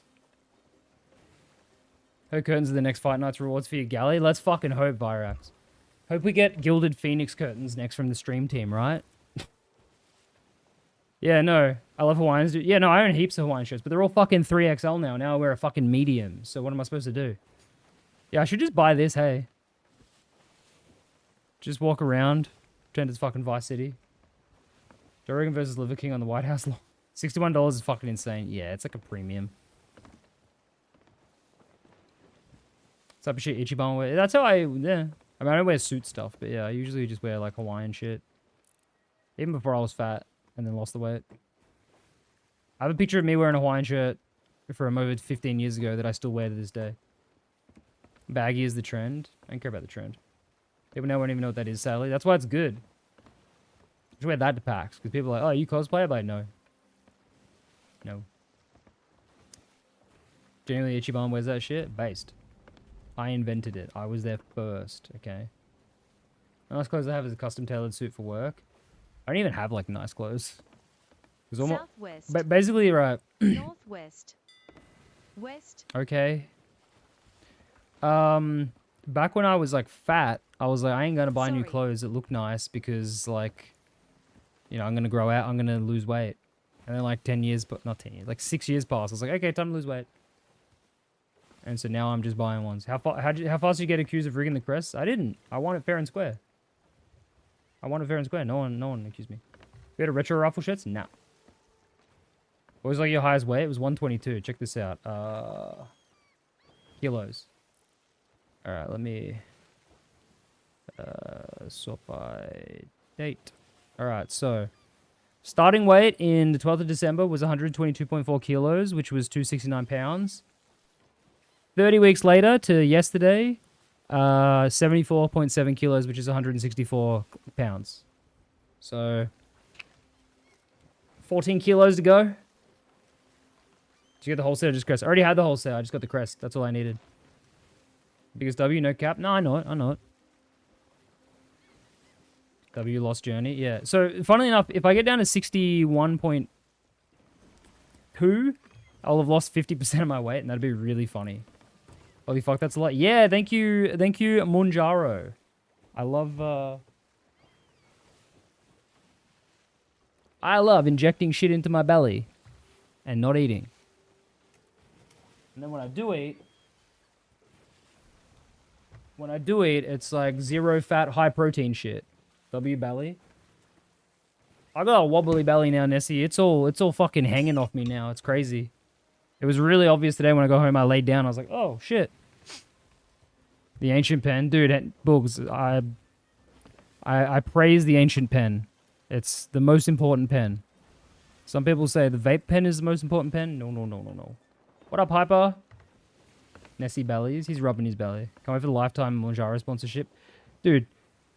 Her curtains are the next fight night's rewards for your galley. Let's fucking hope, Virax. Hope we get Gilded Phoenix curtains next from the stream team, right? Yeah, no. I love Hawaiians. Yeah, no, I own heaps of Hawaiian shirts, but they're all fucking 3XL now. Now I wear a fucking medium. So what am I supposed to do? Yeah, I should just buy this, hey. Just walk around. Pretend it's fucking Vice City. Joe Rogan versus Liver King on the White House lawn. $61 is fucking insane. Yeah, it's like a premium. Type of shit Ichiban wear. That's how yeah. I mean, I don't wear suit stuff, but yeah, I usually just wear like Hawaiian shit. Even before I was fat and then lost the weight. I have a picture of me wearing a Hawaiian shirt from over 15 years ago that I still wear to this day. Baggy is the trend. I don't care about the trend. People now won't even know what that is, sadly. That's why it's good. I should wear that to PAX, because people are like, oh, you cosplay? But no. No. Generally, Ichiban wears that shit. Based. I invented it. I was there first, okay? The nice clothes I have is a custom tailored suit for work. I don't even have, like, nice clothes. It's almost... Southwest. Basically, right. Northwest. West. Okay. Back when I was, like, fat, I was like, I ain't gonna buy new Sorry. clothes that look nice because, like, you know, I'm gonna grow out, I'm gonna lose weight. And then, like, 10 years, but not 10 years, like, 6 years passed. I was like, okay, time to lose weight. And so now I'm just buying ones. How fast did you get accused of rigging the crest? I didn't. I won it fair and square. I won it fair and square. No one accused me. You had a retro rifle shirts? Nah. What was like your highest weight? It was 122. Check this out. Kilos. Alright, let me sort by date. Alright, so starting weight in the 12th of December was 122.4 kilos, which was 269 pounds. 30 weeks later to yesterday, 74.7 kilos, which is 164 pounds. So 14 kilos to go. Did you get the whole set or just crest? I already had the whole set. I just got the crest. That's all I needed. Biggest W, no cap. No, I know it. I know it. W lost journey. Yeah. So, funnily enough, if I get down to 61.2, I'll have lost 50% of my weight, and that'd be really funny. Holy fuck, that's a lot. Yeah, thank you, Munjaro. I love injecting shit into my belly and not eating. And then when I do eat, it's like zero fat, high protein shit. W belly. I got a wobbly belly now, Nessie. It's all fucking hanging off me now. It's crazy. It was really obvious today when I got home. I laid down. I was like, oh shit. The ancient pen, dude. Boogs. I praise the ancient pen. It's the most important pen. Some people say the vape pen is the most important pen. No. What up, Hyper? Nessie Bellies. He's rubbing his belly. Can't wait for the lifetime Monjaro sponsorship. Dude,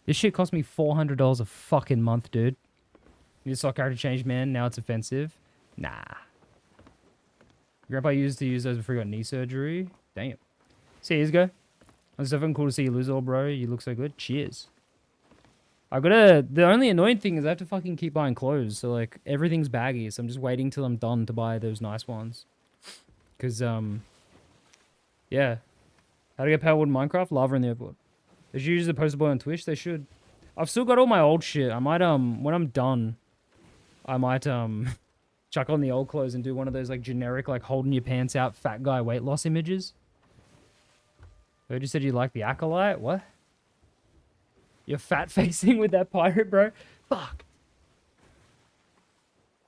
this shit cost me $400 a fucking month, dude. You just saw character change, man. Now it's offensive. Nah. Grandpa used to use those before he got knee surgery. Damn. See, years ago. It's definitely cool to see you lose all, bro. You look so good. Cheers. The only annoying thing is I have to fucking keep buying clothes. So, like, everything's baggy. So I'm just waiting till I'm done to buy those nice ones. Because, yeah. How to get Powerwood in Minecraft? Lava in the airport. They should use the poster boy on Twitch. They should. I've still got all my old shit. I might, when I'm done, I might, chuck on the old clothes and do one of those, like, generic, like, holding your pants out fat guy weight loss images. I just said you like the Acolyte? What? You're fat-facing with that pirate, bro? Fuck.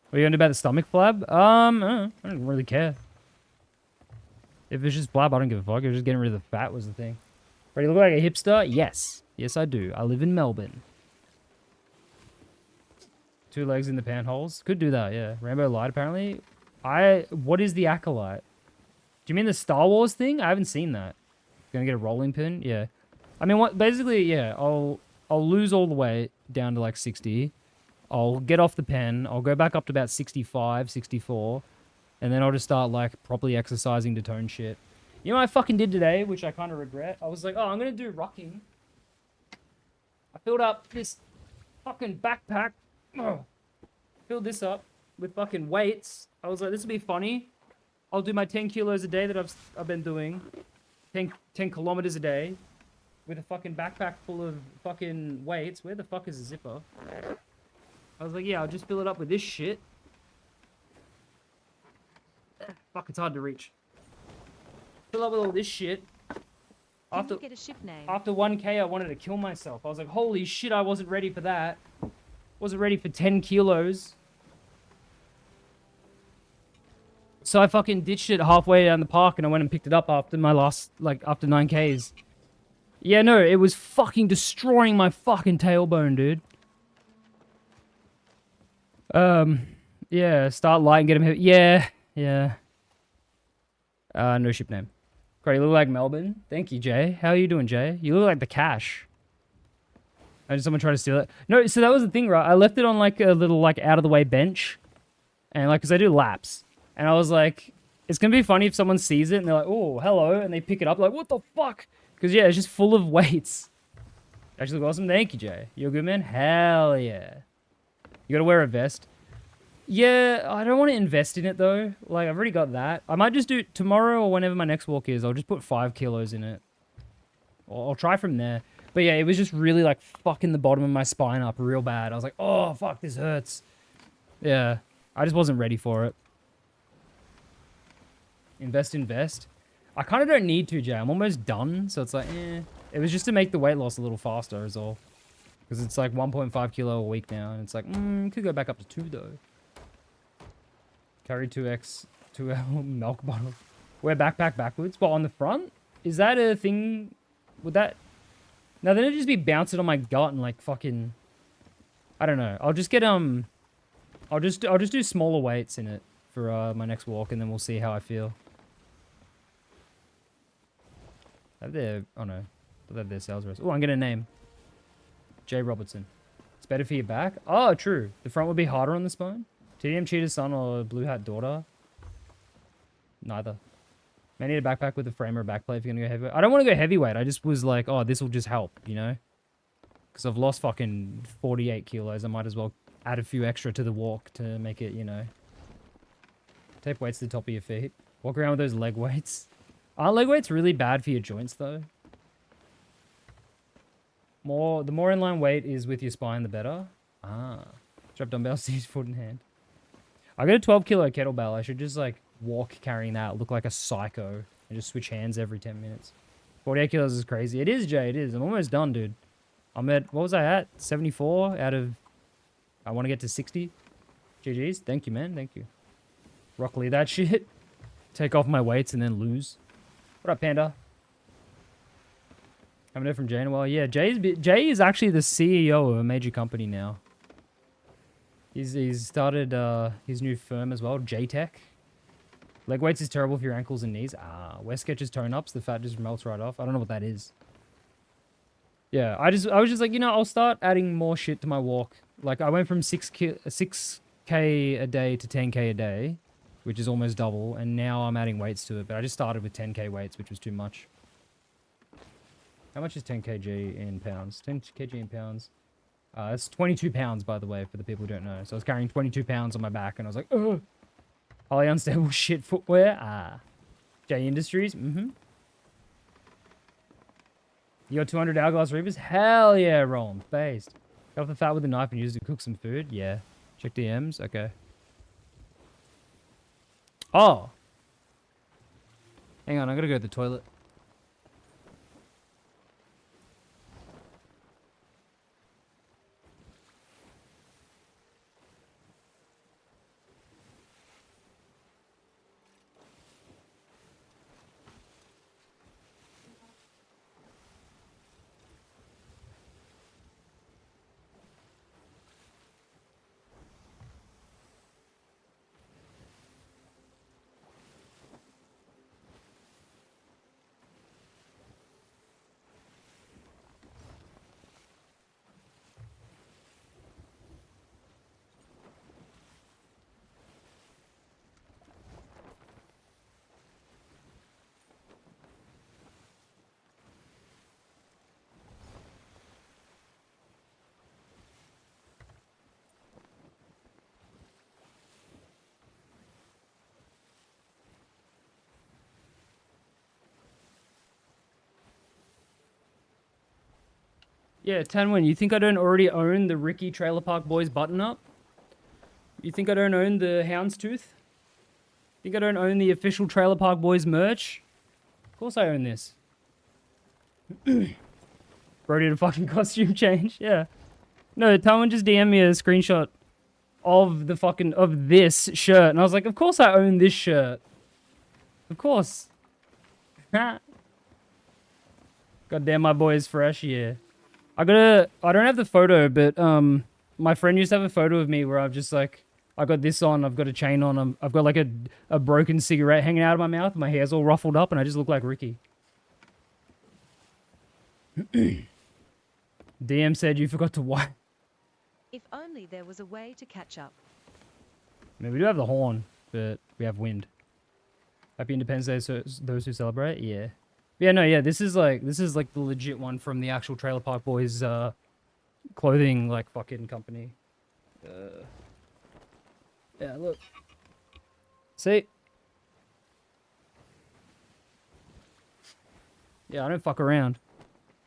What are you going to do about the stomach flab? I don't really care. If it's just flab, I don't give a fuck. If just getting rid of the fat was the thing. Ready to look like a hipster? Yes. Yes, I do. I live in Melbourne. 2 legs in the panholes. Could do that, yeah. Rambo lied, apparently. What is the Acolyte? Do you mean the Star Wars thing? I haven't seen that. Gonna get a rolling pin? Yeah. I mean, what? Basically, yeah. I'll lose all the way down to like 60. I'll get off the pen. I'll go back up to about 65, 64. And then I'll just start like properly exercising to tone shit. You know what I fucking did today, which I kind of regret? I was like, oh, I'm gonna do rocking. I filled up this fucking backpack. Filled this up with fucking weights. I was like, this will be funny. I'll do my 10 kilos a day that I've been doing. 10 kilometers a day with a fucking backpack full of fucking weights. Where the fuck is the zipper? I was like, yeah, I'll just fill it up with this shit. Fuck, it's hard to reach. Fill up with all this shit. Can you get a ship name? After 1K, I wanted to kill myself. I was like, holy shit, I wasn't ready for that. Wasn't ready for 10 kilos. So I fucking ditched it halfway down the park and I went and picked it up after my last, like, after 9Ks. Yeah, no, it was fucking destroying my fucking tailbone, dude. Yeah, start light and get him hit. Yeah. No ship name. Great, you look like Melbourne. Thank you, Jay. How are you doing, Jay? You look like the Cash. Did someone try to steal it? No, so that was the thing, right? I left it on, like, a little, like, out-of-the-way bench. And, like, because I do laps. And I was like, it's going to be funny if someone sees it and they're like, oh, hello. And they pick it up like, what the fuck? Because, yeah, it's just full of weights. Actually look awesome. Thank you, Jay. You a good man? Hell yeah. You got to wear a vest. Yeah, I don't want to invest in it, though. Like, I've already got that. I might just do it tomorrow or whenever my next walk is. I'll just put 5 kilos in it. I'll try from there. But, yeah, it was just really, like, fucking the bottom of my spine up real bad. I was like, oh, fuck, this hurts. Yeah, I just wasn't ready for it. Invest. I kind of don't need to, Jay. I'm almost done, so it's like, eh. It was just to make the weight loss a little faster is all. Because it's like 1.5 kilo a week now, and it's like, could go back up to 2, though. Carry 2x, 2L milk bottle. Wear backpack backwards, but on the front? Is that a thing? Would that... Now, then it'd just be bouncing on my gut and, like, fucking... I don't know. I'll just get, I'll just do smaller weights in it for, my next walk, and then we'll see how I feel. Have their... Oh, no. They have their sales reps. Oh, I'm going to name. Jay Robertson. It's better for your back? Oh, true. The front would be harder on the spine? TDM Cheetah's son or Blue Hat daughter? Neither. May need a backpack with a frame or a backplate if you're going to go heavyweight. I don't want to go heavyweight. I just was like, oh, this will just help, you know? Because I've lost fucking 48 kilos. I might as well add a few extra to the walk to make it, you know. Tape weights to the top of your feet. Walk around with those leg weights. Aren't leg weights really bad for your joints, though? The more inline weight is with your spine, the better. Ah. Strap dumbbell, seize foot in hand. I got a 12 kilo kettlebell. I should just, like, walk carrying that, look like a psycho, and just switch hands every 10 minutes. 48 kilos is crazy. It is, Jay, it is. I'm almost done, dude. I'm at, what was I at? 74 out of, I want to get to 60. GG's. Thank you, man. Thank you. Rock Lee that shit. Take off my weights and then lose. What up, Panda? Haven't heard from Jay in a while. Yeah, Jay is actually the CEO of a major company now. He's started his new firm as well, J-Tech. Leg weights is terrible for your ankles and knees. Wear Skechers tone ups. The fat just melts right off. I don't know what that is. Yeah, I was just like, you know, I'll start adding more shit to my walk. Like, I went from 6K a day to 10K a day, which is almost double, and now I'm adding weights to it. But I just started with 10K weights, which was too much. How much is 10 kg in pounds? 10 kg in pounds. It's 22 pounds, by the way, for the people who don't know. So I was carrying 22 pounds on my back, and I was like, ugh. Highly unstable shit footwear. J Industries. You got 200 Hourglass Reapers? Hell yeah, rolling. Based. Cut off the fat with a knife and use it to cook some food? Yeah. Check DMs? Okay. Oh. Hang on, I gotta go to the toilet. Yeah, Tanwin, you think I don't already own the Ricky Trailer Park Boys button-up? You think I don't own the Houndstooth? Think I don't own the official Trailer Park Boys merch? Of course I own this. Bro did a fucking costume change, yeah. No, Tanwin just DM'd me a screenshot of the fucking, of this shirt. And I was like, of course I own this shirt. Of course. God damn, my boy is fresh, yeah. I don't have the photo, but my friend used to have a photo of me where I've just like, I got this on, I've got a chain on, I've got like a broken cigarette hanging out of my mouth, my hair's all ruffled up, and I just look like Ricky. DM said you forgot to wipe. If only there was a way to catch up. I mean, we do have the horn, but we have wind. Happy Independence Day, so those who celebrate, yeah. Yeah, no, yeah, this is like the legit one from the actual Trailer Park Boys clothing like fucking company. Yeah, look. See? Yeah, I don't fuck around.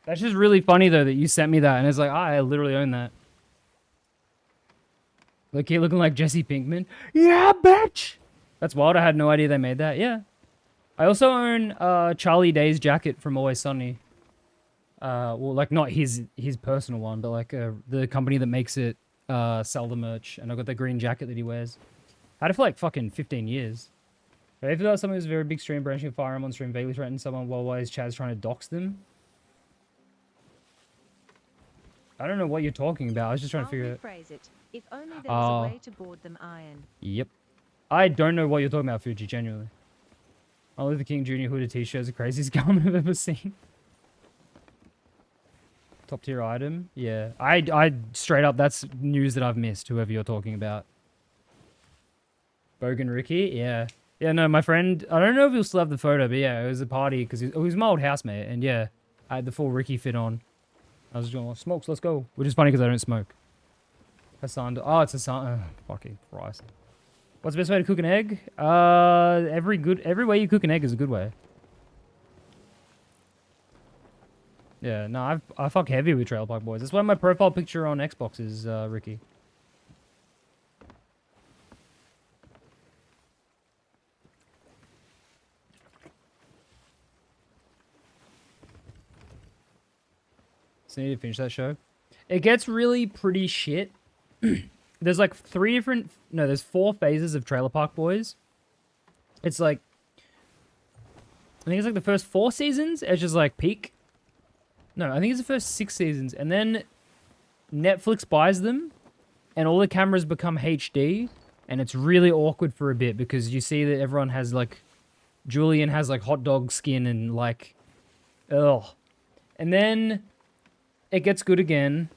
That's just really funny though that you sent me that and it's like, I literally own that. Look, he looking like Jesse Pinkman. Yeah, bitch! That's wild, I had no idea they made that, yeah. I also own Charlie Day's jacket from Always Sunny. Well, like not his personal one, but like the company that makes it sell the merch. And I got the green jacket that he wears. I had it for like fucking 15 years. If that was someone who's a very big stream branching a firearm on stream, vaguely threatened someone while his Chad's trying to dox them. I don't know what you're talking about. I was just trying to figure it out. Rephrase it. If only there was a way to board them iron. Yep. I don't know what you're talking about, Fuji, genuinely. Martin Luther King Jr. hooded t-shirt is the craziest garment I've ever seen. Top tier item? Yeah. I straight up, that's news that I've missed, whoever you're talking about. Bogan Ricky? Yeah. Yeah, no, my friend, I don't know if he'll still have the photo, but yeah, it was a party, because he was my old housemate, and yeah, I had the full Ricky fit on. I was going, smokes, let's go. Which is funny, because I don't smoke. Hassan, oh, it's Hassan, fucking Christ. What's the best way to cook an egg? Every way you cook an egg is a good way. Yeah, no, I fuck heavy with Trailer Park Boys. That's why my profile picture on Xbox is Ricky. So I need to finish that show. It gets really pretty shit. There's like there's 4 phases of Trailer Park Boys. It's like, I think it's like the first 4 seasons, it's just like peak. No, I think it's the first 6 seasons. And then Netflix buys them and all the cameras become HD. And it's really awkward for a bit because you see that everyone has like, Julian has like hot dog skin and like, ugh. And then it gets good again.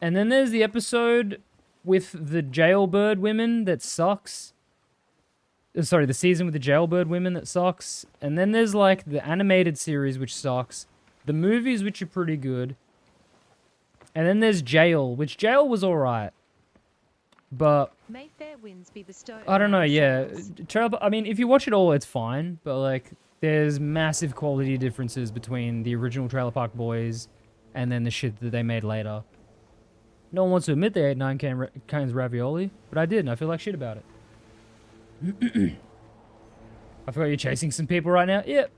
And then there's the episode with the jailbird women that sucks. Sorry, the season with the jailbird women that sucks. And then there's like the animated series, which sucks. The movies, which are pretty good. And then there's Jail, which Jail was alright. But May fair winds be bestowed I don't on know, yeah. ourselves. I mean, if you watch it all, it's fine. But like, there's massive quality differences between the original Trailer Park Boys and then the shit that they made later. No one wants to admit they ate 9 cans of ravioli, but I did, and I feel like shit about it. I forgot you're chasing some people right now? Yep.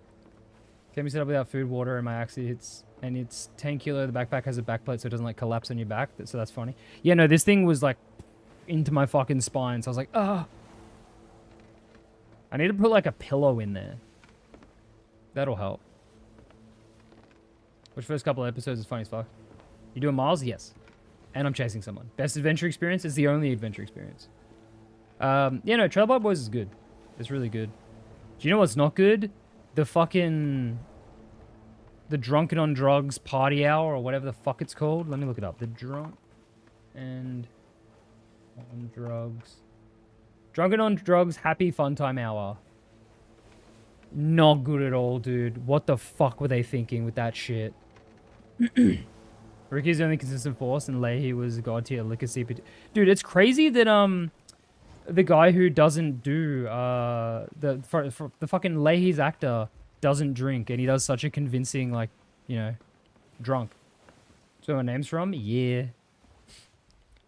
Can be set up without food, water, and my axis. It's 10 kilo. The backpack has a backplate so it doesn't like collapse on your back. So that's funny. Yeah, no, this thing was like into my fucking spine. So I was like, ah. I need to put like a pillow in there. That'll help. Which first couple of episodes is funny as fuck. You doing miles? Yes. And I'm chasing someone. Best adventure experience is the only adventure experience. Yeah, no, Trailer Park Boys is good. It's really good. Do you know what's not good? The Drunken on Drugs party hour or whatever the fuck it's called. Let me look it up. The Drunk and on Drugs. Drunken on Drugs Happy Fun Time Hour. Not good at all, dude. What the fuck were they thinking with that shit? Ricky's the only consistent force, and Leahy was god tier liquor CPT. Dude, it's crazy that the guy who doesn't do the fucking Leahy's actor doesn't drink, and he does such a convincing, like, you know, drunk. So my name's from? Yeah.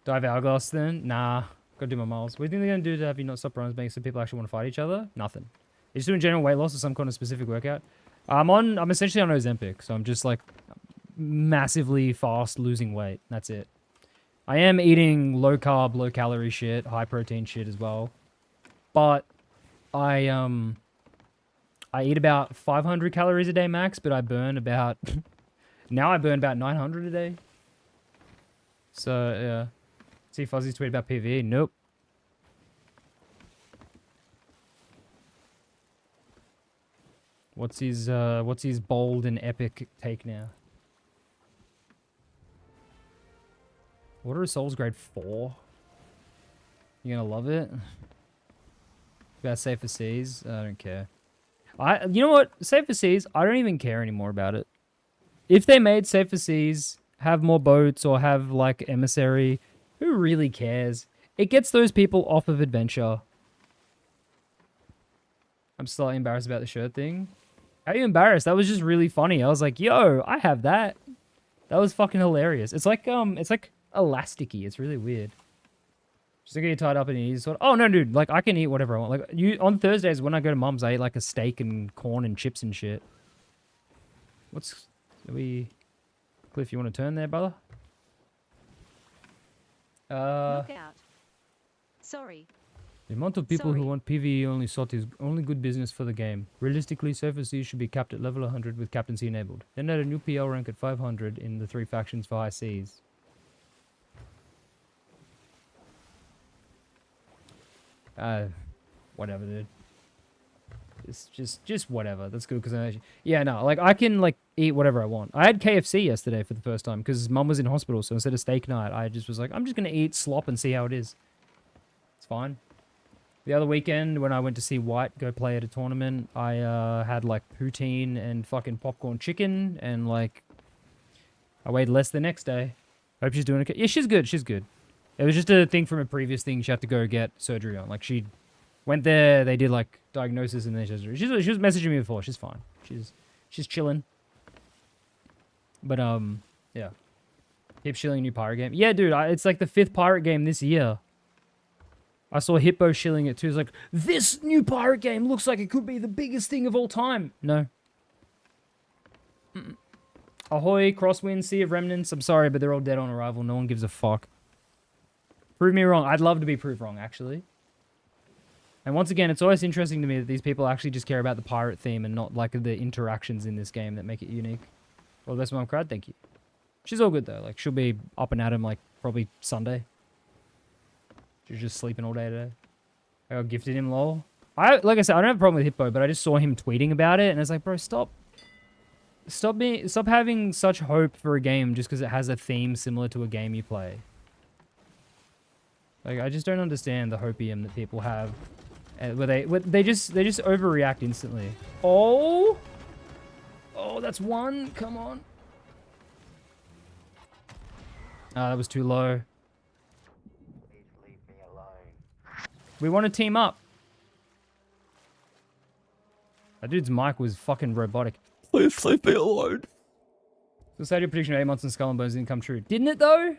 Dive Hourglass then? Nah. Gotta do my miles. What do you think they're gonna do to have you not stop runs, making so people actually want to fight each other? Nothing. You're just doing general weight loss or some kind of specific workout? I'm essentially on Ozempic, so I'm just like massively fast losing weight. That's it. I am eating low carb, low calorie shit, high protein shit as well. But I eat about 500 calories a day max, but I burn about now I burn about 900 a day. So yeah. See Fuzzy's tweet about PvE? Nope. What's his bold and epic take now? Water of Souls grade 4. You gonna love it? About Safer Seas? I don't care. You know what? Safer Seas, I don't even care anymore about it. If they made Safer Seas have more boats or have like Emissary, who really cares? It gets those people off of adventure. I'm slightly embarrassed about the shirt thing. How are you embarrassed? That was just really funny. I was like, yo, I have that. That was fucking hilarious. It's like elasticy. It's really weird. Just gonna get tied up and eat sort of. Oh no, dude! Like I can eat whatever I want. Like on Thursdays when I go to Mum's, I eat like a steak and corn and chips and shit. Cliff? You want to turn there, brother? Look out. Sorry. The amount of people who want PvE only slot is only good business for the game. Realistically, Safer Seas should be capped at level 100 with captaincy enabled. Then add a new PL rank at 500 in the 3 factions for high seas. Whatever, dude. It's just whatever. That's good because yeah, no, like I can like eat whatever I want. I had KFC yesterday for the first time because Mum was in hospital, so instead of steak night, I just was like, I'm just gonna eat slop and see how it is. It's fine. The other weekend when I went to see White go play at a tournament, I had like poutine and fucking popcorn chicken, and like I weighed less the next day. Hope she's doing okay. Yeah, she's good. She's good. It was just a thing from a previous thing she had to go get surgery on. Like she went there, they did like diagnosis and then surgery. She was messaging me before. She's fine. She's chilling. But yeah. Keep shilling a new pirate game. Yeah, dude, it's like the 5th pirate game this year. I saw Hippo shilling it too. It's like, this new pirate game looks like it could be the biggest thing of all time. No. Ahoy, Crosswind, Sea of Remnants. I'm sorry, but they're all dead on arrival. No one gives a fuck. Prove me wrong. I'd love to be proved wrong, actually. And once again, it's always interesting to me that these people actually just care about the pirate theme and not like the interactions in this game that make it unique. Well, that's Mom Crud. Thank you. She's all good though. Like she'll be up and at him like probably Sunday. She's just sleeping all day today. I got gifted him, lol. Like I said, I don't have a problem with Hippo, but I just saw him tweeting about it, and I was like, bro, stop having such hope for a game just because it has a theme similar to a game you play. Like, I just don't understand the hopium that people have, where they just overreact instantly. Oh, that's one. Come on. Ah, that was too low. Please leave me alone. We want to team up. That dude's mic was fucking robotic. Please leave me alone. So say your prediction of 8 months in Skull and Bones didn't come true. Didn't it though?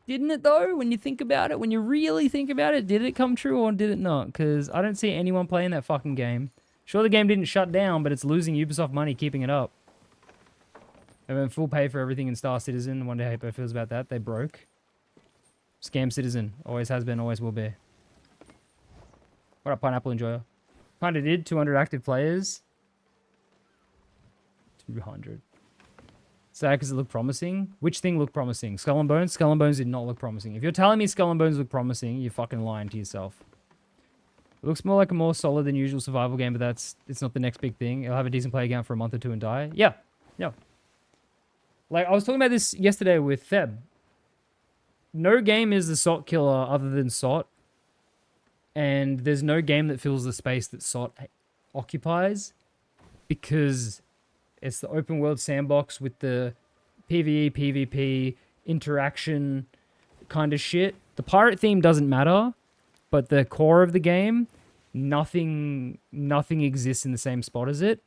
Didn't it though? When you think about it, when you really think about it, did it come true or did it not? Because I don't see anyone playing that fucking game. Sure, the game didn't shut down, but it's losing Ubisoft money keeping it up. They went full pay for everything in Star Citizen. Wonder how Hippo feels about that. They broke. Scam Citizen. Always has been, always will be. What up, Pineapple Enjoyer? Kinda did. 200 active players. 200. Sad because it looked promising. Which thing looked promising? Skull and Bones? Skull and Bones did not look promising. If you're telling me Skull and Bones look promising, you're fucking lying to yourself. It looks more like a more solid than usual survival game, but it's not the next big thing. It'll have a decent play count for a month or two and die. Yeah. Yeah. Like, I was talking about this yesterday with Theb. No game is the SOT killer other than SOT. And there's no game that fills the space that SOT occupies. Because it's the open world sandbox with the PvE, PvP, interaction kind of shit. The pirate theme doesn't matter. But the core of the game, nothing exists in the same spot as it.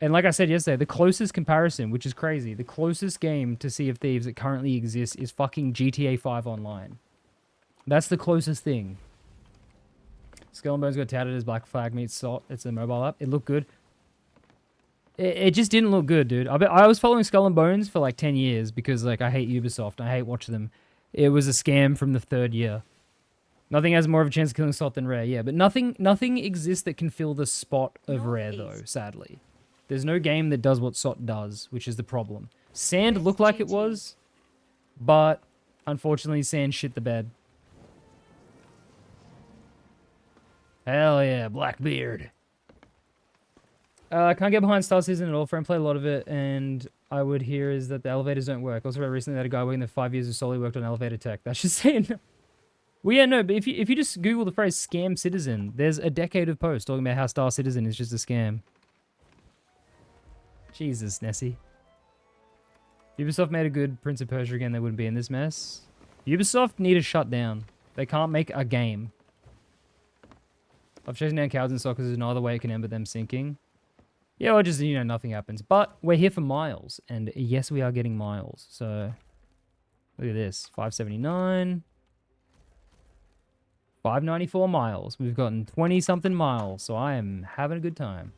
And like I said yesterday, the closest comparison, which is crazy, the closest game to Sea of Thieves that currently exists is fucking GTA 5 Online. That's the closest thing. Skull and Bones got touted as Black Flag meets SOT. It's a mobile app. It looked good. It just didn't look good, dude. I was following Skull and Bones for like 10 years because like I hate Ubisoft. I hate watching them. It was a scam from the 3rd year. Nothing has more of a chance of killing SOT than Rare, yeah. But nothing exists that can fill the spot of Rare, though, sadly. There's no game that does what SOT does, which is the problem. Sand looked like it was, but unfortunately, Sand shit the bed. Hell yeah, Blackbeard. I can't get behind Star Citizen at all. Friend played a lot of it, and I would hear is that the elevators don't work. Also read recently that a guy working there 5 years who solely worked on elevator tech. That's just saying... Well, yeah, no, but if you just Google the phrase Scam Citizen, there's a decade of posts talking about how Star Citizen is just a scam. Jesus, Nessie. Ubisoft made a good Prince of Persia again, they wouldn't be in this mess. Ubisoft need to shut down. They can't make a game. I've chasing down cowards in soccer, there's no other way it can end but them sinking. Yeah, or just, you know, nothing happens. But we're here for miles, and yes, we are getting miles. So, look at this. 579... 594 miles. We've gotten 20-something miles, so I am having a good time.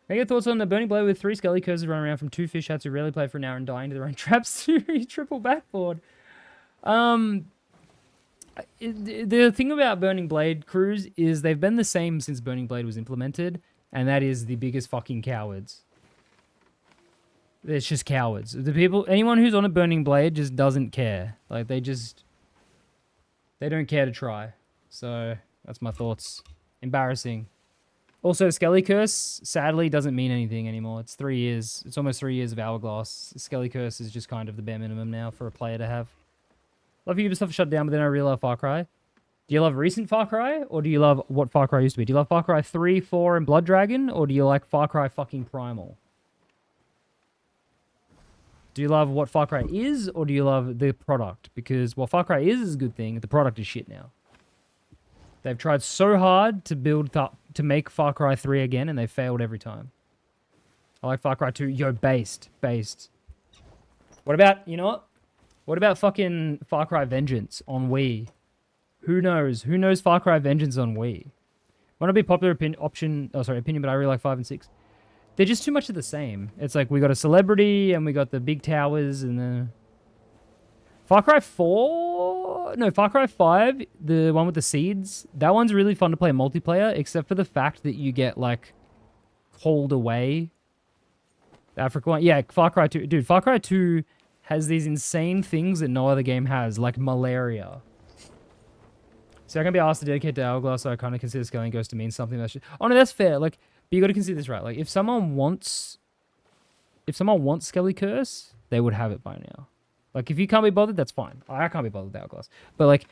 Can I get thoughts on the Burning Blade with 3 Skelly Curses running around from 2 fish hats who rarely play for an hour and dying to their own traps to triple backboard? The thing about Burning Blade crews is they've been the same since Burning Blade was implemented, and that is the biggest fucking cowards. It's just cowards. Anyone who's on a Burning Blade just doesn't care. Like, they don't care to try. So, that's my thoughts. Embarrassing. Also, Skelly Curse, sadly, doesn't mean anything anymore. It's 3 years. It's almost 3 years of Hourglass. Skelly Curse is just kind of the bare minimum now for a player to have. Love Ubisoft shut down, but then I really love Far Cry. Do you love recent Far Cry, or do you love what Far Cry used to be? Do you love Far Cry 3, 4, and Blood Dragon, or do you like Far Cry fucking Primal? Do you love what Far Cry is, or do you love the product? Because what Far Cry is a good thing, the product is shit now. They've tried so hard to make Far Cry 3 again, and they've failed every time. I like Far Cry 2. Yo, based. What about, you know what? What about fucking Far Cry Vengeance on Wii? Who knows? Who knows Far Cry Vengeance on Wii? Might not be popular opinion, but I really like 5 and 6. They're just too much of the same. It's like we got a celebrity, and we got the big towers, and the... Far Cry 4? No, Far Cry 5, the one with the seeds, that one's really fun to play multiplayer, except for the fact that you get, like, called away. The Africa one. Yeah, Far Cry 2. Dude, Far Cry 2 has these insane things that no other game has, like malaria. See, I can be asked to dedicate to Hourglass, so I kind of consider scaling Ghost to mean something. Oh no, that's fair. Like, but you got to consider this, right? Like, if someone wants Skelly Curse, they would have it by now. Like, if you can't be bothered, that's fine. I can't be bothered with Hourglass. But, like,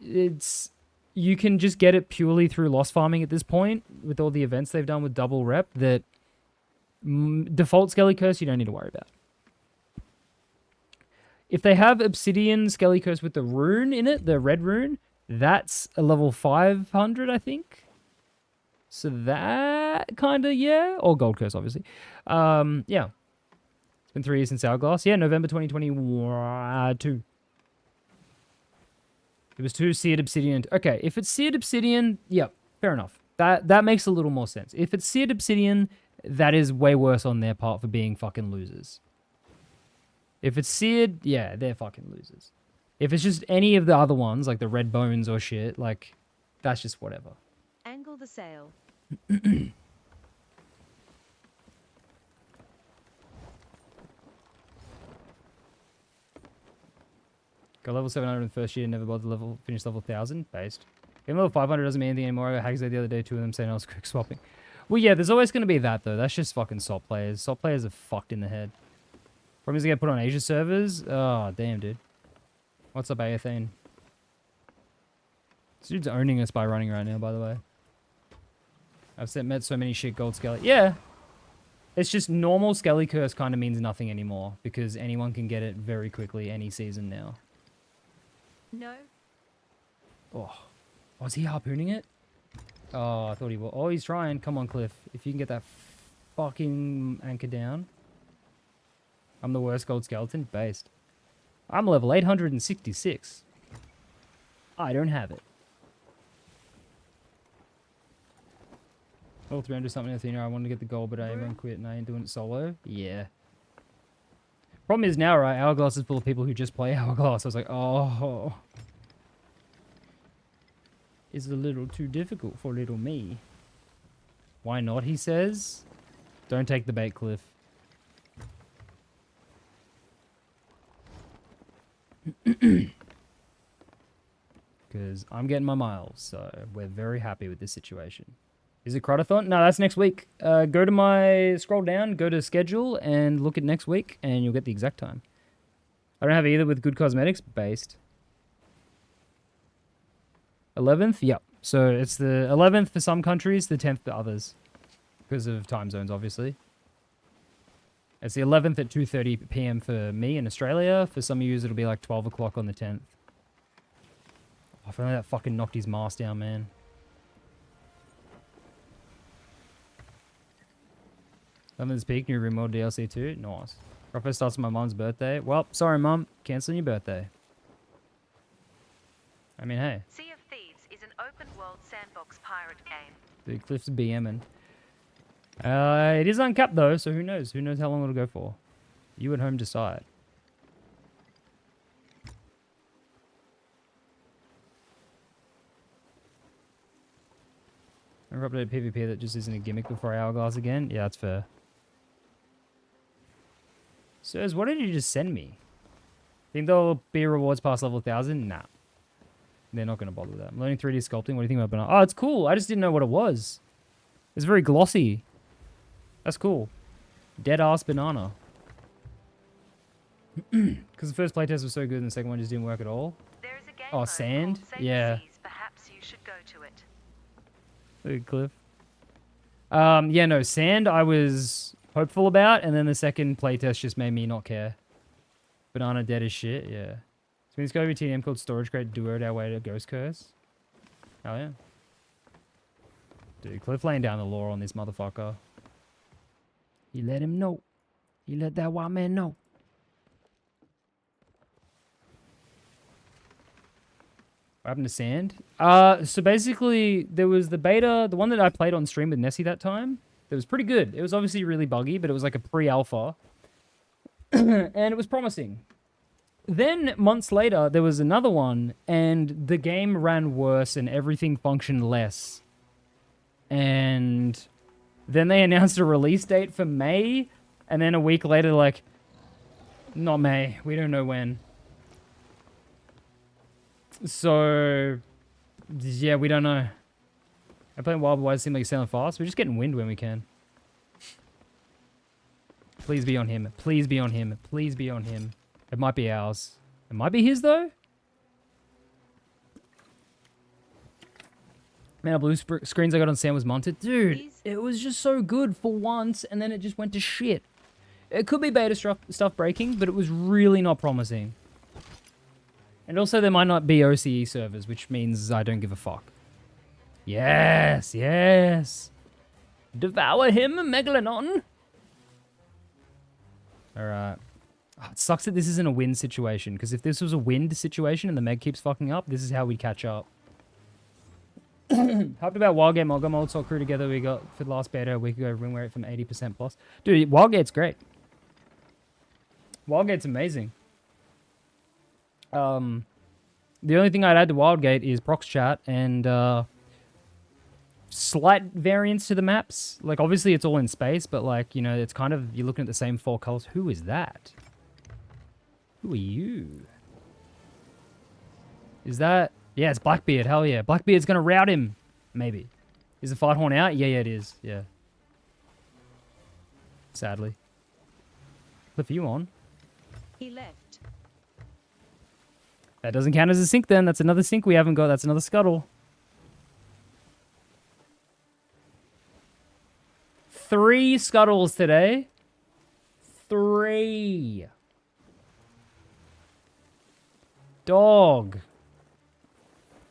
you can just get it purely through loss farming at this point with all the events they've done with double rep that default Skelly Curse you don't need to worry about. If they have Obsidian Skelly Curse with the rune in it, the red rune, that's a level 500, I think. So that kind of, yeah. Or Gold Curse, obviously. Yeah. It's been 3 years since Hourglass. Yeah, November 2022. It was 2 Seared Obsidian. Okay, if it's Seared Obsidian, yep, fair enough. That makes a little more sense. If it's Seared Obsidian, that is way worse on their part for being fucking losers. If it's Seared, yeah, they're fucking losers. If it's just any of the other ones, like the red bones or shit, like, that's just whatever. Angle the sail. Got level 700 in the first year, never bothered finish level 1000, based. Even level 500 doesn't mean anything anymore. I got hags the other day, 2 of them saying I was quick swapping. Well, yeah, there's always going to be that, though. That's just fucking SOP players. SOP players are fucked in the head. Problem is they get put on Asia servers. Oh, damn, dude. What's up, Athene? This dude's owning us by running right now, by the way. I've met so many shit gold skelly. Yeah. It's just normal Skelly Curse kind of means nothing anymore because anyone can get it very quickly any season now. No. Oh. Was he harpooning it? Oh, I thought he was. Oh, he's trying. Come on, Cliff. If you can get that fucking anchor down. I'm the worst gold skeleton. Based. I'm level 866. I don't have it. Level 300 something else. I wanted to get the gold, but everyone quit and I ain't doing it solo. Yeah. Problem is now, right? Hourglass is full of people who just play Hourglass. I was like, oh. It's a little too difficult for little me. Why not, he says? Don't take the bait, Cliff. Because I'm getting my miles, so we're very happy with this situation. Is it Crudathon? No, that's next week. Go to my... Scroll down, go to schedule, and look at next week, and you'll get the exact time. I don't have either with good cosmetics. Based. 11th? Yep. So it's the 11th for some countries, the 10th for others. Because of time zones, obviously. It's the 11th at 2:30 PM for me in Australia. For some of you, it'll be like 12 o'clock on the 10th. Oh, if only that fucking knocked his mast down, man. 11th peak, new remote DLC too. Nice. Proper starts on my mum's birthday. Well, sorry, mum. Canceling your birthday. I mean, hey. Sea of Thieves is an open-world sandbox pirate game. The Cliff's BMing. It is uncapped though, so who knows? Who knows how long it'll go for? You at home decide. I've updated PvP that just isn't a gimmick before Hourglass again. Yeah, that's fair. Sirs, what did you just send me? Think there'll be rewards past level 1000? Nah. They're not going to bother with that. I'm learning 3D sculpting. What do you think about banana? Oh, it's cool. I just didn't know what it was. It's very glossy. That's cool. Dead-ass banana. Because the first playtest was so good and the second one just didn't work at all. There is a game Oh, mode sand? called Sea of Yeah. Thieves. Perhaps you should go to it. Look at Cliff. Yeah, no, sand I was hopeful about, and then the second playtest just made me not care. Banana dead as shit, yeah. So there's got to be a TDM called Storage Crate Duoed our way to Ghost Curse. Oh yeah. Dude, Cliff laying down the law on this motherfucker. He let him know. He let that white man know. What happened to sand? So basically, there was the beta, the one that I played on stream with Nessie that time. That was pretty good. It was obviously really buggy, but it was like a pre-alpha. And it was promising. Then, months later, there was another one, and the game ran worse and everything functioned less. And then they announced a release date for May, and then a week later, like, not May, we don't know when. So, Yeah, we don't know. I playing Wild, but why does it seem like it's sailing fast? We're just getting wind when we can. Please be on him. Please be on him. Please be on him. It might be ours. It might be his, though. Man, the blue screens I got on Sam was monted. Dude, it was just so good for once, and then it just went to shit. It could be beta stuff breaking, but it was really not promising. And also, there might not be OCE servers, which means I don't give a fuck. Yes, yes. Devour him, Megalodon. Alright. Oh, it sucks that this isn't a wind situation, because if this was a wind situation and the Meg keeps fucking up, this is how we'd catch up. Hyped about Wildgate mod. Got my old Salt crew together. We got for the last beta a week ago. Win rate from 80% plus. Dude, Wildgate's great. Wildgate's amazing. The only thing I'd add to Wildgate is prox chat and slight variance to the maps. Like, obviously it's all in space, but like, you know, it's kind of, you're looking at the same 4 colors. Who is that? Who are you? Is that... Yeah, it's Blackbeard. Hell yeah. Blackbeard's gonna rout him. Maybe. Is the fight horn out? Yeah, it is. Yeah. Sadly. Cliff, are you on? He left. That doesn't count as a sink then. That's another sink we haven't got. That's another scuttle. 3 scuttles today. 3. Dog.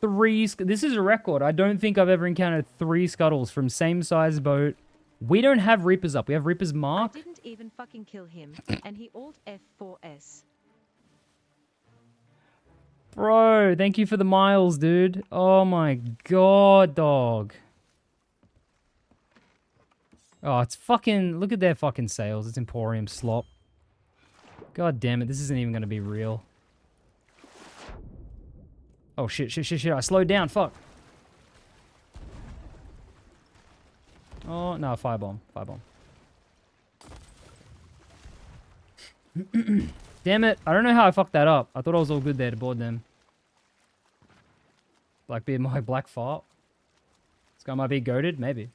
3. This is a record. I don't think I've ever encountered 3 scuttles from same size boat. We don't have Reapers up. We have Reapers Mark. I didn't even fucking kill him, and he alt F4S. Bro, thank you for the miles, dude. Oh my god, dog. Oh, it's fucking... Look at their fucking sails. It's Emporium slop. God damn it. This isn't even going to be real. Oh, shit. I slowed down. Fuck. Oh, no. Firebomb. Damn it. I don't know how I fucked that up. I thought I was all good there to board them. Blackbeard, my black fart. This guy might be goated. Maybe.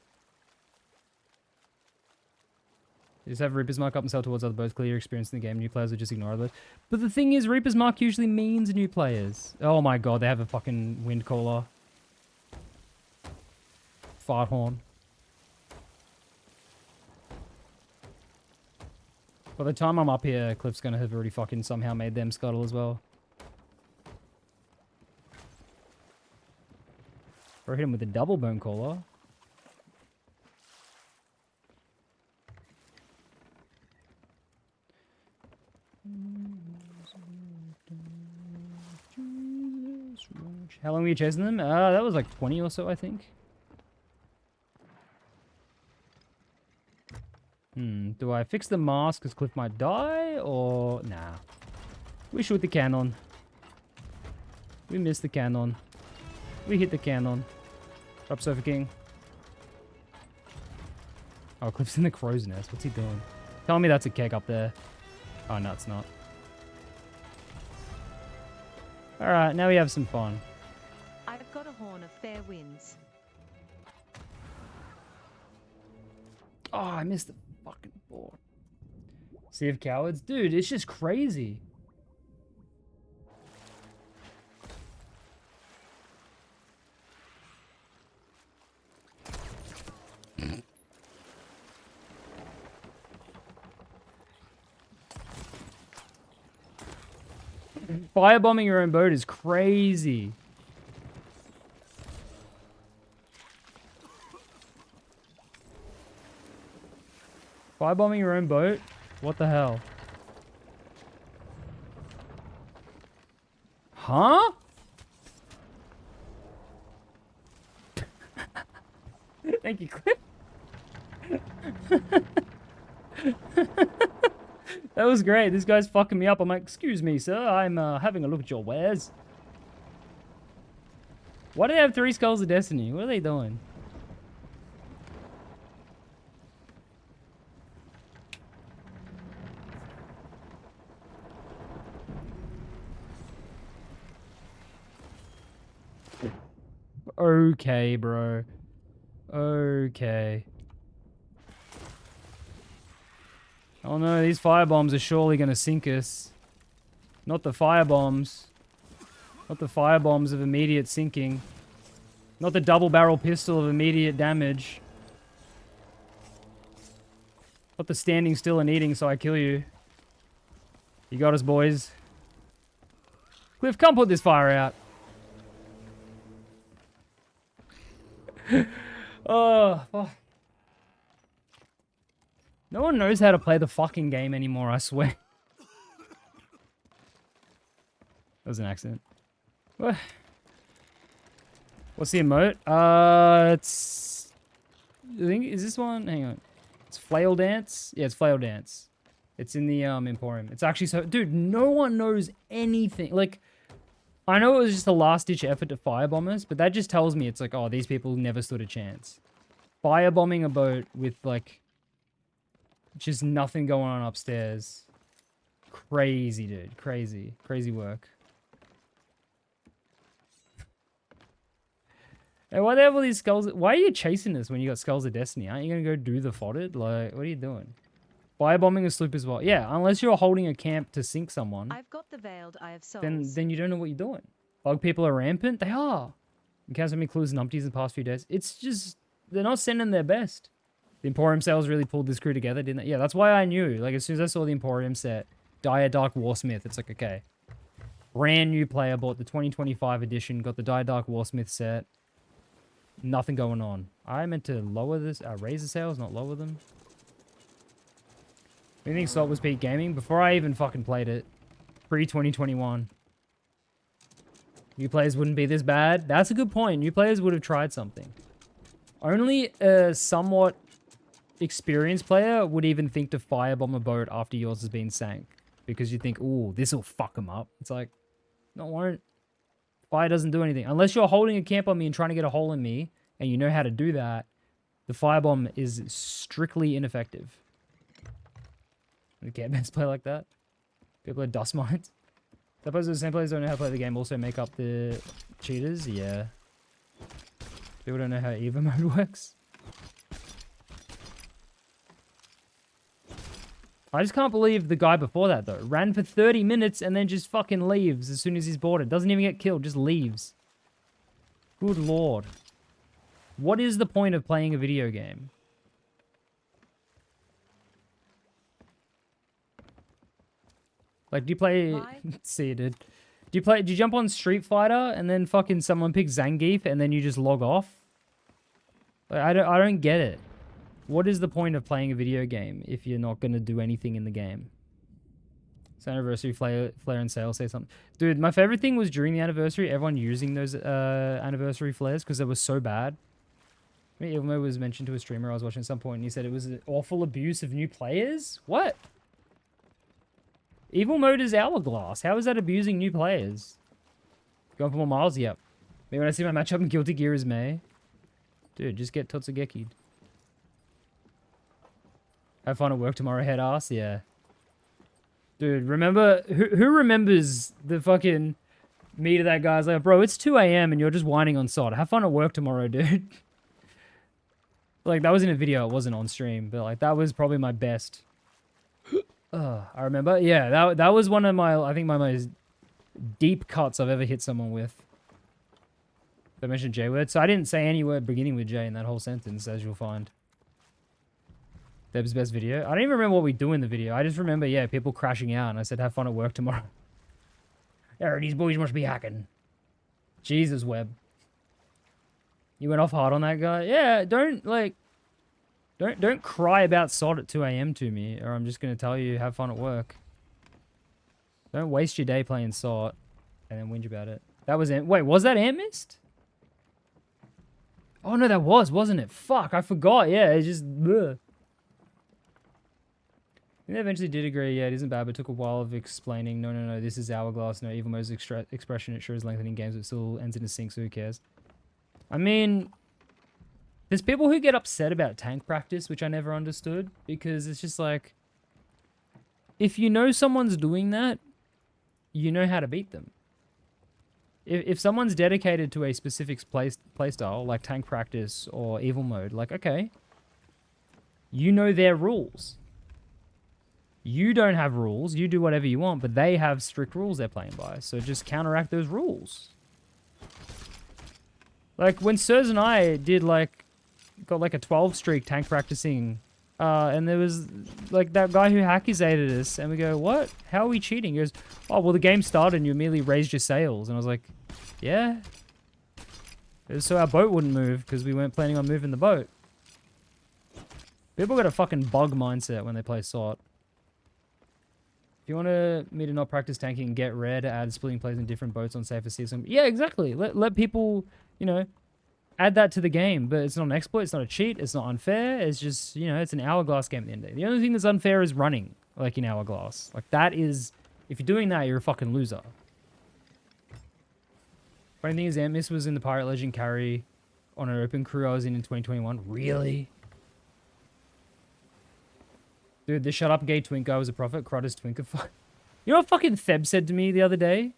You just have Reaper's Mark up and sail towards other boats. Clear your experience in the game. New players will just ignore those. But the thing is, Reaper's Mark usually means new players. Oh my god, they have a fucking wind caller. Fart horn. By the time I'm up here, Cliff's gonna have already fucking somehow made them scuttle as well. Or hit him with a double bone caller. How long were you chasing them? That was like 20 or so, I think. Do I fix the mask because Cliff might die, or... Nah. We shoot the cannon. We missed the cannon. We hit the cannon. Drop Surfer King. Oh, Cliff's in the crow's nest. What's he doing? Tell me that's a keg up there. Oh, no, it's not. Alright, now we have some fun. I've got a horn of fair winds. Oh, I missed the fucking board. Sea of Cowards? Dude, it's just crazy. Firebombing your own boat is crazy. Firebombing your own boat? What the hell? Huh? Thank you, Cliff. That was great. This guy's fucking me up. I'm like, excuse me, sir. I'm having a look at your wares. Why do they have 3 Skulls of Destiny? What are they doing? Okay, bro. Okay. Oh no, these firebombs are surely gonna sink us. Not the firebombs. Not the firebombs of immediate sinking. Not the double barrel pistol of immediate damage. Not the standing still and eating so I kill you. You got us, boys. Cliff, come put this fire out. Oh, fuck. No one knows how to play the fucking game anymore, I swear. That was an accident. What? What's the emote? It's... I think, is this one? Hang on. It's Flail Dance? Yeah, it's Flail Dance. It's in the Emporium. It's actually so... Dude, no one knows anything. Like, I know it was just a last-ditch effort to firebomb us, but that just tells me it's like, oh, these people never stood a chance. Firebombing a boat with, like, just nothing going on upstairs. Crazy, dude. Crazy. Crazy work. Hey, why do they have all these skulls? Why are you chasing us when you got Skulls of Destiny? Aren't you going to go do the fodded? Like, what are you doing? Firebombing a sloop as well. Yeah, unless you're holding a camp to sink someone. I've got the veiled eye of souls. Then you don't know what you're doing. Bug people are rampant? They are. You can't so many clues and numpties in the past few days. It's just, they're not sending their best. The Emporium sales really pulled this crew together, didn't they? Yeah, that's why I knew. Like, as soon as I saw the Emporium set, Dire Dark Warsmith, it's like, okay. Brand new player, bought the 2025 edition, got the Dire Dark Warsmith set. Nothing going on. I meant to lower this, raise the sales, not lower them. I think Salt was peak gaming before I even fucking played it. Pre-2021. New players wouldn't be this bad. That's a good point. New players would have tried something. Only a somewhat experienced player would even think to firebomb a boat after yours has been sank. Because you think, ooh, this will fuck them up. It's like, no, it won't. Fire doesn't do anything. Unless you're holding a camp on me and trying to get a hole in me, and you know how to do that, the firebomb is strictly ineffective. You can't best play like that. People are dust mines. Suppose the same players don't know how to play the game also make up the cheaters? Yeah. People don't know how Eva mode works. I just can't believe the guy before that, though. Ran for 30 minutes and then just fucking leaves as soon as he's boarded. Doesn't even get killed, just leaves. Good lord. What is the point of playing a video game? Like, do you play... See, dude. Do you jump on Street Fighter and then fucking someone picks Zangief and then you just log off? Like, I don't get it. What is the point of playing a video game if you're not going to do anything in the game? So anniversary flare and sale, say something. Dude, my favorite thing was during the anniversary, everyone using those anniversary flares because they were so bad. I mean, Ilmo was mentioned to a streamer I was watching at some point and he said it was an awful abuse of new players? What? Evil mode is Hourglass. How is that abusing new players? Going for more miles? Yep. Maybe when I see my matchup in Guilty Gear is May. Dude, just get Totsugeki'd. Have fun at work tomorrow, head ass? Yeah. Dude, remember... Who remembers the fucking meet of that guy's like, bro, it's 2 a.m. and you're just whining on sod. Have fun at work tomorrow, dude. Like, that was in a video. It wasn't on stream. But, like, that was probably my best. I remember. Yeah, that was one of my... I think my most deep cuts I've ever hit someone with. I mentioned J-word. So I didn't say any word beginning with J in that whole sentence, as you'll find. Deb's best video. I don't even remember what we do in the video. I just remember, yeah, people crashing out. And I said, have fun at work tomorrow. Yeah, these boys must be hacking. Jesus, Webb. You went off hard on that guy? Yeah, don't cry about sod at 2 a.m. to me. Or I'm just going to tell you, have fun at work. Don't waste your day playing sod. And then whinge about it. That was... Wait, was that Ant Mist? Oh, no, that wasn't it? Fuck, I forgot. Yeah, it just... Bleh. They eventually did agree, yeah, it isn't bad, but it took a while of explaining, no, this is Hourglass, no, Evil Mode's expression, it sure is lengthening games, but it still ends in a sink, so who cares? I mean, there's people who get upset about tank practice, which I never understood, because it's just like, if you know someone's doing that, you know how to beat them. If someone's dedicated to a specific playstyle, like tank practice or evil mode, like, okay, you know their rules. You don't have rules. You do whatever you want, but they have strict rules they're playing by. So just counteract those rules. Like, when Sirs and I got like a 12 streak tank practicing, and there was like that guy who hackizated us, and we go, what? How are we cheating? He goes, oh, well, the game started and you immediately raised your sails. And I was like, yeah. It was so our boat wouldn't move because we weren't planning on moving the boat. People got a fucking bug mindset when they play SOT. If you want me to not practice tanking, get red, add splitting plays in different boats on safer seas. Yeah, exactly. Let people, you know, add that to the game. But it's not an exploit. It's not a cheat. It's not unfair. It's just, you know, it's an Hourglass game at the end of the day. The only thing that's unfair is running, like in Hourglass. Like, that is... If you're doing that, you're a fucking loser. Funny thing is, Ant was in the Pirate Legend carry on an open crew I was in 2021. Really? Dude, the shut up gay twink guy was a prophet. Crudstream Twinkified. You know what fucking Theb said to me the other day?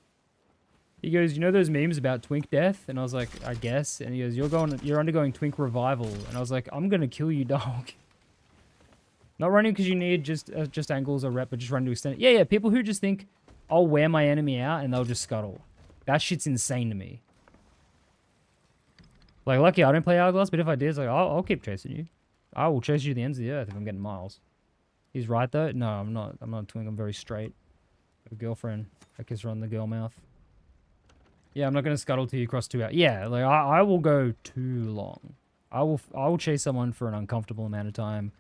He goes, you know those memes about twink death? And I was like, I guess. And he goes, you're undergoing twink revival. And I was like, I'm gonna kill you, dog. Not running because you need just angles or rep, but just running to extend it. Yeah, people who just think, I'll wear my enemy out and they'll just scuttle. That shit's insane to me. Like, lucky I don't play Hourglass, but if I did, it's like, I'll keep chasing you. I will chase you to the ends of the earth if I'm getting miles. He's right though. No, I'm not. I'm not a twink. I'm very straight. I have a girlfriend. I kiss her on the girl mouth. Yeah, I'm not gonna scuttle till you cross 2 hours. Yeah, like I will go too long. I will chase someone for an uncomfortable amount of time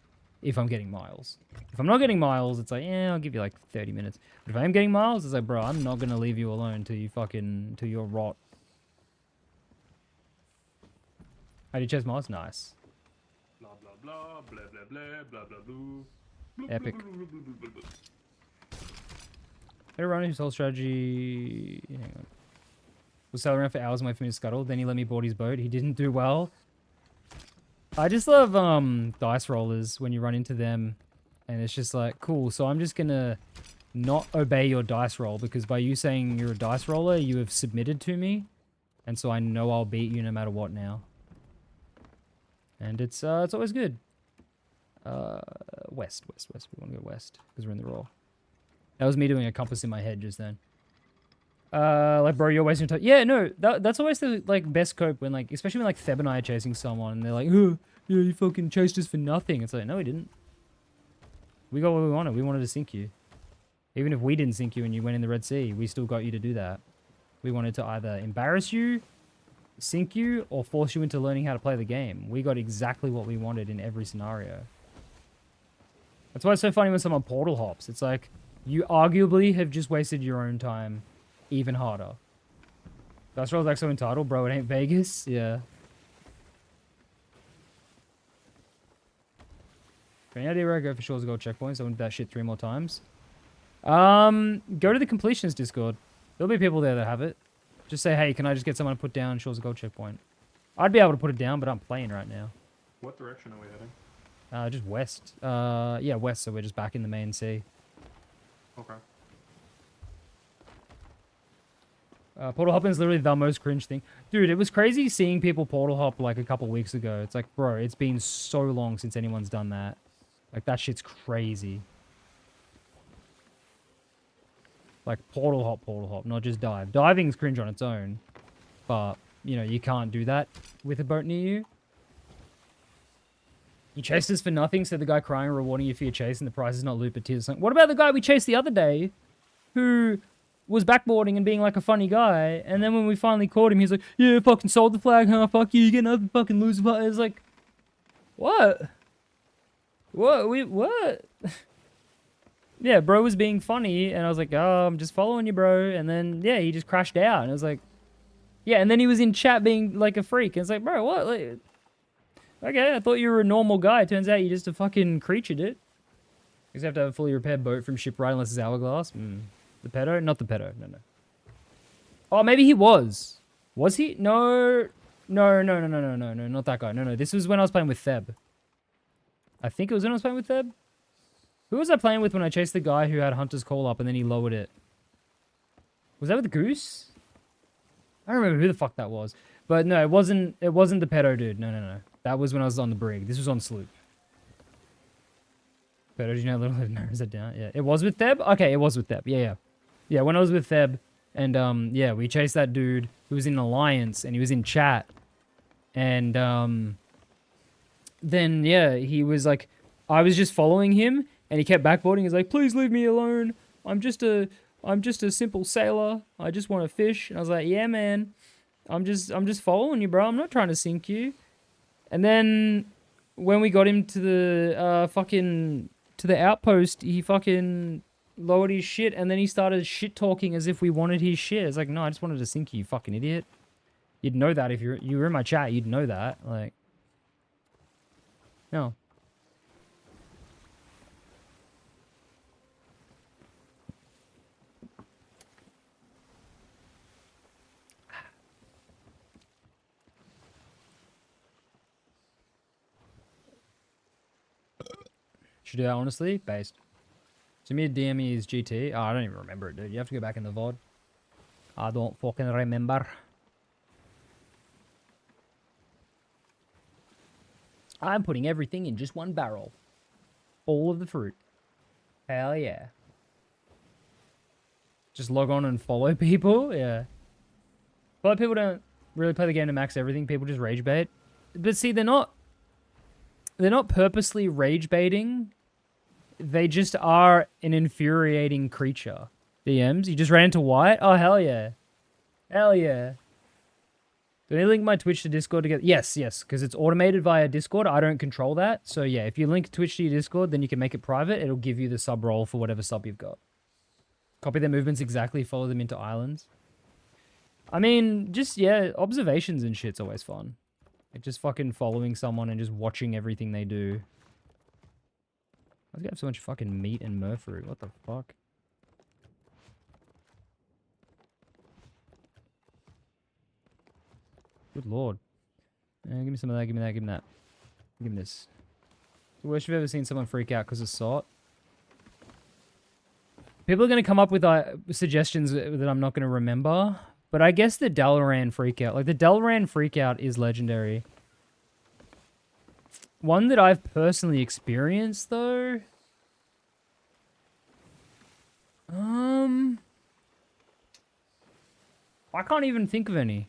if I'm getting miles. If I'm not getting miles, it's like, yeah, I'll give you like 30 minutes. But if I am getting miles, it's like, bro, I'm not gonna leave you alone till you're rot. How do you chase miles? Nice. Blah blah blah blah blah blah blah blah blah. Epic. Better running his whole strategy. Hang on. Was sailing around for hours and wait for me to scuttle. Then he let me board his boat. He didn't do well. I just love dice rollers when you run into them, and it's just like, cool. So I'm just gonna not obey your dice roll because by you saying you're a dice roller, you have submitted to me, and so I know I'll beat you no matter what now. And it's always good. West. We want to go west because we're in the roll. That was me doing a compass in my head just then. Like, bro, you're wasting time. Yeah, no, that's always the, like, best cope when, like, especially when, like, Theb and I are chasing someone and they're like, oh, yeah, you fucking chased us for nothing. It's like, no, we didn't. We got what we wanted. We wanted to sink you. Even if we didn't sink you and you went in the Red Sea, we still got you to do that. We wanted to either embarrass you, sink you, or force you into learning how to play the game. We got exactly what we wanted in every scenario. That's why it's so funny when someone portal hops. It's like, you arguably have just wasted your own time even harder. That's what I was like so entitled, bro. It ain't Vegas. Yeah. Any idea where I go for Shores of Gold checkpoints? I went to that shit 3 more times. Go to the completionist Discord. There'll be people there that have it. Just say, hey, can I just get someone to put down Shores of Gold checkpoint? I'd be able to put it down, but I'm playing right now. What direction are we heading? Just west. Yeah, west, so we're just back in the main sea. Okay. Portal hopping is literally the most cringe thing. Dude, it was crazy seeing people portal hop like a couple weeks ago. It's like, bro, it's been so long since anyone's done that. Like, that shit's crazy. Like, portal hop, not just dive. Diving's cringe on its own. But, you know, you can't do that with a boat near you. You chased us for nothing, said the guy crying, rewarding you for your chase, and the prize is not loot but tears. Like, what about the guy we chased the other day who was backboarding and being like a funny guy, and then when we finally caught him, he's like, yeah, fucking sold the flag, huh? Fuck you, you get another fucking loser. It's like, what? What? Yeah, bro was being funny, and I was like, oh, I'm just following you, bro. And then, yeah, he just crashed out, and I was like, yeah, and then he was in chat being like a freak, and it's like, bro, what? Like, okay, I thought you were a normal guy. Turns out you're just a fucking creature, dude. You just have to have a fully repaired boat from shipwright unless it's Hourglass. The pedo? Not the pedo. No. Oh, maybe he was. Was he? No, not that guy. No. This was when I was playing with Theb. I think it was when I was playing with Theb. Who was I playing with when I chased the guy who had Hunter's Call up and then he lowered it? Was that with the Goose? I don't remember who the fuck that was. But no, it wasn't the pedo dude. No. That was when I was on the brig. This was on sloop. Pedo, did you know Little narrows it down? Yeah. It was with Theb? Okay, it was with Theb. Yeah. Yeah, when I was with Theb, and yeah, we chased that dude who was in Alliance, and he was in chat. And then yeah, he was like, I was just following him, and he kept backboarding. He's like, please leave me alone. I'm just a simple sailor. I just want to fish. And I was like, yeah, man. I'm just following you, bro. I'm not trying to sink you. And then when we got him to the to the outpost, he fucking lowered his shit, and then he started shit talking as if we wanted his shit. It's like, no, I just wanted to sink you, you fucking idiot. You'd know that if you were in my chat. You'd know that. Like, no. Should do that honestly? Based. So me DM me is GT. Oh, I don't even remember it, dude. You have to go back in the VOD. I don't fucking remember. I'm putting everything in just one barrel. All of the fruit. Hell yeah. Just log on and follow people? Yeah. A lot of people don't really play the game to max everything. People just rage bait. But see, they're not purposely rage baiting. They just are an infuriating creature. DMs? You just ran into white? Oh, hell yeah. Hell yeah. Do they link my Twitch to Discord together? Yes, because it's automated via Discord. I don't control that. So yeah, if you link Twitch to your Discord, then you can make it private. It'll give you the sub role for whatever sub you've got. Copy their movements exactly, follow them into islands. I mean, just, yeah, observations and shit's always fun. Like, just fucking following someone and just watching everything they do. Why do you have so much fucking meat and murfruit? What the fuck? Good lord. Give me some of that, give me that, give me that. Give me this. The worst you've ever seen someone freak out because of salt? People are going to come up with suggestions that I'm not going to remember. But I guess the Dalaran freakout. Like, the Dalaran freakout is legendary. One that I've personally experienced, though... I can't even think of any.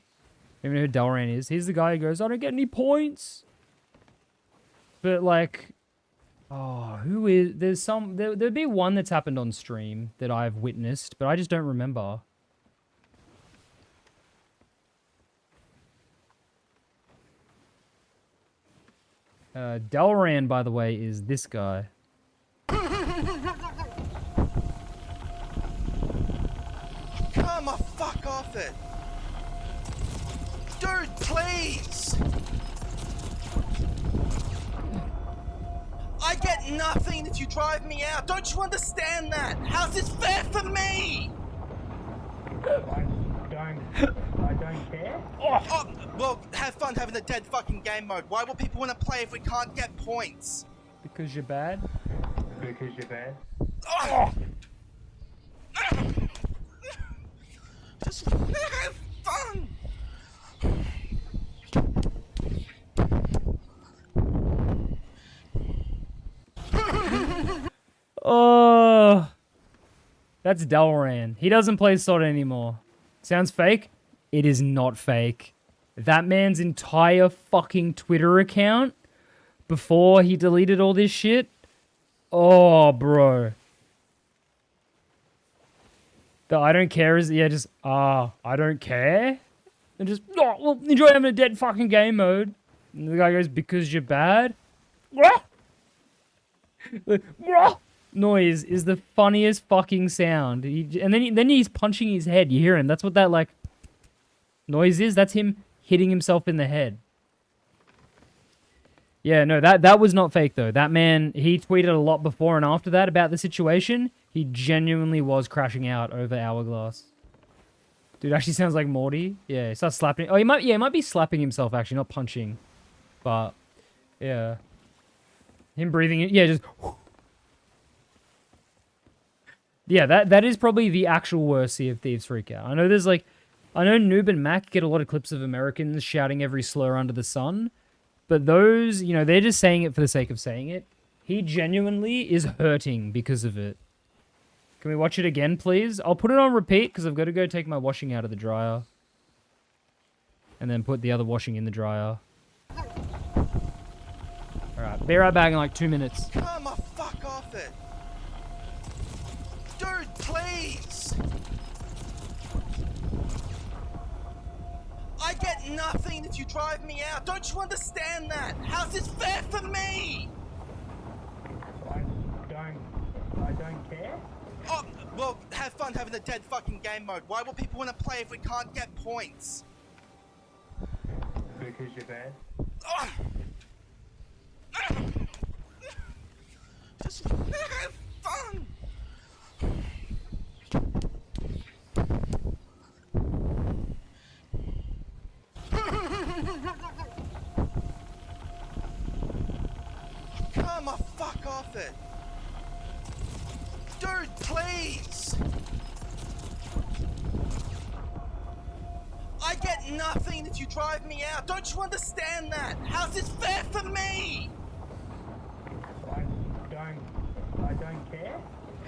Even know who Dalaran is. He's the guy who goes, I don't get any points. But, like... Oh, who is... There's some... There'd be one that's happened on stream that I've witnessed, but I just don't remember. Dalaran, by the way, is this guy. Come the fuck off it! Dude, please! I get nothing if you drive me out. Don't you understand that? How's this fair for me? I don't care. Oh, well, have fun having a dead fucking game mode. Why would people want to play if we can't get points? Because you're bad? Because you're bad. Oh. Just have fun. Oh, that's Dalaran. He doesn't play SOD anymore. Sounds fake? It is not fake. That man's entire fucking Twitter account before he deleted all this shit. Oh, bro. The I don't care is, yeah, just, I don't care. And just, oh, well, enjoy having a dead fucking game mode. And the guy goes, because you're bad. Noise is the funniest fucking sound. And then he's punching his head. You hear him. That's what that, like, noise is. That's him hitting himself in the head. Yeah, no, that was not fake, though. That man, he tweeted a lot before and after that about the situation. He genuinely was crashing out over Hourglass. Dude, actually sounds like Morty. Yeah, he starts slapping. Oh, he might be slapping himself, actually, not punching. But, yeah. Him breathing in. Yeah, just... Yeah, that is probably the actual worst Sea of Thieves freakout. I know there's, like, I know Noob and Mac get a lot of clips of Americans shouting every slur under the sun, but those, you know, they're just saying it for the sake of saying it. He genuinely is hurting because of it. Can we watch it again, please? I'll put it on repeat because I've got to go take my washing out of the dryer. And then put the other washing in the dryer. Alright, be right back in like 2 minutes. Come on, fuck off it. Dude, please. I get nothing if you drive me out. Don't you understand that? How's this fair for me? I don't care. Oh, well, have fun having a dead fucking game mode. Why would people want to play if we can't get points? Because you're bad. Oh. Just have fun. Come on, fuck off it. Dude, please. I get nothing if you drive me out. Don't you understand that? How's this fair for me? I don't care.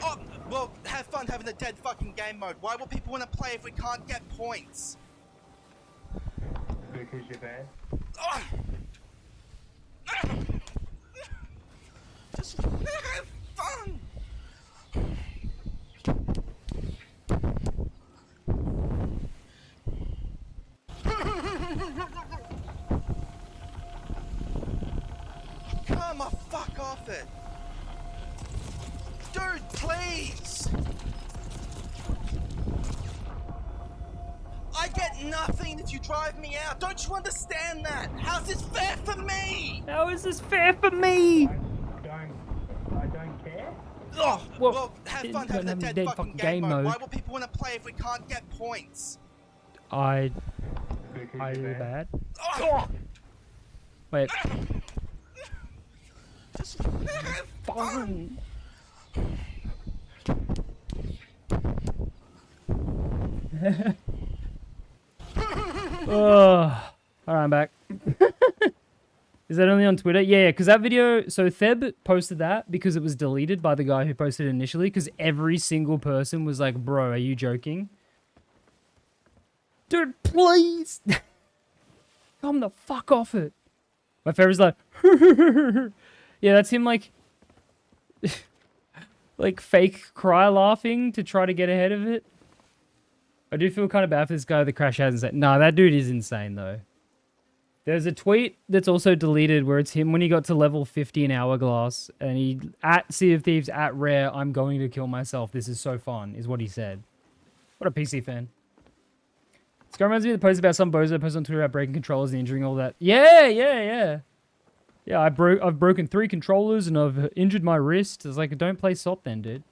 Oh, well, have fun having a dead fucking game mode. Why would people want to play if we can't get points? Because you're bad. Oh. Just have fun. Come on, fuck off it. Dude, please. I get nothing if you drive me out. Don't you understand that? How's this fair for me? How is this fair for me? I don't care. Oh, Well, well, have it fun don't having a have dead fucking game mode. Why would people want to play if we can't get points? I Because you're bad. bad. Oh. Wait. Just have fun. Alright, I'm back. Is that only on Twitter? Yeah, because that video... So Theb posted that because it was deleted by the guy who posted it initially because every single person was like, bro, are you joking? Dude, please! Come the fuck off it. My favorite's like... Yeah, that's him like... like fake cry laughing to try to get ahead of it. I do feel kind of bad for this guy that Crash hasn't said. Nah, that dude is insane though. There's a tweet that's also deleted where it's him when he got to level 50 in Hourglass and he at Sea of Thieves at Rare, I'm going to kill myself. This is so fun, is what he said. What a PC fan. This guy reminds me of the post about some bozo post on Twitter about breaking controllers and injuring all that. Yeah. Yeah, I've broken 3 controllers and I've injured my wrist. It's like, don't play SOT then, dude.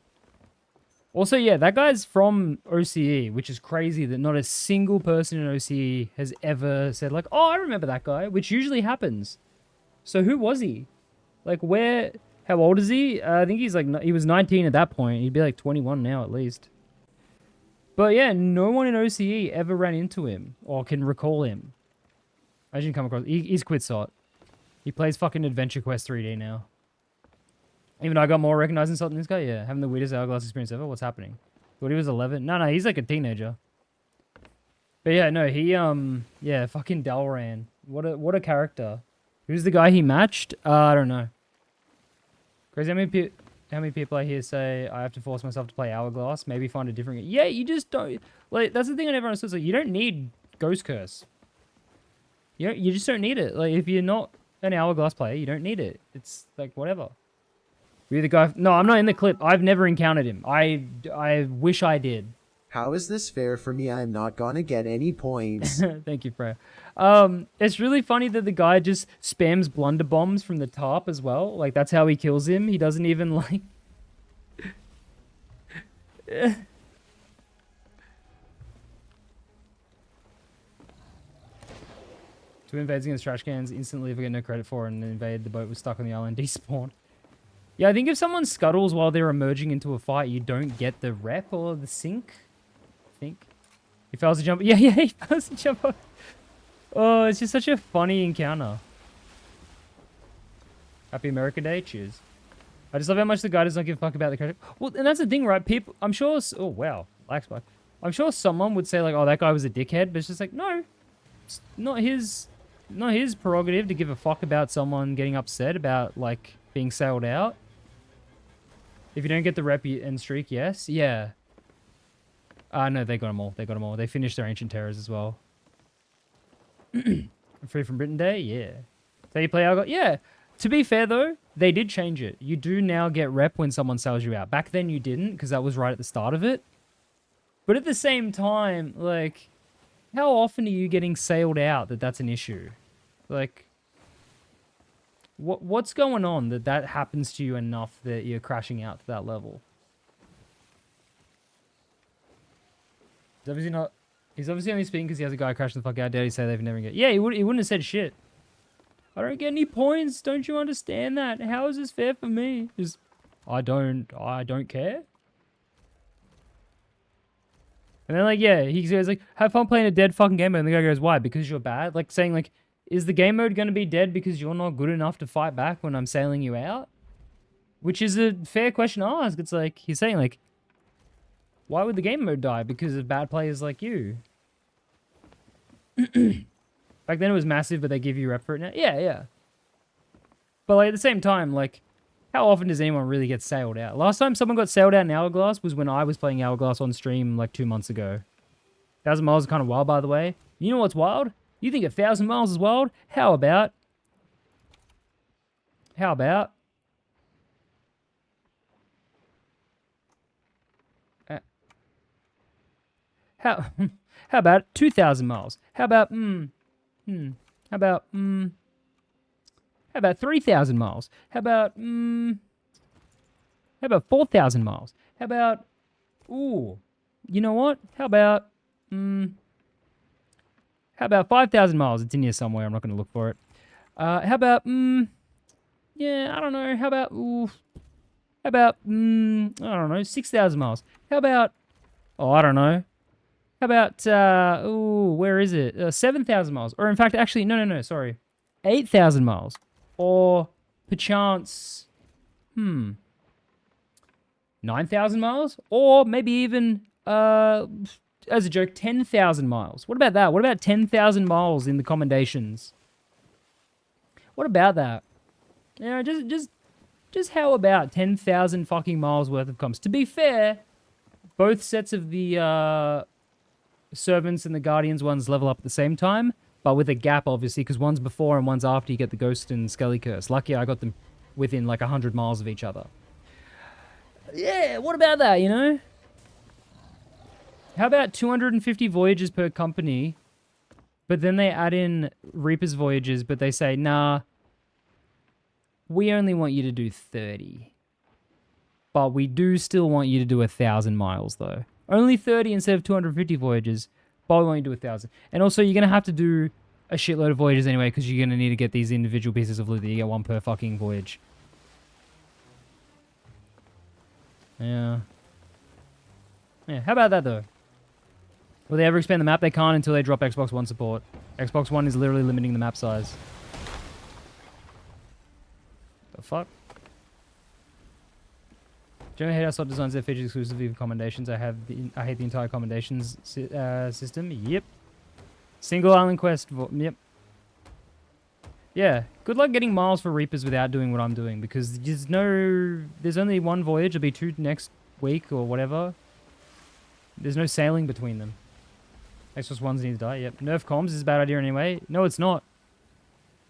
Also, yeah, that guy's from OCE, which is crazy that not a single person in OCE has ever said, like, oh, I remember that guy, which usually happens. So who was he? Like, where... How old is he? I think he's like... He was 19 at that point. He'd be like 21 now, at least. But yeah, no one in OCE ever ran into him or can recall him. I didn't come across... He's quit SOT. He plays fucking Adventure Quest 3D now. Even though I got more recognized in SOT than this guy? Yeah, having the weirdest Hourglass experience ever? What's happening? Thought he was 11? No, he's like a teenager. But yeah, no, he, yeah, fucking Dalran. What a character. Who's the guy he matched? I don't know. Crazy how many people I hear say, I have to force myself to play Hourglass, maybe find a different... Yeah, you just don't... Like, that's the thing I never understood. Like, you don't need Ghost Curse. You just don't need it. Like, if you're not an Hourglass player, you don't need it. It's, like, whatever. You're the guy... No, I'm not in the clip. I've never encountered him. I wish I did. How is this fair for me? I'm not gonna get any points. Thank you, Freya. It's really funny that the guy just spams blunder bombs from the top as well. Like, that's how he kills him. He doesn't even, like... Two invades against trash cans, instantly if I get no credit for, and then invade the boat was stuck on the island, despawn. Yeah, I think if someone scuttles while they're emerging into a fight, you don't get the rep or the sync. I think. He fails to jump. Yeah, yeah, he fails to jump off. Oh, it's just such a funny encounter. Happy American Day. Cheers. I just love how much the guy does not give a fuck about the crash. Well, and that's the thing, right? People, I'm sure. Oh wow, Laxbike. I'm sure someone would say like, "Oh, that guy was a dickhead," but it's just like, no, it's not his prerogative to give a fuck about someone getting upset about like being sailed out. If you don't get the rep and streak, yes, yeah. No, they got them all. They got them all. They finished their Ancient Terrors as well. Free from Britain Day, yeah. So you play Algot, yeah. To be fair though, they did change it. You do now get rep when someone sells you out. Back then you didn't, because that was right at the start of it. But at the same time, like, how often are you getting sailed out that's an issue? Like, what's going on that happens to you enough that you're crashing out to that level? He's obviously only speaking because he has a guy crashing the fuck out. Dare he say they've never get? Yeah, he wouldn't have said shit. I don't get any points. Don't you understand that? How is this fair for me? Just, I don't care. And then like, yeah, he goes like, have fun playing a dead fucking game mode. And the guy goes, why? Because you're bad? Like saying like, is the game mode going to be dead because you're not good enough to fight back when I'm sailing you out? Which is a fair question to ask. It's like, he's saying like, why would the game mode die? Because of bad players like you. Back then it was massive, but they give you rep for it now. Yeah, yeah. But like at the same time, like, how often does anyone really get sailed out? Last time someone got sailed out in Hourglass was when I was playing Hourglass on stream like 2 months ago. 1,000 miles is kind of wild, by the way. You know what's wild? You think 1,000 miles is wild? How about... How about 2,000 miles? How about How about 3,000 miles? How about 4,000 miles? How about you know what? How about 5,000 miles? It's in here somewhere. I'm not going to look for it. How about yeah, I don't know. How about I don't know, 6,000 miles? How about I don't know. How about, where is it? 7,000 miles. Or in fact, actually, no, sorry. 8,000 miles. Or perchance, 9,000 miles? Or maybe even, as a joke, 10,000 miles. What about that? What about 10,000 miles in the commendations? What about that? You know, just how about 10,000 fucking miles worth of comms? To be fair, both sets of the, servants and the guardians ones level up at the same time, but with a gap obviously, because one's before and one's after you get the ghost and skelly curse. Lucky I got them within like 100 miles of each other. Yeah, what about that, you know? How about 250 voyages per company, but then they add in Reaper's voyages, but they say, nah, we only want you to do 30. But we do still want you to do 1,000 miles though. Only 30 instead of 250 voyages, but we want you to do 1,000. And also, you're going to have to do a shitload of voyages anyway, because you're going to need to get these individual pieces of loot that you get one per fucking voyage. Yeah. Yeah, how about that, though? Will they ever expand the map? They can't until they drop Xbox One support. Xbox One is literally limiting the map size. The fuck? Generally hate how Slot designs their features exclusively for commendations. I hate the entire commendations system. Yep. Single island quest. Yep. Yeah. Good luck getting miles for Reapers without doing what I'm doing, because there's only one voyage. There'll be 2 next week or whatever. There's no sailing between them. Xbox Ones need to die. Yep. Nerf comms is a bad idea anyway. No, it's not.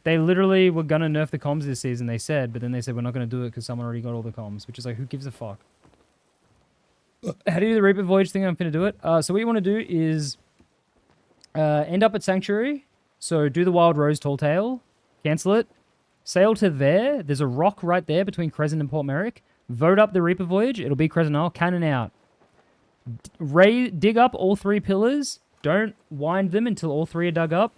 They literally were going to nerf the comms this season, they said, but then they said we're not going to do it because someone already got all the comms, which is like, who gives a fuck? How do you do the Reaper Voyage thing? I'm going to do it. So what you want to do is end up at Sanctuary. So do the Wild Rose Tall Tale. Cancel it. Sail to there. There's a rock right there between Crescent and Port Merrick. Vote up the Reaper Voyage. It'll be Crescent Isle. Cannon out. Dig up all 3 pillars. Don't wind them until all 3 are dug up.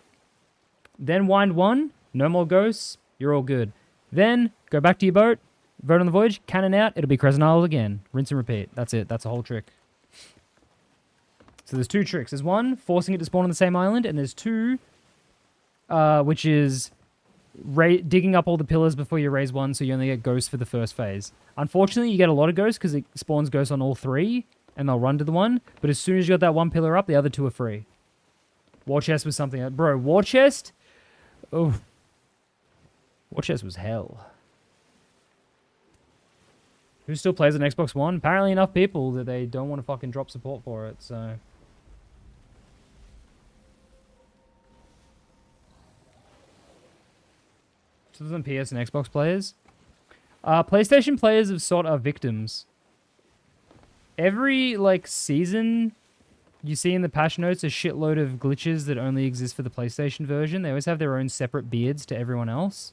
Then wind 1. No more ghosts. You're all good. Then go back to your boat. Vote on the voyage. Cannon out. It'll be Crescent Isle again. Rinse and repeat. That's it. That's the whole trick. So there's two tricks. There's one, forcing it to spawn on the same island, and there's two, which is digging up all the pillars before you raise one, so you only get ghosts for the first phase. Unfortunately, you get a lot of ghosts because it spawns ghosts on all three, and they'll run to the one. But as soon as you got that one pillar up, the other two are free. War chest was something... Bro, war chest? Oh. War chest was hell. Who still plays on Xbox One? Apparently enough people that they don't want to fucking drop support for it, so... So there's on PS and Xbox players. PlayStation players of sort are victims. Every, like, season you see in the patch notes a shitload of glitches that only exist for the PlayStation version. They always have their own separate beards to everyone else.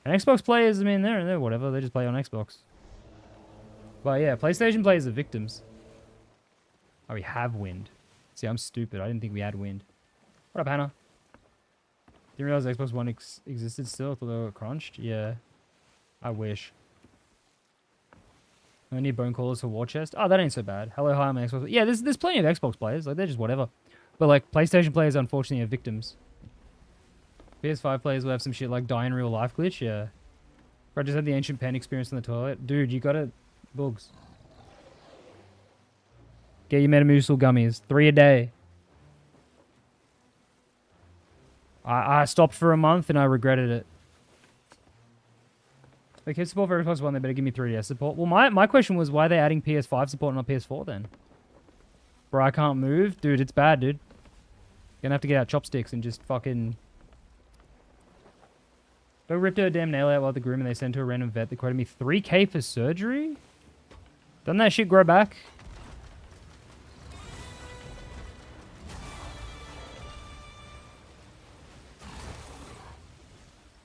And Xbox players, I mean, they're whatever. They just play on Xbox. But yeah, PlayStation players are victims. Oh, we have wind. See, I'm stupid. I didn't think we had wind. What up, Hannah? Didn't realize Xbox One existed still. I thought they were crunched. Yeah. I wish. I need bone callers for war chest. Oh, that ain't so bad. Hello, hi, I'm an Xbox. Yeah, there's plenty of Xbox players. Like, they're just whatever. But, like, PlayStation players, unfortunately, are victims. PS5 players will have some shit like die in real life glitch. Yeah. I just had the ancient pen experience in the toilet. Dude, you gotta... Bugs. Get your Metamucil gummies. 3 a day. I stopped for a month and I regretted it. They keep support for Xbox One, they better give me 3DS support. Well, my question was, why are they adding PS5 support and not PS4 then? Bro, I can't move? Dude, it's bad, dude. Gonna have to get out chopsticks and just fucking... Go ripped her damn nail out while the groom and they sent to a random vet that quoted me 3K for surgery? Doesn't that shit grow back?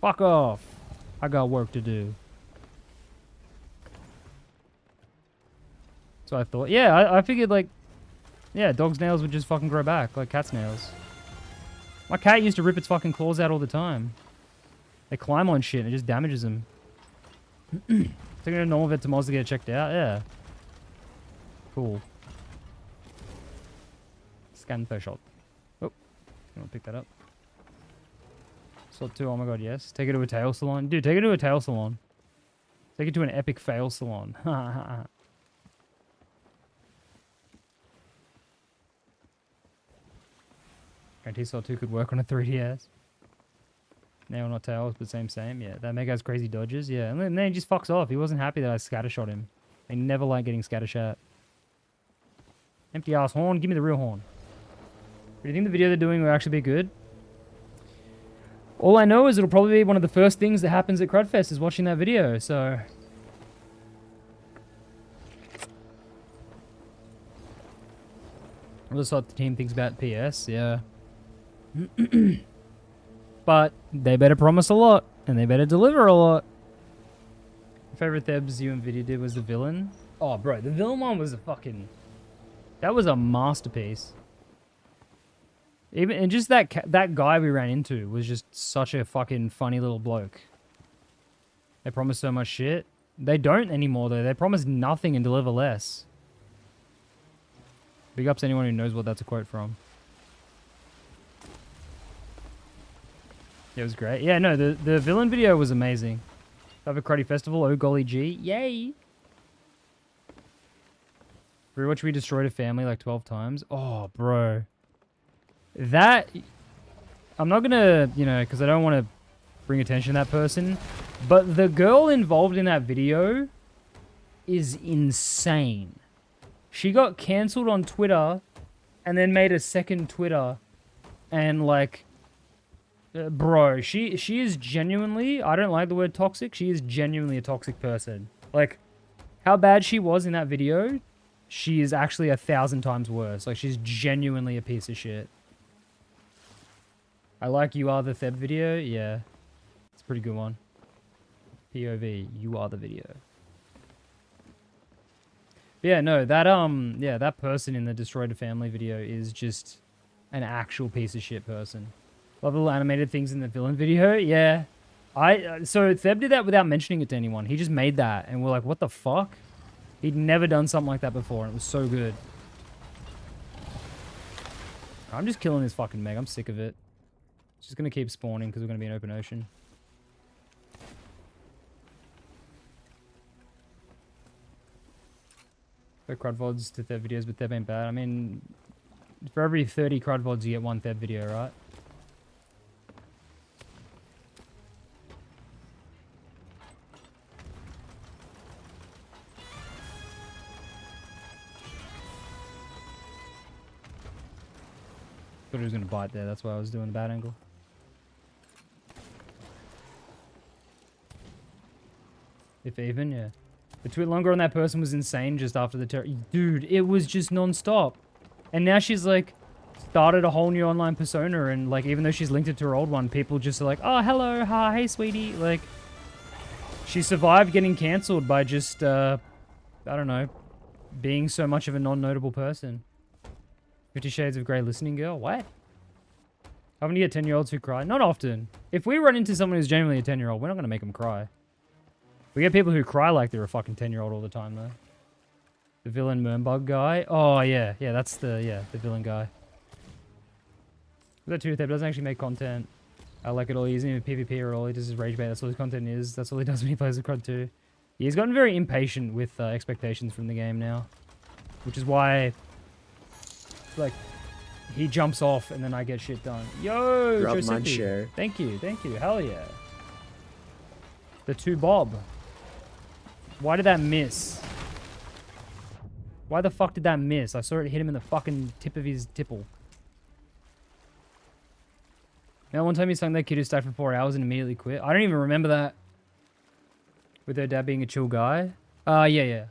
Fuck off. I got work to do. So I thought, yeah, I figured like, yeah, dog's nails would just fucking grow back like cat's nails. My cat used to rip its fucking claws out all the time. They climb on shit and it just damages them. Taking a normal vet to Moz to get it checked out, yeah. Cool. Scan per shot. Oh, I'll pick that up. Slot 2, oh my god, yes. Take it to a tail salon. Dude, take it to a tail salon. Take it to an epic fail salon. Guarantee Slot 2 could work on a 3DS. Nail, not tails, but same. Yeah, that Meg has crazy dodges. Yeah, and then he just fucks off. He wasn't happy that I scattershot him. They never like getting scattershot. Empty ass horn. Give me the real horn. Do you think the video they're doing will actually be good? All I know is it'll probably be one of the first things that happens at Crudfest is watching that video, so... We'll just see what the team thinks about PS, yeah. But they better promise a lot, and they better deliver a lot. My favorite Thebs you and Video did was the villain. Oh, bro, the villain one was a fucking... That was a masterpiece. Even and just that guy we ran into was just such a fucking funny little bloke. They promise so much shit. They don't anymore though. They promise nothing and deliver less. Big ups to anyone who knows what that's a quote from. It was great. Yeah, no, the villain video was amazing. Have a Cruddy Festival, oh golly gee. Yay! Rewatch We Destroyed a Family like 12 times. Oh, bro. That... I'm not gonna, you know, because I don't want to bring attention to that person, but the girl involved in that video is insane. She got cancelled on Twitter and then made a second Twitter and like... bro, she is genuinely... I don't like the word toxic. She is genuinely a toxic person. Like, how bad she was in that video, she is actually 1,000 times worse. Like, she's genuinely a piece of shit. I like You Are the Theb video. Yeah. It's a pretty good one. POV. You are the video. But yeah, no, that, yeah, that person in the Destroyed a Family video is just an actual piece of shit person. Love the little animated things in the villain video. Yeah. So Theb did that without mentioning it to anyone. He just made that. And we're like, what the fuck? He'd never done something like that before. And it was so good. I'm just killing this fucking Meg. I'm sick of it. It's just gonna keep spawning because we're gonna be in open ocean. For crud vods to third videos, but they've been bad. I mean, for every 30 crud vods, you get one third video, right? Thought he was gonna bite there. That's why I was doing the bad angle. If even, yeah. The tweet longer on that person was insane just after the dude, it was just non-stop. And now she's like started a whole new online persona, and like even though she's linked it to her old one, people just are like, oh hello, hi, hey sweetie. Like she survived getting cancelled by just I don't know, being so much of a non-notable person. 50 Shades of Grey listening girl? What? Haven't you get 10-year-olds who cry? Not often. If we run into someone who's genuinely a 10-year-old, we're not going to make them cry. We get people who cry like they're a fucking 10-year-old all the time, though. The villain Mernbug guy? Oh, yeah. Yeah, that's the villain guy. That too, that doesn't actually make content. I like it all. He isn't even PvP or all. He does his rage bait. That's all his content is. That's all he does when he plays with Crud 2. He's gotten very impatient with expectations from the game now. Which is why... like, he jumps off and then I get shit done. Yo, Drop Josephi. mine share. Thank you. Hell yeah. The 2 Bob. Why did that miss? Why the fuck did that miss? I saw it hit him in the fucking tip of his tipple. Now, one time he sung that kid who stayed for 4 hours and immediately quit. I don't even remember that. With their dad being a chill guy. Yeah.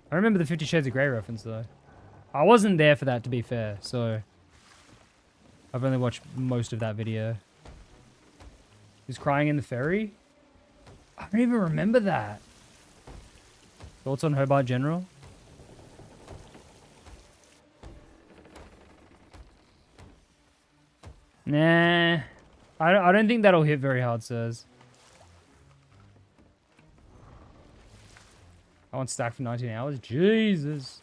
I remember the 50 Shades of Grey reference, though. I wasn't there for that, to be fair, so... I've only watched most of that video. He's crying in the ferry? I don't even remember that. Thoughts on Hobart General? Nah. I don't think that'll hit very hard, sirs. I want stack for 19 hours? Jesus.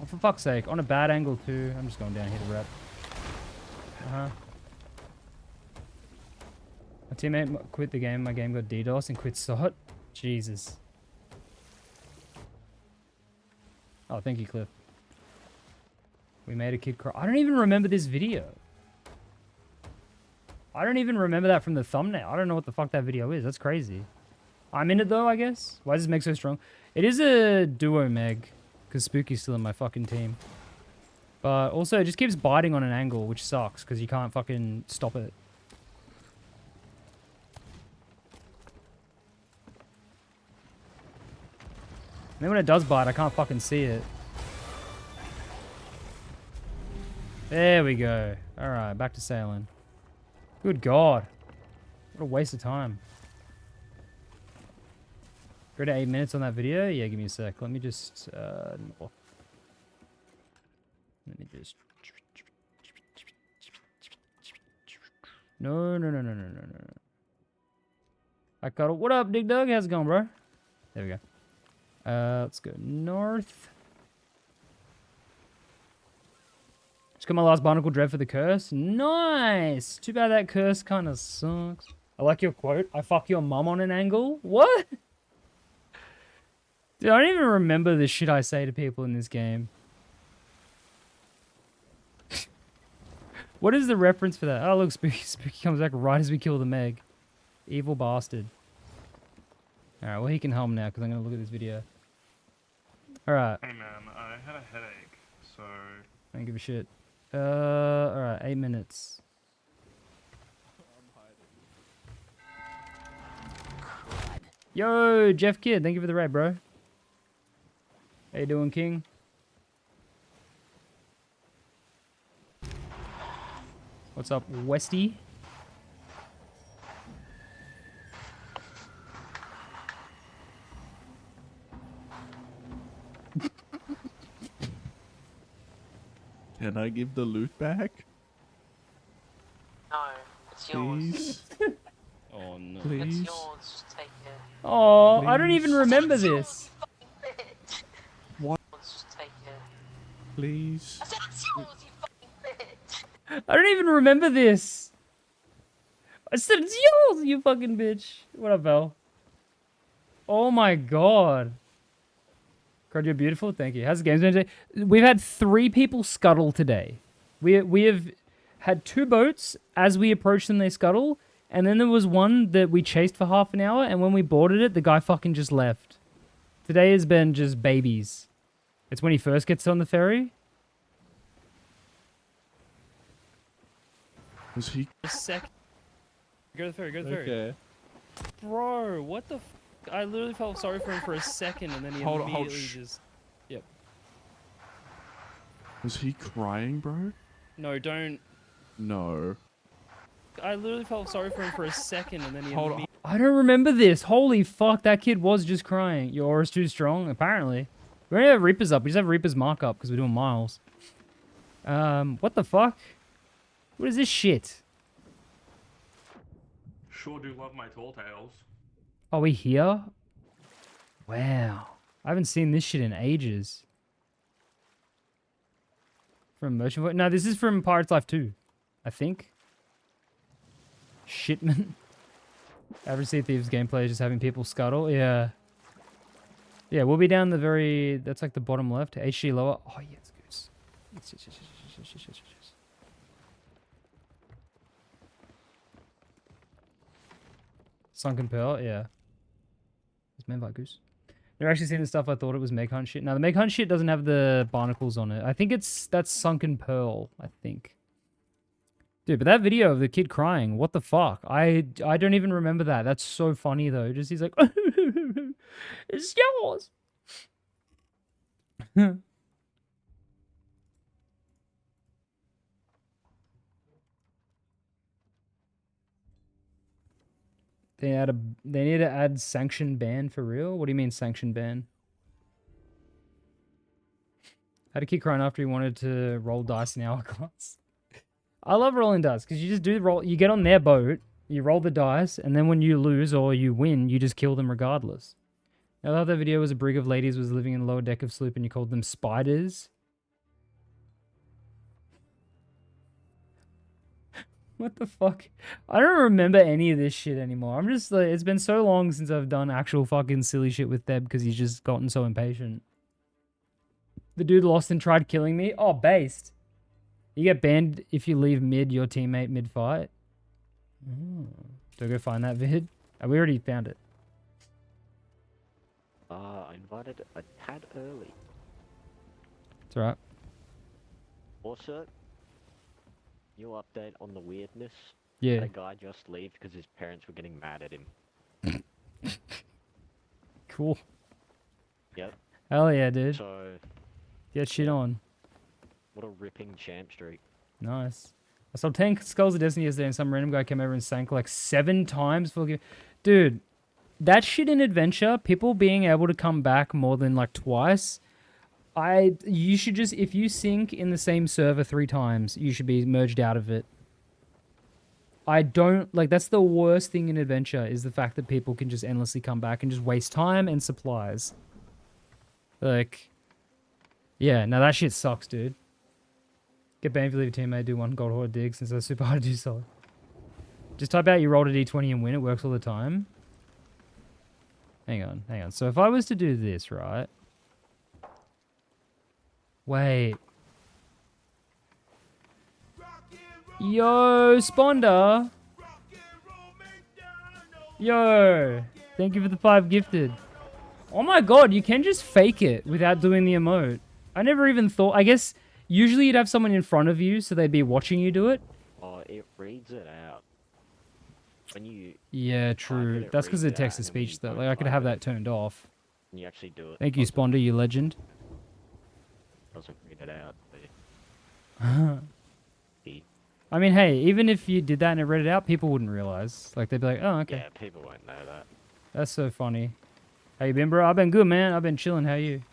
Oh, for fuck's sake. On a bad angle, too. I'm just going down here to rep. My teammate quit the game. My game got DDoS and quit SOT. Jesus. Oh, thank you, Cliff. We made a kid cry. I don't even remember this video. I don't even remember that from the thumbnail. I don't know what the fuck that video is. That's crazy. I'm in it, though, I guess. Why is this Meg so strong? It is a duo Meg. Because Spooky's still in my fucking team. But also, it just keeps biting on an angle, which sucks. Because you can't fucking stop it. And then when it does bite, I can't fucking see it. There we go. Alright, back to sailing. Good God. What a waste of time. Go to 8 minutes on that video? Yeah, give me a sec. Let me just... Let me just... No. I got it. What up, Dig Dug? How's it going, bro? There we go. Let's go north. Just got my last Barnacle Dread for the curse. Nice! Too bad that curse kind of sucks. I like your quote. I fuck your mum on an angle. What? Dude, I don't even remember the shit I say to people in this game. What is the reference for that? Oh, look, Spooky comes back right as we kill the Meg. Evil bastard. Alright, well, he can helm now because I'm going to look at this video. Alright. Hey man, I had a headache, so... I don't give a shit. Alright, 8 minutes. Yo, Jeff Kidd, thank you for the raid, bro. How you doing, King? What's up, Westy? Yeah, Can I give the loot back? No, it's yours. Please? Oh no. It's Please? yours. Just take it. Oh, I don't even Please. remember It's yours, this. you fucking bitch. What? Just take it. Please? I said it's yours, you fucking bitch. I don't even remember this. I said it's yours, you fucking bitch. What up, Val? Oh my god. Crud, you're beautiful. Thank you. How's the games been today? We've had 3 people scuttle today. We have had 2 boats. As we approached them, they scuttle. And then there was one that we chased for half an hour. And when we boarded it, the guy fucking just left. Today has been just babies. It's when he first gets on the ferry. Was he? A sec. Go to the ferry. Go to the ferry. Okay. Bro, what the? I literally felt sorry for him for a second, and then he Hold immediately shh. just. Yep. Was he crying, bro? No, don't. No. I literally felt sorry for him for a second, and then he. Hold on. I don't remember this. Holy fuck, that kid was just crying. Your aura's too strong, apparently. We don't have Reapers up. We just have Reapers mark up because we're doing miles. What the fuck? What is this shit? Sure do love my tall tales. Are we here? Wow. I haven't seen this shit in ages. From Motion Voice? No, this is from Pirates Life 2, I think. Shitman. Average Sea of Thieves gameplay is just having people scuttle. Yeah. Yeah, we'll be down the very... That's like the bottom left. HG lower. Oh, yes, goose. Yes. Sunken Pearl, yeah. It's man like goose. Never actually seen the stuff. I thought it was Meg Hunt shit. Now the Meg Hunt shit doesn't have the barnacles on it. I think that's Sunken Pearl, I think. Dude, but that video of the kid crying, what the fuck? I don't even remember that. That's so funny though. Just he's like, it's yours. They need to add sanction ban for real? What do you mean sanction ban? Had a kid crying after he wanted to roll dice in Hourglass. I love rolling dice because you just do roll. You get on their boat, you roll the dice, and then when you lose or you win, you just kill them regardless. I thought that video was a brig of ladies was living in the lower deck of sloop and you called them spiders. What the fuck? I don't remember any of this shit anymore. I'm just like, it's been so long since I've done actual fucking silly shit with Deb because he's just gotten so impatient. The dude lost and tried killing me. Oh, based. You get banned if you leave your teammate mid-fight. Do I go find that vid? Oh, we already found it. I invited a tad early. It's alright. Also, new update on the weirdness. Yeah. Had a guy just leave because his parents were getting mad at him. Cool. Yep. Hell yeah, dude. So, Get shit on. what a ripping champ streak. Nice. I saw 10 Skulls of Destiny yesterday and some random guy came over and sank like 7 times for... Dude, that shit in Adventure, people being able to come back more than like twice, you should just... If you sink in the same server 3 times, you should be merged out of it. I don't... Like, that's the worst thing in Adventure, is the fact that people can just endlessly come back and just waste time and supplies. Like... Yeah, no, that shit sucks, dude. Get banned if you leave a teammate, do 1 gold hoard dig since that's super hard to do solo. Just type out you rolled a d20 and win, it works all the time. Hang on. So if I was to do this, right? Wait. Yo, Sponda. Yo. Thank you for the 5 gifted. Oh my god, you can just fake it without doing the emote. I never even thought... I guess usually you'd have someone in front of you so they'd be watching you do it. Oh, it reads it out. When you... Yeah, true. That's because of text-to-speech, though. Like, I could have that turned off. And you actually do it. Thank you, Sponda, you legend. Doesn't read it out, but... I mean, hey, even if you did that and it read it out, people wouldn't realize. Like, they'd be like, oh, okay. Yeah, people won't know that. That's so funny. How you been, bro? I've been good, man. I've been chilling. How you?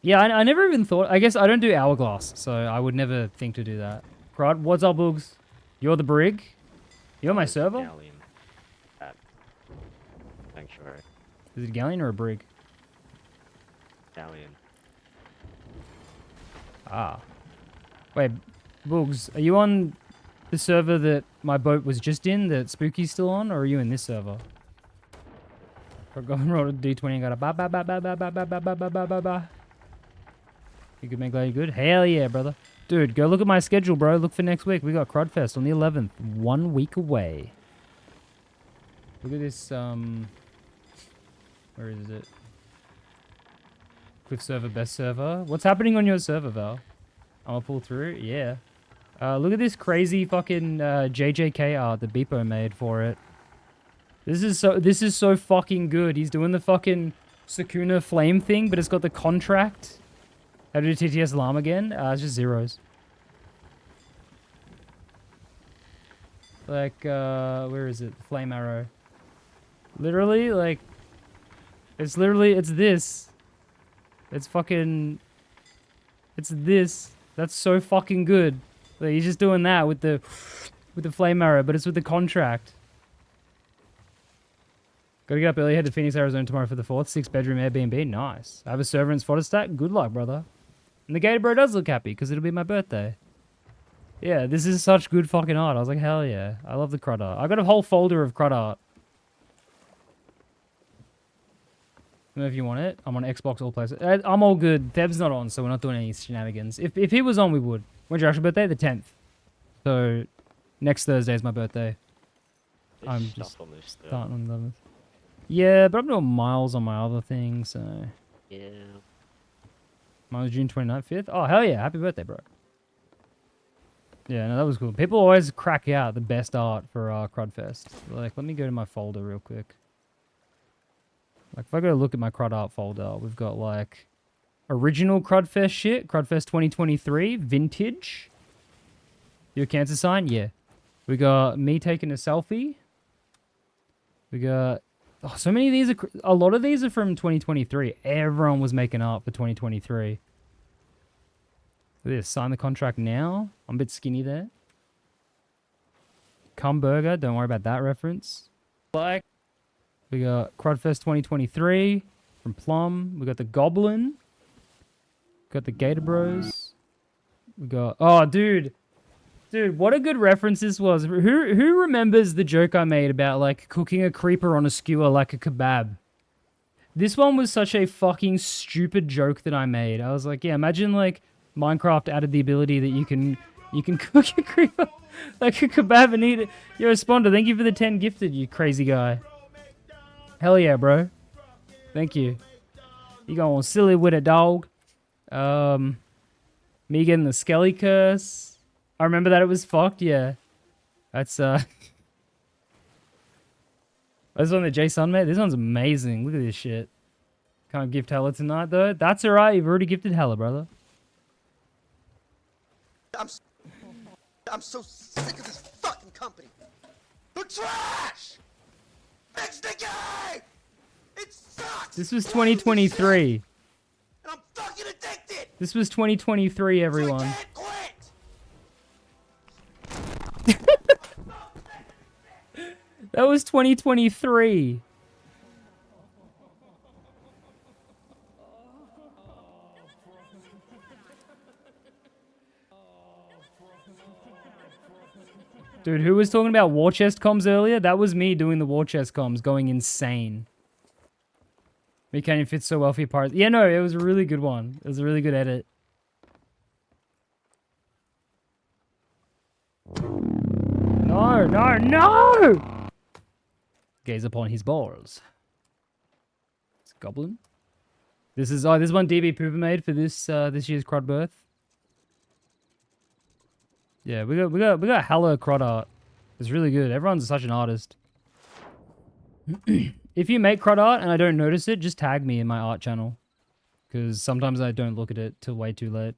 Yeah, I never even thought. I guess I don't do hourglass, so I would never think to do that. Crud, what's up, Boogs? You're the brig? You're my server? Galleon. Sanctuary. Is it a galleon or a brig? Galleon. Ah. Wait, Boogs, are you on the server that my boat was just in, that Spooky's still on, or are you in this server? I got and rolled a D20 and got a ba ba ba ba ba ba ba ba ba ba ba ba ba. You good, man? Glad you good? Hell yeah, brother. Dude, go look at my schedule, bro. Look for next week. We got Crudfest on the 11th. 1 week away. Look at this, where is it? Cliff server, best server. What's happening on your server, Val? I'm gonna pull through. Yeah. Look at this crazy fucking JJK art that Beepo made for it. This is so fucking good. He's doing the fucking Sakuna flame thing, but it's got the contract. How to do TTS alarm again? It's just zeros. Like, where is it? Flame arrow. Literally, like, it's this. It's fucking, it's this. That's so fucking good. Like, he's just doing that with the flame arrow, but it's with the contract. Gotta get up early, head to Phoenix, Arizona tomorrow for the 4th. 6-bedroom Airbnb, nice. I have a server in fodder stack, good luck, brother. And the Gator Bro does look happy, because it'll be my birthday. Yeah, this is such good fucking art. I was like, hell yeah. I love the crud art. I got a whole folder of crud art. Let me know if you want it. I'm on Xbox all places. I'm all good. Theb's not on, so we're not doing any shenanigans. If he was on, we would. When's your actual birthday? The 10th. So, next Thursday is my birthday. There's I'm stuff just on this still. starting on the 11th. Yeah, but I'm doing miles on my other thing, so... Yeah. Mine's June 29th, 5th. Oh, hell yeah. Happy birthday, bro. Yeah, no, that was cool. People always crack out the best art for Crudfest. Like, let me go to my folder real quick. Like, if I go look at my crud art folder, we've got, like, original Crudfest shit. Crudfest 2023. Vintage. You a cancer sign? Yeah. We got me taking a selfie. We got... Oh, so many of these are... A lot of these are from 2023. Everyone was making art for 2023. Look at this. Sign the contract now. I'm a bit skinny there. Cum Burger. Don't worry about that reference. Like, We got Crudfest 2023 from Plum. We got the Goblin. Got the Gator Bros. We got... Oh, dude. Dude, what a good reference this was. Who remembers the joke I made about, like, cooking a creeper on a skewer like a kebab? This one was such a fucking stupid joke that I made. I was like, yeah, imagine, like, Minecraft added the ability that you can cook a creeper like a kebab and eat it. Yo, Sponder, thank you for the 10 gifted, you crazy guy. Hell yeah, bro. Thank you. You going silly with a dog. Me getting the Skelly curse. I remember that it was fucked, yeah. That's, this one that Jason made? This one's amazing. Look at this shit. Can't gift Hella tonight, though. That's alright. You've already gifted Hella, brother. I'm so sick of this fucking company. They're trash! Fix the game! It sucks! This was 2023. And I'm fucking addicted! This was 2023, everyone. So I can't quit! That was 2023. Dude, who was talking about war chest comms earlier? That was me doing the war chest comms, going insane. Me can't even fit so well for your parts. Yeah, no, it was a really good one. It was a really good edit. No, no, no! Gaze upon his balls. It's a goblin. This is this one DB Pooper made for this this year's crud birth. Yeah, we got hella crud art. It's really good. Everyone's such an artist. If you make crud art and I don't notice it, just tag me in my art channel. Because sometimes I don't look at it till way too late.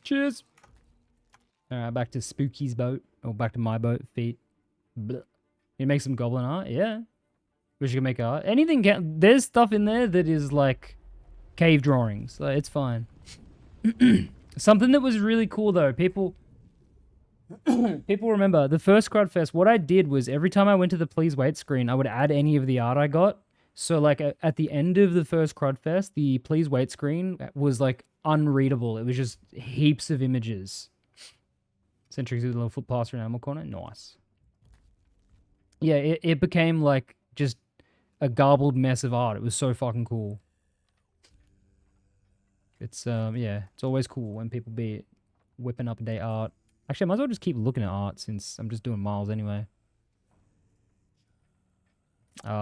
Cheers! Alright, back to Spooky's boat. Or back to my boat. Feet. Blech. You make some goblin art? Yeah. Wish you could make art. Anything there's stuff in there that is like cave drawings. Like, it's fine. Something that was really cool though, people remember the first Crudfest. What I did was every time I went to the please wait screen, I would add any of the art I got. So like at the end of the first Crudfest, the please wait screen was like unreadable. It was just heaps of images. Centric with a little foot plaster and animal corner. Nice. Yeah, it became like just a garbled mess of art. It was so fucking cool. It's yeah, it's always cool when people be whipping up day art. Actually, I might as well just keep looking at art since I'm just doing miles anyway.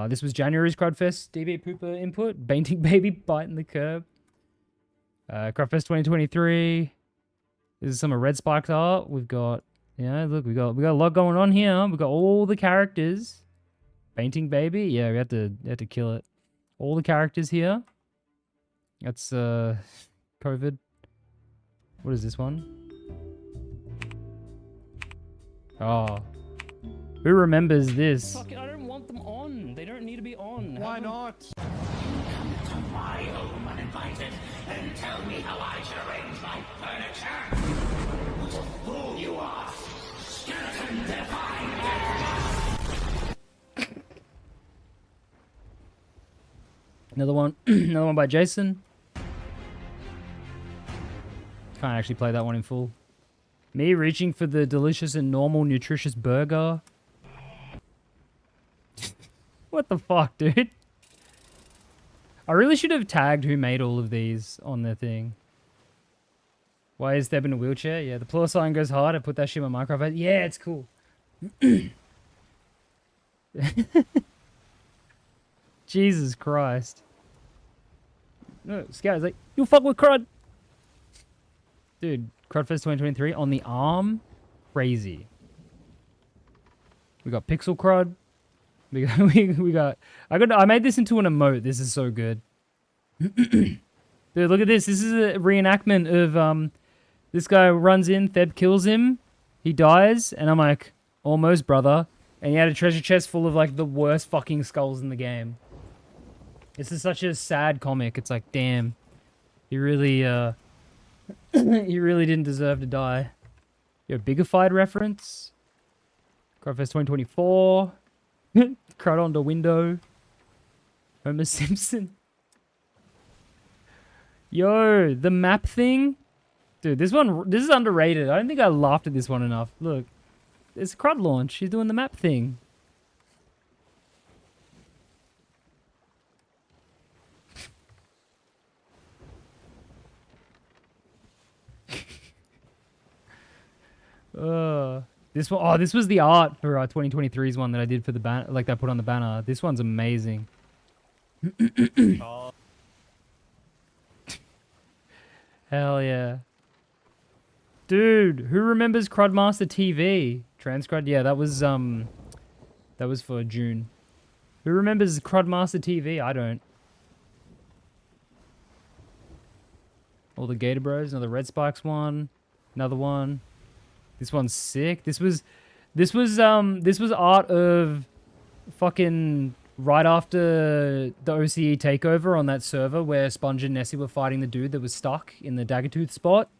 This was January's Crudfest DB Pooper input. Painting baby biting the curb. Crudfest 2023. This is some of Red Spike's art. We've got, yeah, look, we got a lot going on here. We've got all the characters. Painting baby, yeah, we had to kill it. All the characters here. That's COVID. What is this one? Oh, who remembers this? Fuck it, I don't want them on. They don't need to be on. Why not? Come to my home uninvited and tell me how I should arrange my furniture. What a fool you are! Skeleton divine! Another one, another one by Jason. Can't actually play that one in full. Me reaching for the delicious and normal nutritious burger. What the fuck, dude? I really should have tagged who made all of these on their thing. Why is Deb in a wheelchair? Yeah, the plus sign goes hard. I put that shit in my Minecraft. Yeah, it's cool. Jesus Christ. No, Scout's like, you fuck with Crud. Dude, Crudfest 2023 on the arm. Crazy. We got Pixel Crud. We got I made this into an emote. This is so good. Dude, look at this. This is a reenactment of this guy runs in, Theb kills him, he dies, and I'm like, almost, brother. And he had a treasure chest full of like the worst fucking skulls in the game. This is such a sad comic. It's like, damn. He really he really didn't deserve to die. Yo, Bigified reference. Crudfest 2024. Crud on the window. Homer Simpson. Yo, the map thing. Dude, this is underrated. I don't think I laughed at this one enough. Look. It's Crud launch. She's doing the map thing. This one, oh, this was the art for 2023's one that I did for the banner, like I put on the banner. This one's amazing. Hell yeah. Dude, who remembers Crudmaster TV? Transcrud? Yeah, that was for June. Who remembers Crudmaster TV? I don't. All the Gator Bros, another Red Spikes one, another one. This one's sick. This was art of fucking right after the OCE takeover on that server where Sponge and Nessie were fighting the dude that was stuck in the Daggertooth spot.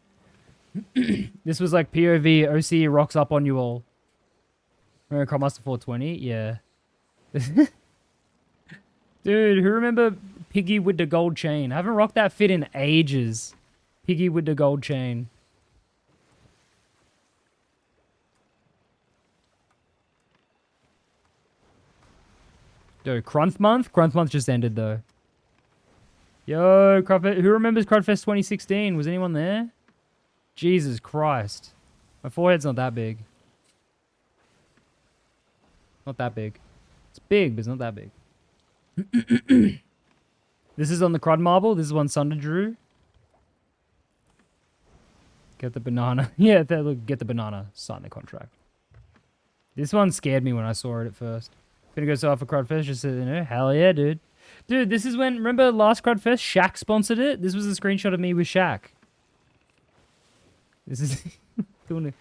This was like POV OCE rocks up on you all. Remember Crudmaster 420? Yeah. Dude, who remember Piggy with the gold chain? I haven't rocked that fit in ages. Piggy with the gold chain. Dude, Crunth Month? Crunth Month just ended, though. Yo, Crudfest. Who remembers Crudfest 2016? Was anyone there? Jesus Christ. My forehead's not that big. Not that big. It's big, but it's not that big. This is on the Crud Marble. This is one Sunder drew. Get the banana. Yeah, look, get the banana. Sign the contract. This one scared me when I saw it at first. Gonna go sell for Crudfest, just so you know. Hell yeah, dude. Dude, this is when, remember last Crudfest? Shaq sponsored it? This was a screenshot of me with Shaq. This is doing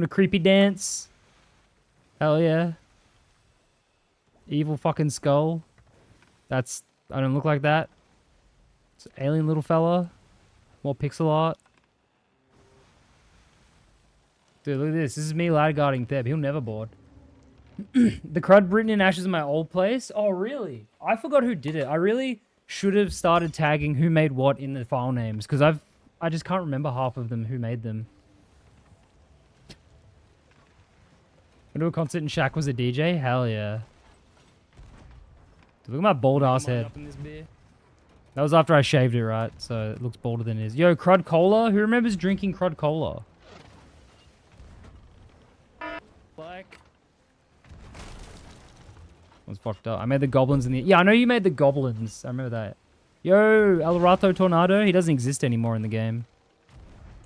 a creepy dance. Hell yeah. Evil fucking skull. That's... I don't look like that. It's an alien little fella. More pixel art. Dude, look at this. This is me ladder guarding Theb. He'll never board. The crud written in ashes in my old place? Oh, really? I forgot who did it. I really should have started tagging who made what in the file names, because I just can't remember half of them who made them. Went to a concert and Shaq was a DJ? Hell yeah. Dude, look at my bald ass head. That was after I shaved it, right? So it looks balder than it is. Yo, Crud Cola? Who remembers drinking Crud Cola? Like, Was fucked up. I made the goblins in the... Yeah, I know you made the goblins. I remember that. Yo, El Rato Tornado. He doesn't exist anymore in the game.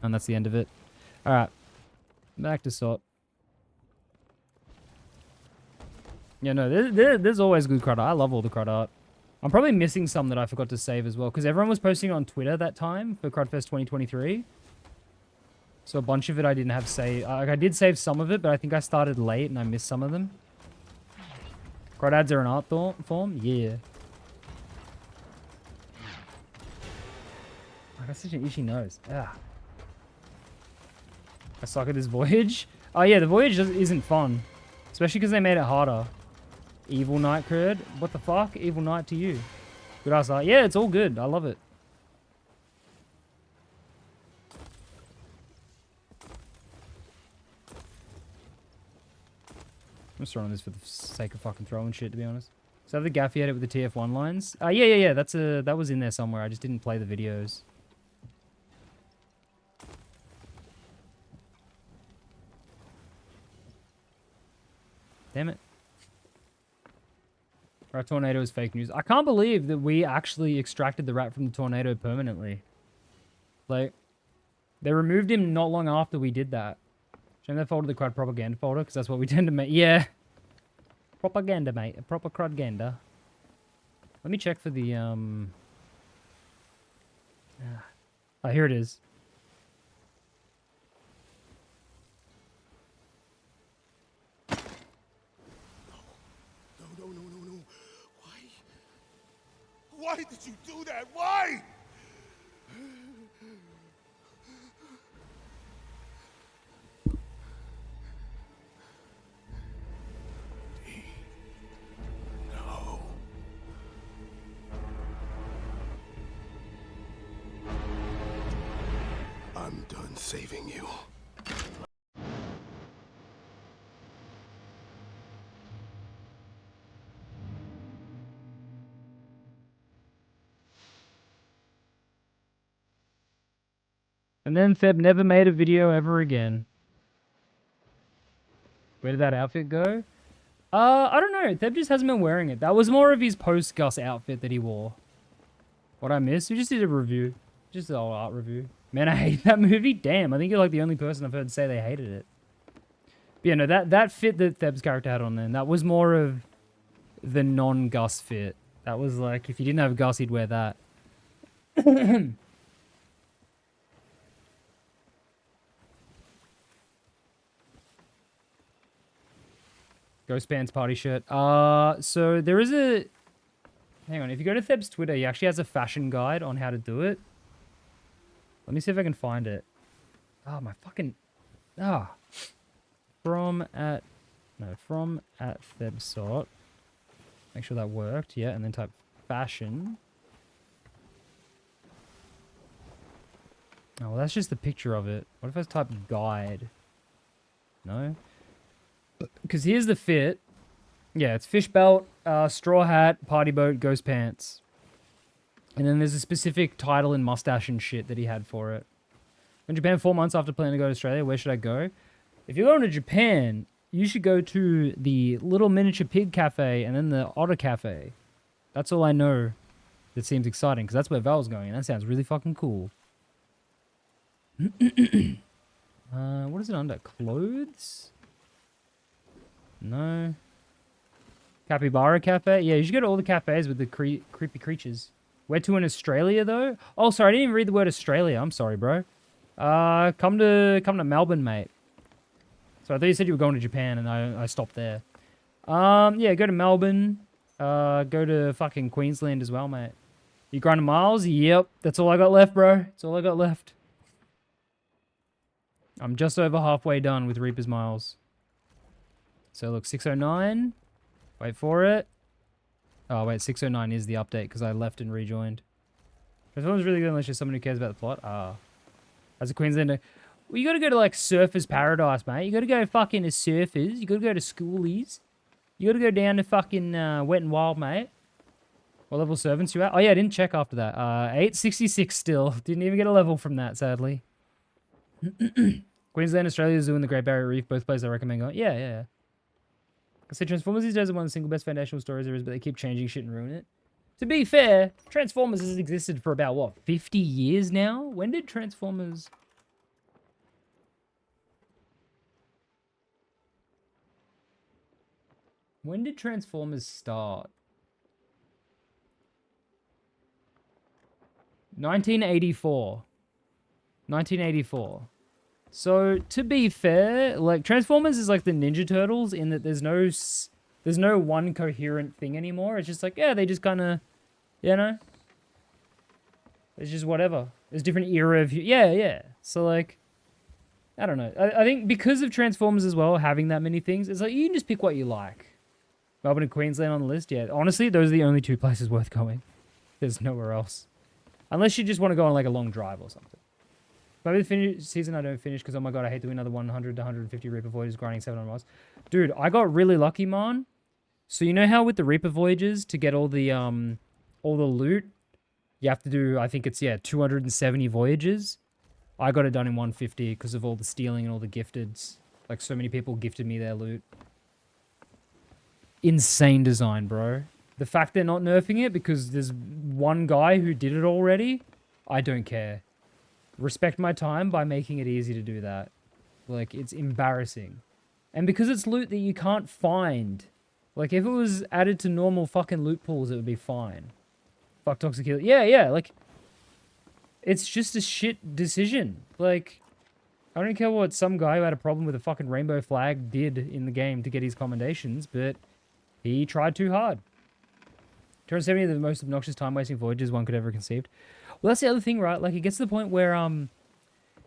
And that's the end of it. Alright. Back to SOT. Yeah, no, there's always good crud art. I love all the crud art. I'm probably missing some that I forgot to save as well, because everyone was posting on Twitter that time for Crudfest 2023. So a bunch of it I didn't have saved. Like, I did save some of it, but I think I started late and I missed some of them. Crud ads are an art form? Yeah. I got such an itchy nose. Ah. I suck at this voyage. Oh yeah, the voyage isn't fun. Especially because they made it harder. Evil Knight Crud. What the fuck? Evil Knight to you. Good ass art. Yeah, it's all good. I love it. I'm just throwing this for the sake of fucking throwing shit, to be honest. So the Gaffy edit with the TF1 lines. Yeah. That was in there somewhere. I just didn't play the videos. Damn it. Rat tornado is fake news. I can't believe that we actually extracted the rat from the tornado permanently. Like, they removed him not long after we did that. Shame they folded the crud propaganda folder, because that's what we tend to make. Yeah. Propaganda, mate. A proper crudganda. Let me check for the, Oh, here it is. No. Why? Why did you do that? Why? No. I'm done saving you. And then Theb never made a video ever again. Where did that outfit go? I don't know. Theb just hasn't been wearing it. That was more of his post-Gus outfit that he wore. What I missed? We just did a review. Just an old art review. Man, I hate that movie. Damn, I think you're like the only person I've heard say they hated it. But yeah, no, that fit that Theb's character had on then, that was more of the non-Gus fit. That was like, if you didn't have Gus, he'd wear that. Ghost Pants party shirt. So there is a... Hang on, if you go to Theb's Twitter, he actually has a fashion guide on how to do it. Let me see if I can find it. Oh, my fucking... From at Thebsort. Make sure that worked, yeah, and then type fashion. Oh, well, that's just the picture of it. What if I type guide? No? Because here's the fit. Yeah, it's fish belt, straw hat, party boat, ghost pants. And then there's a specific title and mustache and shit that he had for it. In Japan 4 months after planning to go to Australia, where should I go? If you're going to Japan, you should go to the Little Miniature Pig Cafe and then the Otter Cafe. That's all I know that seems exciting, because that's where Val's going, and that sounds really fucking cool. What is it under? Clothes? No. Capybara Cafe? Yeah, you should go to all the cafes with the creepy creatures. Where to in Australia, though? Oh, sorry, I didn't even read the word Australia. I'm sorry, bro. Come to Melbourne, mate. So I thought you said you were going to Japan, and I stopped there. Yeah, go to Melbourne. Go to fucking Queensland as well, mate. You grinding miles? Yep. That's all I got left, bro. That's all I got left. I'm just over halfway done with Reaper's Miles. So look, 609. Wait for it. Oh, wait, 609 is the update because I left and rejoined. This one's really good unless you're someone who cares about the plot. Ah. As a Queenslander. Well, you gotta go to, like, Surfers Paradise, mate. You gotta go fucking to Surfers. You gotta go to Schoolies. You gotta go down to fucking Wet and Wild, mate. What level servants you at? Oh, yeah, I didn't check after that. 866 still. Didn't even get a level from that, sadly. Queensland, Australia, Zoo, and the Great Barrier Reef. Both places I recommend going. Yeah, yeah. I say Transformers these days are one of the single best foundational stories there is, but they keep changing shit and ruin it. To be fair, Transformers has existed for about, what, 50 years now? When did Transformers... When did Transformers start? 1984. 1984. So, to be fair, like, Transformers is like the Ninja Turtles in that there's no one coherent thing anymore. It's just like, yeah, they just kind of, you know? It's just whatever. There's different era of... Yeah, yeah. So, like, I don't know. I think because of Transformers as well, having that many things, it's like, you can just pick what you like. Melbourne and Queensland on the list, yeah. Honestly, those are the only two places worth going. There's nowhere else. Unless you just want to go on, like, a long drive or something. Maybe the season I don't finish because, oh my god, I hate doing another 100 to 150 Reaper Voyages grinding 700 miles. Dude, I got really lucky, man. So you know how with the Reaper Voyages, to get all the loot, you have to do, I think it's, yeah, 270 voyages? I got it done in 150 because of all the stealing and all the gifteds. Like, so many people gifted me their loot. Insane design, bro. The fact they're not nerfing it because there's one guy who did it already, I don't care. Respect my time by making it easy to do that. Like, it's embarrassing. And because it's loot that you can't find. Like, if it was added to normal fucking loot pools, it would be fine. Fuck Toxic Healer. Yeah, yeah, like... It's just a shit decision. Like, I don't care what some guy who had a problem with a fucking rainbow flag did in the game to get his commendations, but he tried too hard. 270 of the most obnoxious time-wasting voyages one could ever conceived. Well, that's the other thing, right? Like, it gets to the point where,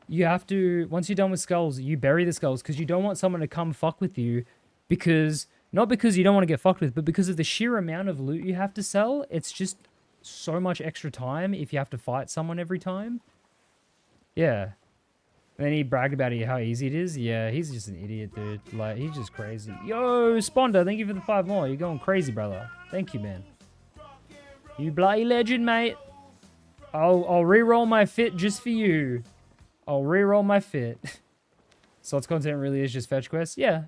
you have to, once you're done with skulls, you bury the skulls because you don't want someone to come fuck with you because, not because you don't want to get fucked with, but because of the sheer amount of loot you have to sell. It's just so much extra time if you have to fight someone every time. Yeah. And then he bragged about it, how easy it is. Yeah, he's just an idiot, dude. Like, he's just crazy. Yo, Sponda, thank you for the 5 more. You're going crazy, brother. Thank you, man. You bloody legend, mate. I'll re-roll my fit just for you. I'll re-roll my fit. Slots content really is just fetch quests? Yeah.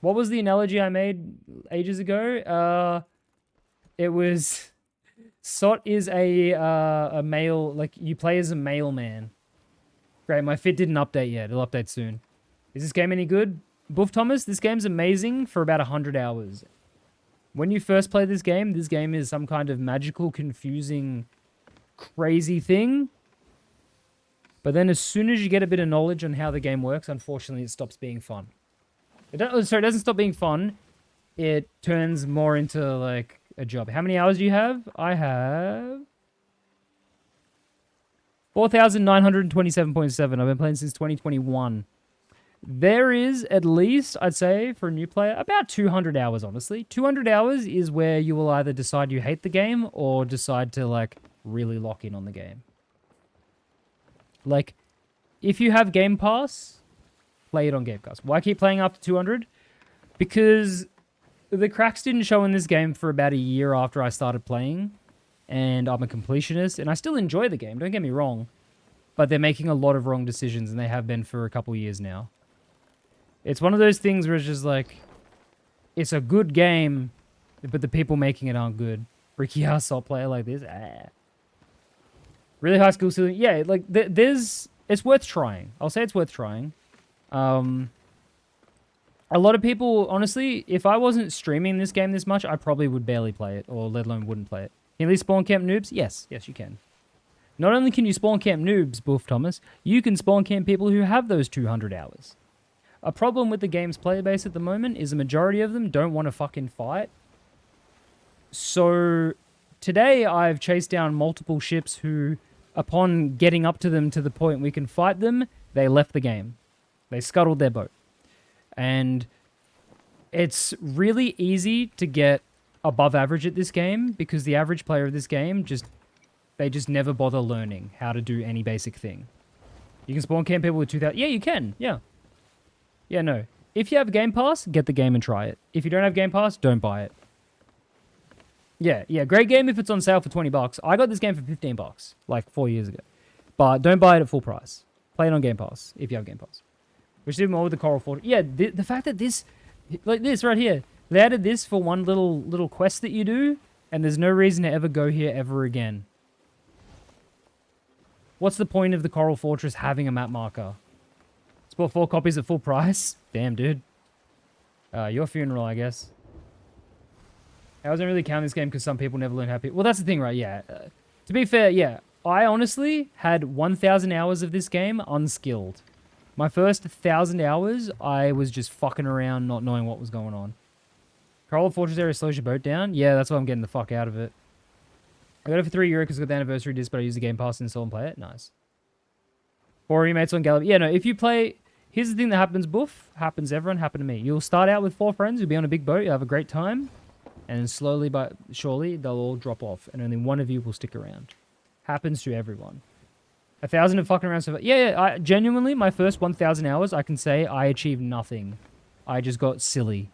What was the analogy I made ages ago? It was... SOT is a male... Like, you play as a male man. Great, my fit didn't update yet. It'll update soon. Is this game any good? Boof Thomas, this game's amazing for about 100 hours. When you first play this game is some kind of magical, confusing... crazy thing, but then as soon as you get a bit of knowledge on how the game works, unfortunately it stops being fun. It doesn't stop being fun, it turns more into like a job. How many hours do you have? I have 4,927.7. I've been playing since 2021. There is at least, I'd say, for a new player, about 200 hours, honestly. 200 hours is where you will either decide you hate the game or decide to like really lock in on the game. Like, if you have Game Pass, play it on Game Pass. Why keep playing after 200? Because the cracks didn't show in this game for about a year after I started playing, and I'm a completionist, and I still enjoy the game, don't get me wrong, but they're making a lot of wrong decisions, and they have been for a couple years now. It's one of those things where it's just like, it's a good game, but the people making it aren't good. Ricky Assault player like this, Really high skill ceiling. Yeah, like, it's worth trying. I'll say it's worth trying. A lot of people, honestly, if I wasn't streaming this game this much, I probably would barely play it, or let alone wouldn't play it. Can you at least spawn camp noobs? Yes. Yes, you can. Not only can you spawn camp noobs, Boof Thomas, you can spawn camp people who have those 200 hours. A problem with the game's player base at the moment is the majority of them don't want to fucking fight. So today I've chased down multiple ships who, upon getting up to them to the point we can fight them, they left the game. They scuttled their boat. And it's really easy to get above average at this game because the average player of this game they just never bother learning how to do any basic thing. You can spawn camp people with 2,000. Yeah, you can. Yeah. Yeah, no. If you have Game Pass, get the game and try it. If you don't have Game Pass, don't buy it. Yeah, great game if it's on sale for $20. I got this game for $15, like 4 years ago. But don't buy it at full price. Play it on Game Pass if you have Game Pass. Which did more with the Coral Fortress. Yeah, the fact that this, like this right here, they added this for one little quest that you do, and there's no reason to ever go here ever again. What's the point of the Coral Fortress having a map marker? It's bought 4 copies at full price? Damn, dude. Your funeral, I guess. I wasn't really counting this game because some people never learn how to... Well, that's the thing, right? Yeah. To be fair, yeah. I honestly had 1,000 hours of this game unskilled. My first 1,000 hours, I was just fucking around not knowing what was going on. Coral Fortress area slows your boat down? Yeah, that's why I'm getting the fuck out of it. I got it for €3 because I got the anniversary disc, but I use the Game Pass to install and play it. Nice. 4 roommates on Gallop. Yeah, no, if you play... Here's the thing that happens, Boof. Happens to everyone, happened to me. You'll start out with 4 friends, you'll be on a big boat, you'll have a great time, and slowly but surely, they'll all drop off, and only one of you will stick around. Happens to everyone. 1,000 of fucking around so far. Yeah, I genuinely, my first 1,000 hours, I can say I achieved nothing. I just got silly.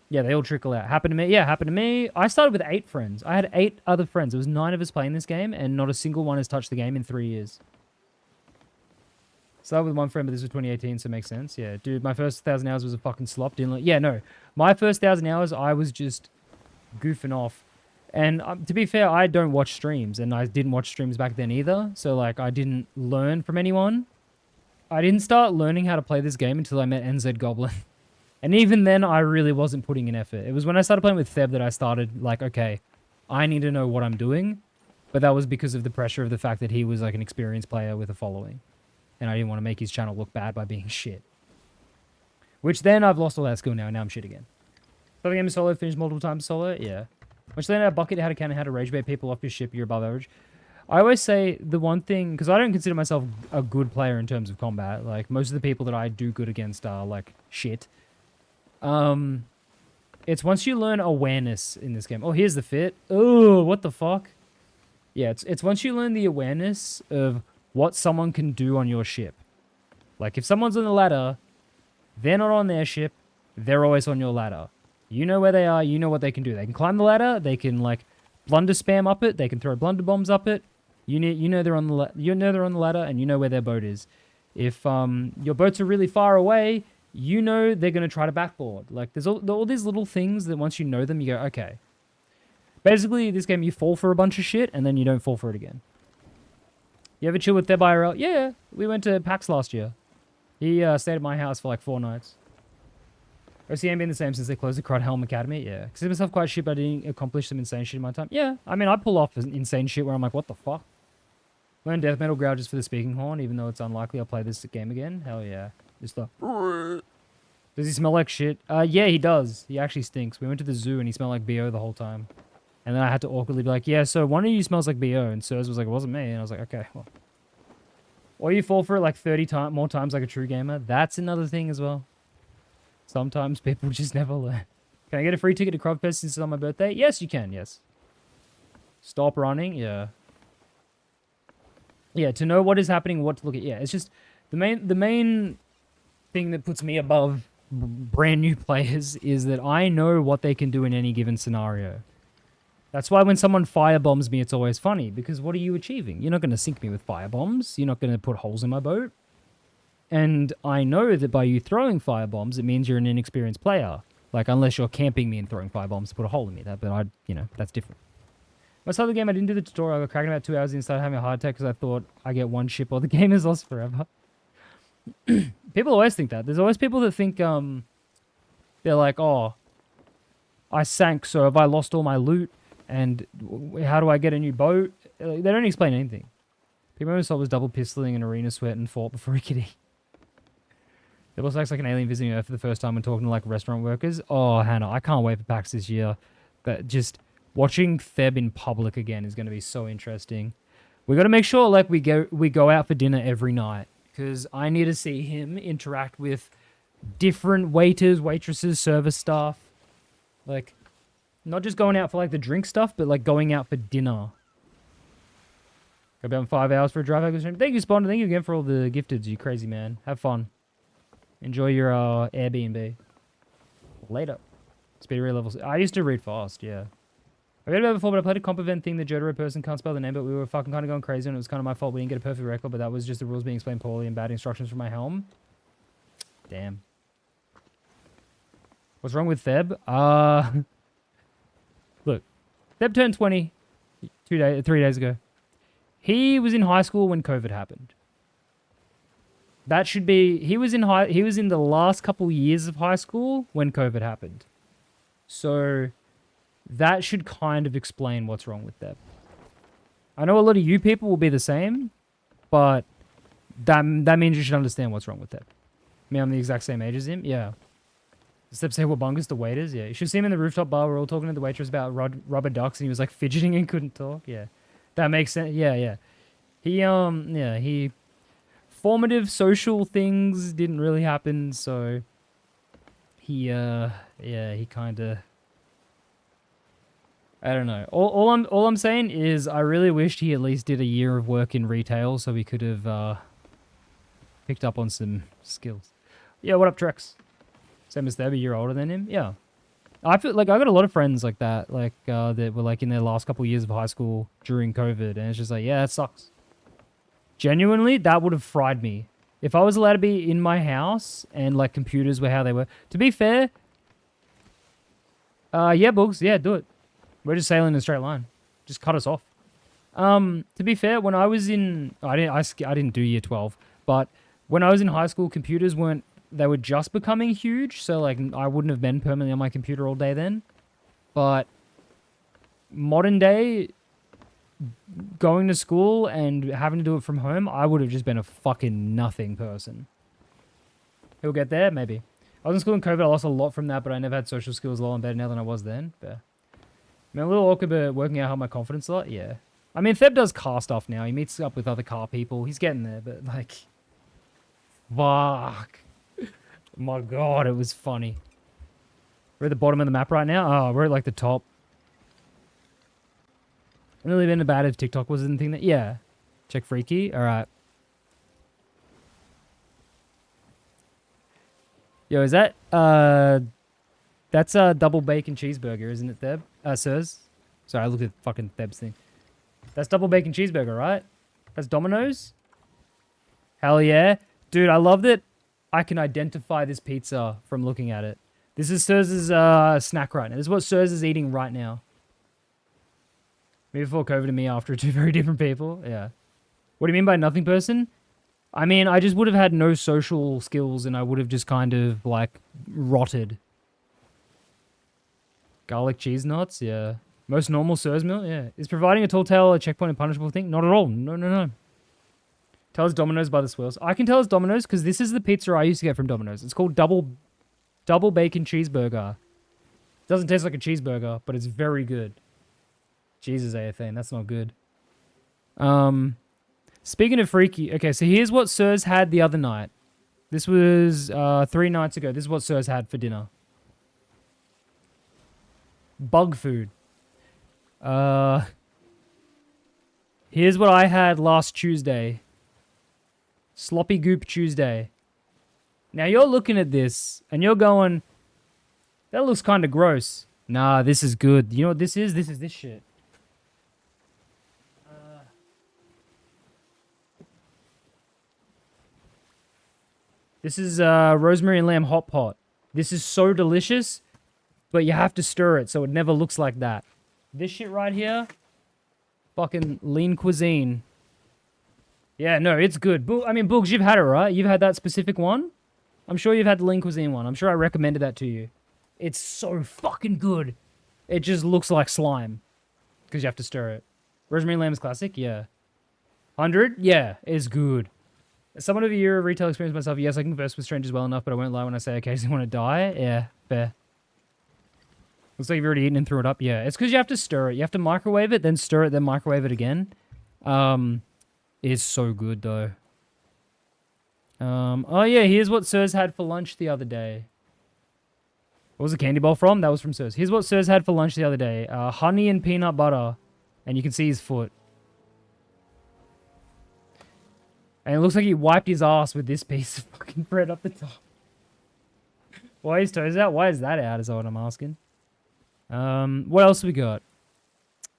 Yeah, they all trickle out. Happened to me. Yeah, happened to me. I started with 8 friends. I had 8 other friends. There was 9 of us playing this game, and not a single one has touched the game in 3 years. Started with 1 friend, but this was 2018, so it makes sense. Yeah, dude, my first 1,000 hours was a fucking slop. Didn't like... Yeah, no. My first 1,000 hours, I was just goofing off. And to be fair, I don't watch streams, and I didn't watch streams back then either. So, like, I didn't learn from anyone. I didn't start learning how to play this game until I met NZ Goblin. And even then, I really wasn't putting in effort. It was when I started playing with Theb that I started, like, okay, I need to know what I'm doing. But that was because of the pressure of the fact that he was, like, an experienced player with a following. And I didn't want to make his channel look bad by being shit. Which then I've lost all that skill now, and now I'm shit again. So the game is solo, finished multiple times solo? Yeah. Once you learn how to bucket, how to counter, how to rage bait people off your ship, you're above average. I always say the one thing, because I don't consider myself a good player in terms of combat. Like, most of the people that I do good against are, like, shit. It's once you learn awareness in this game. Oh, here's the fit. Oh, what the fuck? Yeah, it's once you learn the awareness of what someone can do on your ship. Like, if someone's on the ladder, they're not on their ship, they're always on your ladder. You know where they are, you know what they can do. They can climb the ladder, they can, like, blunder spam up it, they can throw blunder bombs up it. You know they're on the ladder, and you know where their boat is. If your boats are really far away, you know they're going to try to backboard. Like, there's all these little things that once you know them, you go, okay. Basically, this game, you fall for a bunch of shit, and then you don't fall for it again. You ever chill with Theb IRL? Yeah, we went to PAX last year. He stayed at my house for like 4 nights. OCM been the same since they closed the Crud Helm Academy? Yeah. Consider myself quite shit, but I didn't accomplish some insane shit in my time. Yeah, I mean, I pull off insane shit where I'm like, what the fuck? Learn Death Metal Growl just for the speaking horn, even though it's unlikely I'll play this game again. Hell yeah. Just the... Does he smell like shit? Yeah, he does. He actually stinks. We went to the zoo and he smelled like BO the whole time. And then I had to awkwardly be like, yeah, so one of you smells like BO. And Sirs was like, it wasn't me. And I was like, okay, well. Or you fall for it like 30 more times like a true gamer. That's another thing as well. Sometimes people just never learn. Can I get a free ticket to Crudfest since it's on my birthday? Yes, you can, yes. Stop running, yeah. Yeah, to know what is happening, what to look at. Yeah, it's just the main thing that puts me above brand new players is that I know what they can do in any given scenario. That's why when someone firebombs me, it's always funny, because what are you achieving? You're not going to sink me with firebombs. You're not going to put holes in my boat. And I know that by you throwing firebombs, it means you're an inexperienced player. Like, unless you're camping me and throwing firebombs to put a hole in me. But that's different. Most of the game, I didn't do the tutorial. I got cracked in about 2 hours and started having a heart attack because I thought I get one ship or the game is lost forever. People always think that. There's always people that think, they're like, oh, I sank, so have I lost all my loot? And how do I get a new boat? They don't explain anything. People always thought was double pistoling and arena sweat and fought before he could eat. It also acts like an alien visiting Earth for the first time when talking to like restaurant workers. Oh, Hannah, I can't wait for PAX this year. But just Watching Theb in public again is going to be so interesting. We got to make sure like we go out for dinner every night, because I need to see him interact with different waiters, waitresses, service staff. Like, not just going out for like the drink stuff, but like going out for dinner. About 5 hours for a drive back to the stream. Thank you, Spawn. Thank you again for all the gifteds, you crazy man. Have fun. Enjoy your Airbnb. Later. Speed read levels. I used to read fast, yeah. I read about it before, but I played a comp event thing. The Jotaro person can't spell the name, but we were fucking kind of going crazy, and it was kind of my fault. We didn't get a perfect record, but that was just the rules being explained poorly and bad instructions from my helm. Damn. What's wrong with Theb? Look. Theb turned 20 3 days ago. He was in high school when COVID happened. That should be... He was in the last couple years of high school when COVID happened. So... that should kind of explain what's wrong with that. I know a lot of you people will be the same, but that means you should understand what's wrong with that. Me, I'm the exact same age as him. Yeah. Except say what bungus the waiters. Yeah. You should see him in the rooftop bar. We're all talking to the waitress about rubber ducks, and he was like fidgeting and couldn't talk. Yeah. That makes sense. Yeah, yeah. He formative social things didn't really happen, so he kind of... I don't know. All I'm saying is I really wished he at least did a year of work in retail so he could have picked up on some skills. Yeah, what up, Trex? Same as Theb, a year older than him. Yeah, I feel like I got a lot of friends like that, like that were like in their last couple years of high school during COVID, and it's just like, yeah, that sucks. Genuinely, that would have fried me if I was allowed to be in my house and like computers were how they were. To be fair, yeah, Boogs, yeah, do it. We're just sailing in a straight line. Just cut us off. To be fair, when I was in... I didn't do year 12. But when I was in high school, computers weren't... They were just becoming huge. So, like, I wouldn't have been permanently on my computer all day then. But modern day, going to school and having to do it from home, I would have just been a fucking nothing person. He'll get there? Maybe. I was in school in COVID. I lost a lot from that, but I never had social skills a lot better now than I was then. Fair. I mean, a little awkward, but working out how my confidence a lot, yeah. I mean, Theb does car stuff now. He meets up with other car people. He's getting there, but, like... Fuck. My god, it was funny. We're at the bottom of the map right now? Oh, we're at, like, the top. It would really been bad if TikTok wasn't the thing that... Yeah. Check Freaky. Alright. Yo, is that, that's a double bacon cheeseburger, isn't it, Theb? Sirs? Sorry, I looked at fucking Theb's thing. That's double bacon cheeseburger, right? That's Domino's? Hell yeah. Dude, I love that I can identify this pizza from looking at it. This is Sirs' snack right now. This is what Sirs is eating right now. Me before COVID and me after, two very different people. Yeah. What do you mean by nothing person? I mean, I just would have had no social skills and I would have just kind of, like, rotted. Garlic cheese nuts, yeah. Most normal Sirs meal, yeah. Is providing a tall tale a checkpoint and punishable thing? Not at all. No, no, no. Tell us Domino's by the swirls. I can tell us Domino's because this is the pizza I used to get from Domino's. It's called double bacon cheeseburger. Doesn't taste like a cheeseburger, but it's very good. Jesus, AFN, that's not good. Speaking of freaky, okay, so here's what Sirs had the other night. This was 3 nights ago. This is what Sirs had for dinner. Bug food. Here's what I had last Tuesday. Sloppy Goop Tuesday. Now you're looking at this and you're going, that looks kind of gross. Nah, this is good. You know what this is? This is this shit. This is rosemary and lamb hot pot. This is so delicious, but you have to stir it so it never looks like that. This shit right here, fucking lean cuisine. Yeah, no, it's good. I mean, Boogs, you've had it, right? You've had that specific one? I'm sure you've had the lean cuisine one. I'm sure I recommended that to you. It's so fucking good. It just looks like slime because you have to stir it. Rosemary and lamb is classic, yeah. 100? Yeah, it's good. As someone of a year of retail experience myself, yes, I can converse with strangers well enough, but I won't lie when I say I occasionally want to die. Yeah, fair. Looks like you've already eaten and threw it up. Yeah, it's because you have to stir it. You have to microwave it, then stir it, then microwave it again. It's so good though. Oh yeah, here's what Sirs had for lunch the other day. What was the candy bowl from? That was from Sirs. Here's what Sirs had for lunch the other day. Honey and peanut butter. And you can see his foot. And it looks like he wiped his ass with this piece of fucking bread up the top. Why is his toes out? Why is that out is what I'm asking. What else we got?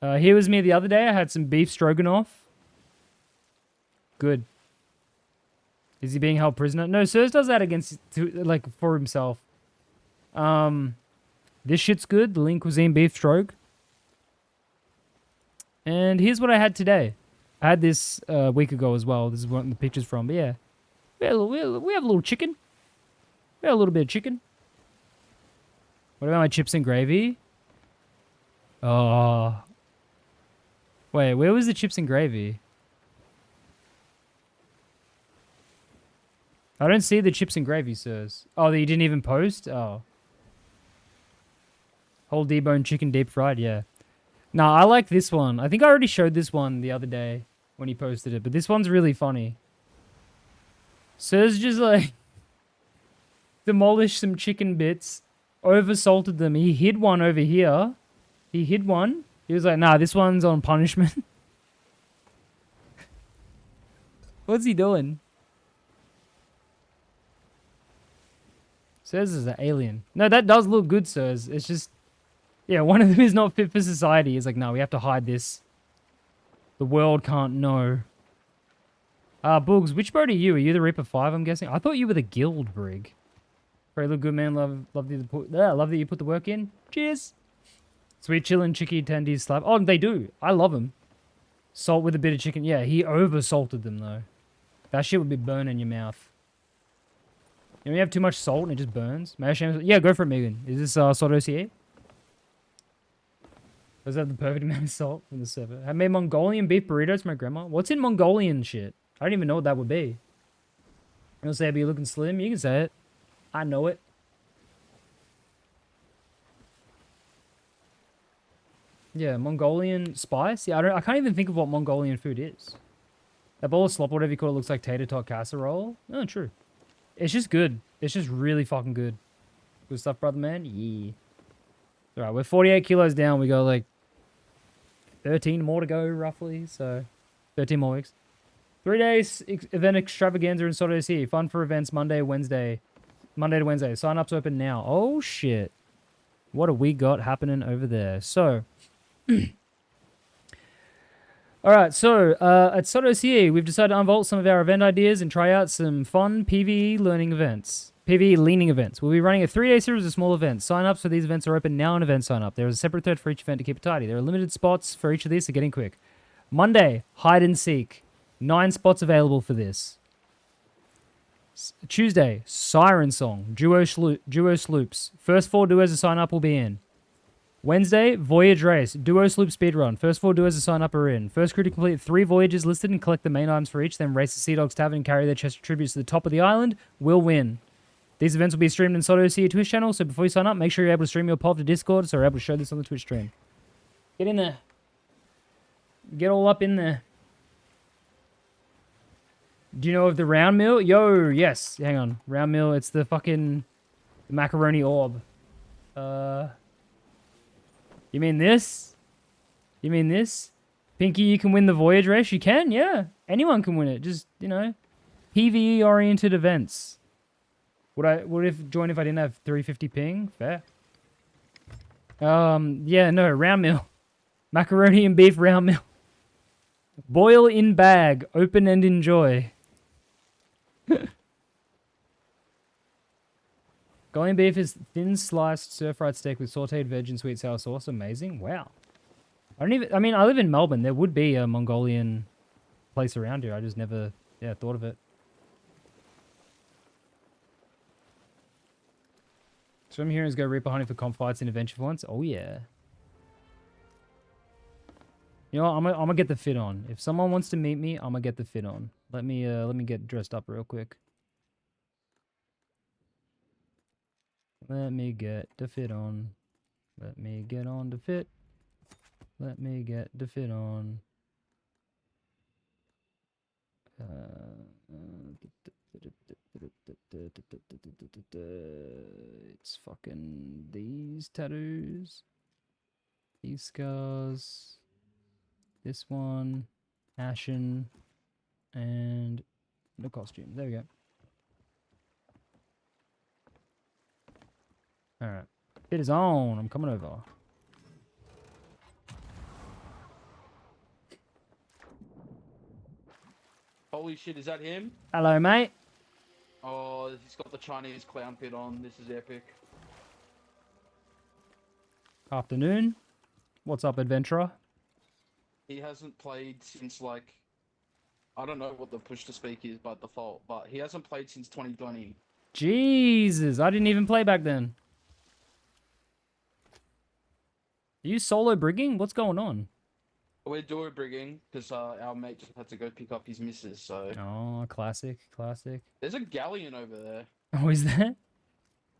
Here was me the other day. I had some beef stroganoff. Good. Is he being held prisoner? No, Sirs does that against, like, for himself. This shit's good. The Lean Cuisine beef stroke. And here's what I had today. I had this a week ago as well. This is what the picture's from. But yeah, we have a little chicken. We have a little bit of chicken. What about my chips and gravy? Oh. Wait, where was the chips and gravy? I don't see the chips and gravy, sirs. Oh, that you didn't even post? Oh. Whole deboned chicken deep fried, yeah. Nah, I like this one. I think I already showed this one the other day when he posted it, but this one's really funny. Sirs just like demolished some chicken bits, over-salted them. He hid one over here. He hid one. He was like, nah, this one's on punishment. What's he doing? Sirs is an alien. No, that does look good, sirs. It's just, yeah, one of them is not fit for society. It's like, no, we have to hide this. The world can't know. Boogs, which boat are you? Are you the Reaper 5, I'm guessing? I thought you were the Guild Brig. Very look good, man. Love that you put the work in. Cheers. Sweet chillin' chicky tendies slab. Oh, they do. I love them. Salt with a bit of chicken. Yeah, he over-salted them, though. That shit would be burning your mouth. You know, when you have too much salt and it just burns. Yeah, go for it, Megan. Is this salt OCA? Does that have the perfect amount of salt from the server? I made Mongolian beef burritos for my grandma. What's in Mongolian shit? I don't even know what that would be. You'll say, "Be you looking slim?" You can say it. I know it. Yeah, Mongolian spice. Yeah, I can't even think of what Mongolian food is. That bowl of slop, whatever you call it, looks like tater tot casserole. Oh, true. It's just good. It's just really fucking good. Good stuff, brother, man. Yeah. All right, we're 48 kilos down. We got like 13 more to go, roughly. So, 13 more weeks. 3 days event extravaganza in Soto Sea. Fun for events Monday to Wednesday. Sign-ups open now. Oh, shit. What have we got happening over there? So, alright, so at Soto Sea, we've decided to unvault some of our event ideas and try out some fun PvE learning events. PvE leaning events. We'll be running a 3-day series of small events. Sign-ups for these events are open now on event sign-up. There is a separate thread for each event to keep it tidy. There are limited spots for each of these, so getting quick. Monday, hide and seek. 9 spots available for this. Tuesday, Siren Song, duo sloops. First 4 duos to sign up will be in. Wednesday, Voyage Race, duo sloop speedrun. First 4 duos to sign up are in. First crew to complete 3 voyages listed and collect the main items for each, then race the Sea Dogs Tavern and carry their chest of tributes to the top of the island will win. These events will be streamed in Soto Sea Twitch channel, so before you sign up, make sure you're able to stream your POV to Discord so we're able to show this on the Twitch stream. Get in there. Get all up in there. Do you know of the round meal? Yo, yes. Hang on. Round meal, it's the fucking macaroni orb. You mean this? You mean this? Pinky, you can win the voyage race? You can, yeah. Anyone can win it. Just, you know, PvE-oriented events. Would I join if I didn't have 350 ping? Fair. Yeah, no, round meal. Macaroni and beef round meal. Boil in bag. Open and enjoy. Golden beef is thin sliced stir-fried steak with sauteed veg and sweet sour sauce. Amazing. Wow. I live in Melbourne. There would be a Mongolian place around here. I just never, thought of it. Swim here is go Reaper hunting for comp fights in adventure for once. Oh, yeah. You know what? I'm gonna get the fit on. If someone wants to meet me, I'm gonna get the fit on. Let me get dressed up real quick. Let me get the fit on. Let me get on the fit. Let me get the fit on. It's fucking these tattoos. These scars. This one. Ashen. And the costume. There we go. Alright. It is on. I'm coming over. Holy shit, is that him? Hello, mate. Oh, he's got the Chinese clown pit on. This is epic. Afternoon. What's up, adventurer? He hasn't played since, like, I don't know what the push to speak is by default, but he hasn't played since 2020. Jesus, I didn't even play back then. Are you solo brigging? What's going on? We're duo brigging because our mate just had to go pick up his missus, so... Oh, classic, classic. There's a galleon over there. Oh, is there?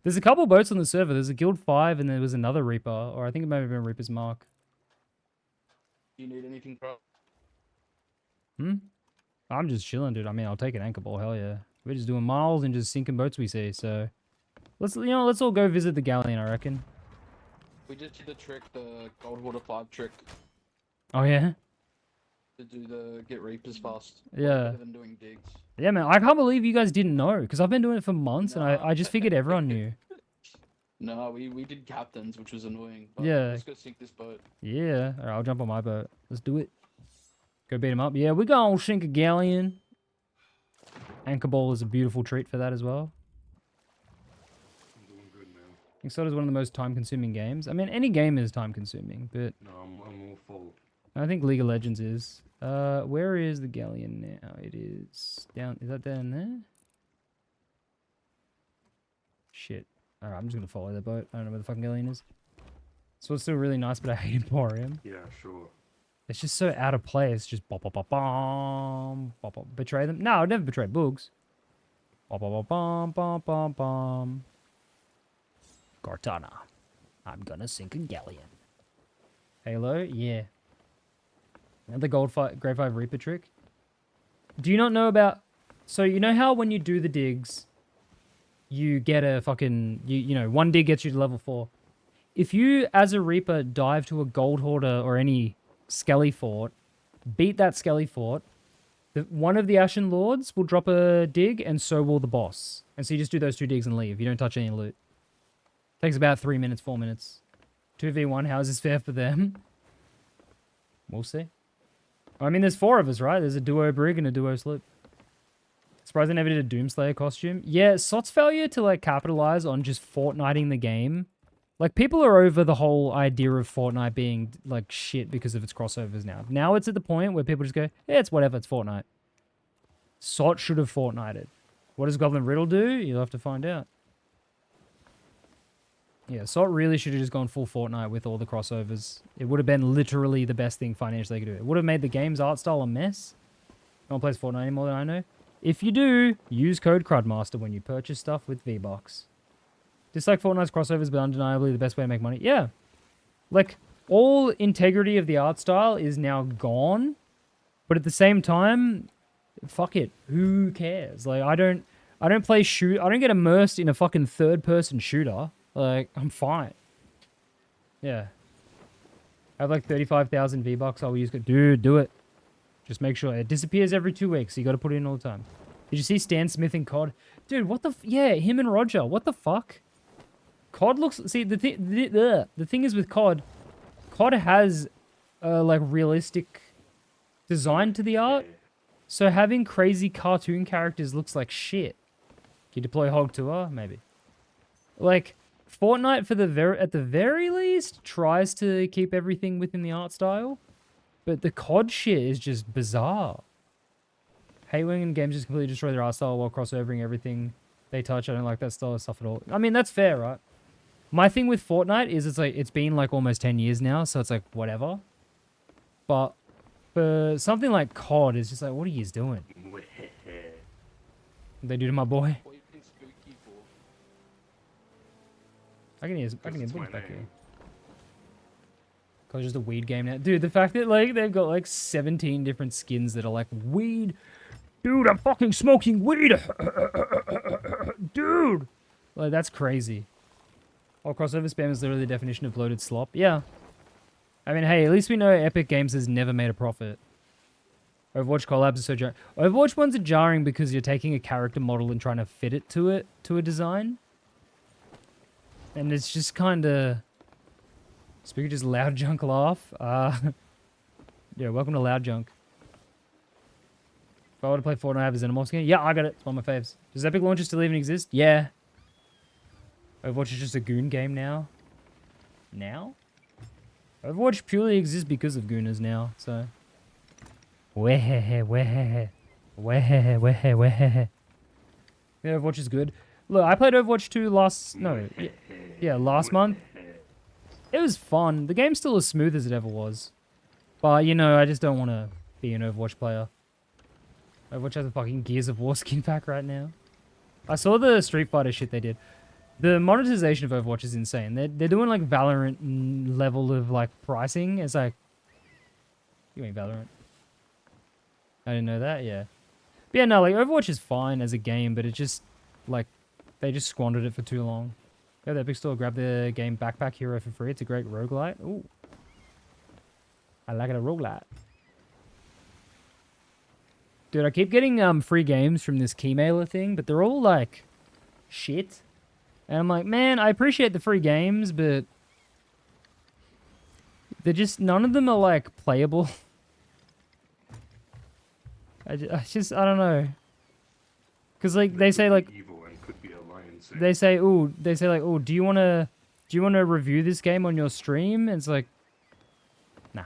There's a couple boats on the server. There's a Guild 5 and there was another Reaper, or I think it might have been Reaper's Mark. Do you need anything, bro? I'm just chilling, dude. I mean, I'll take an anchor ball, hell yeah. We're just doing miles and just sinking boats we see, so... Let's all go visit the galleon, I reckon. We just did the trick, the Gold Water 5 trick, Oh, yeah? to do the get Reapers fast. Yeah. Better than doing digs. Yeah, man, I can't believe you guys didn't know, because I've been doing it for months, and I just figured everyone knew. No, we did captains, which was annoying. But Yeah. let's go sink this boat. Yeah, alright, I'll jump on my boat. Let's do it. Go beat him up. Yeah, we gonna sink a galleon. Anchor ball is a beautiful treat for that as well. I'm doing good, man. I think Soda's one of the most time-consuming games. I mean, any game is time-consuming, but No, I'm all full. I think League of Legends is. Where is the galleon now? It is down. Is that down there? Shit. Alright, I'm just gonna follow the boat. I don't know where the fucking galleon is. So it's still really nice, but I hate Emporium. Yeah, sure. It's just so out of place. Just bop bop bop bom, bop bop. Betray them? No, I'd never betray Boogs. Bop bop bop bom bom bom bom. Cortana. I'm gonna sink a galleon. Halo? Yeah. And the Grade 5 Reaper trick. Do you not know about... So you know how when you do the digs, you get a fucking... You know, one dig gets you to level 4. If you, as a Reaper, dive to a Gold Hoarder or any Skelly Fort, beat that Skelly Fort, one of the Ashen Lords will drop a dig, and so will the boss. And so you just do those 2 digs and leave. You don't touch any loot. Takes about 3 minutes, 4 minutes. 2v1, how is this fair for them? We'll see. I mean, there's 4 of us, right? There's a duo brig and a duo sloop. Surprised I never did a Doomslayer costume. Yeah, SOT's failure to, like, capitalize on just Fortniting the game. Like, people are over the whole idea of Fortnite being, like, shit because of its crossovers now. Now it's at the point where people just go, yeah, it's whatever, it's Fortnite. SOT should have Fortnited. What does Goblin Riddle do? You'll have to find out. Yeah, SOT really should have just gone full Fortnite with all the crossovers. It would have been literally the best thing financially they could do. It would have made the game's art style a mess. No one plays Fortnite anymore than I know. If you do, use code CRUDMASTER when you purchase stuff with V-Bucks. Dislike Fortnite's crossovers, but undeniably the best way to make money. Yeah. Like, all integrity of the art style is now gone. But at the same time, fuck it. Who cares? Like, I don't play shoot. I don't get immersed in a fucking third-person shooter. Like, I'm fine. Yeah. I have like 35,000 V-Bucks. I'll use it. Dude, do it. Just make sure. It disappears every 2 weeks, so you got to put it in all the time. Did you see Stan Smith and COD? Dude, what the... Yeah, him and Roger. What the fuck? COD looks... See, the thing is with COD has, like, realistic design to the art. So having crazy cartoon characters looks like shit. Can you deploy Hog Tour? Maybe. Like... Fortnite, at the very least, tries to keep everything within the art style, but the COD shit is just bizarre. Hate when games just completely destroy their art style while crossovering everything they touch. I don't like that style of stuff at all. I mean, that's fair, right? My thing with Fortnite is it's been like almost 10 years now, so it's like, whatever. But for something like COD, it's just like, what are you doing? What they do to my boy? I can hear books back here. Cause it's just a weed game now. Dude, the fact that like they've got like 17 different skins that are like weed. Dude, I'm fucking smoking weed. Dude. Like that's crazy. Oh, crossover spam is literally the definition of bloated slop. Yeah. I mean, hey, at least we know Epic Games has never made a profit. Overwatch collabs are so jarring. Overwatch ones are jarring because you're taking a character model and trying to fit it to a design. And it's just kind of... Speaker just loud junk laugh. Yeah, welcome to loud junk. If I were to play Fortnite, I have a Xenomorph skin. Yeah, I got it. It's one of my faves. Does Epic Launcher still even exist? Yeah. Overwatch is just a goon game now. Now? Overwatch purely exists because of gooners now, so... Wehehe. Yeah, Overwatch is good. Look, I played Overwatch 2 last... No. Yeah, last month. It was fun. The game's still as smooth as it ever was. But, you know, I just don't want to be an Overwatch player. Overwatch has a fucking Gears of War skin pack right now. I saw the Street Fighter shit they did. The monetization of Overwatch is insane. They're doing, like, Valorant level of, like, pricing. It's like... You mean Valorant? I didn't know that, yeah. But yeah, no, like, Overwatch is fine as a game, but it just, like, they just squandered it for too long. Go to the Epic Store, grab the game Backpack Hero for free. It's a great roguelite. Ooh. I like it a roguelite. Dude, I keep getting free games from this Keymailer thing, but they're all, like, shit. And I'm like, man, I appreciate the free games, but... They're just, none of them are, like, playable. I don't know. Because, like, they say, like... They say, like, oh, do you want to review this game on your stream? And it's like, nah.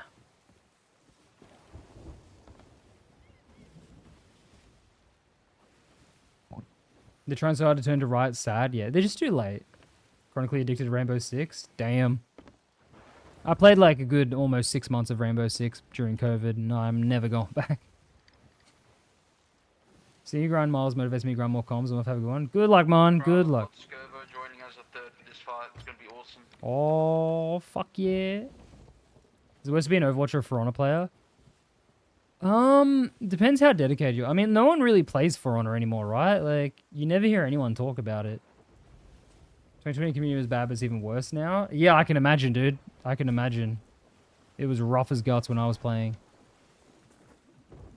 They're trying so hard to turn to right, sad. Yeah, they're just too late. Chronically addicted to Rainbow Six. Damn. I played, like, a good almost 6 months of Rainbow Six during COVID, and I'm never going back. See you grind miles motivates me to grind more comms. I'm have a good one. Good luck, man. Good luck. Joining us a third for this fight. It's gonna be awesome. Oh, fuck yeah. Is it worth to be an Overwatch or a For Honor player? Depends how dedicated you are. I mean, no one really plays For Honor anymore, right? Like, you never hear anyone talk about it. 2020 community was bad, but it's even worse now. Yeah, I can imagine, dude. I can imagine. It was rough as guts when I was playing.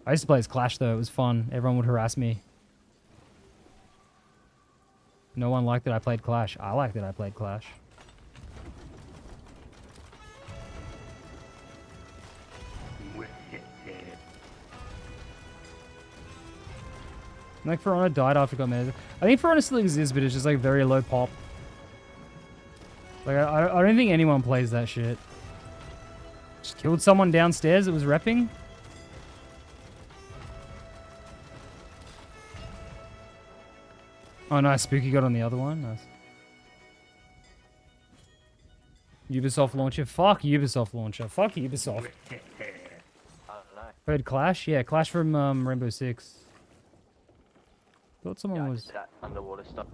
I used to play as Clash, though. It was fun. Everyone would harass me. No one liked that I played Clash. I liked that I played Clash. Like, For Honor died after it got made. I think For Honor still exists, but it's just, like, very low pop. Like, I don't think anyone plays that shit. Just killed someone downstairs that was repping. Oh, nice. Spooky got on the other one. Nice. Ubisoft launcher. Fuck Ubisoft launcher. Fuck Ubisoft. I don't know. Heard Clash? Yeah, Clash from Rainbow Six. Thought someone Yeah, was... that underwater stuff.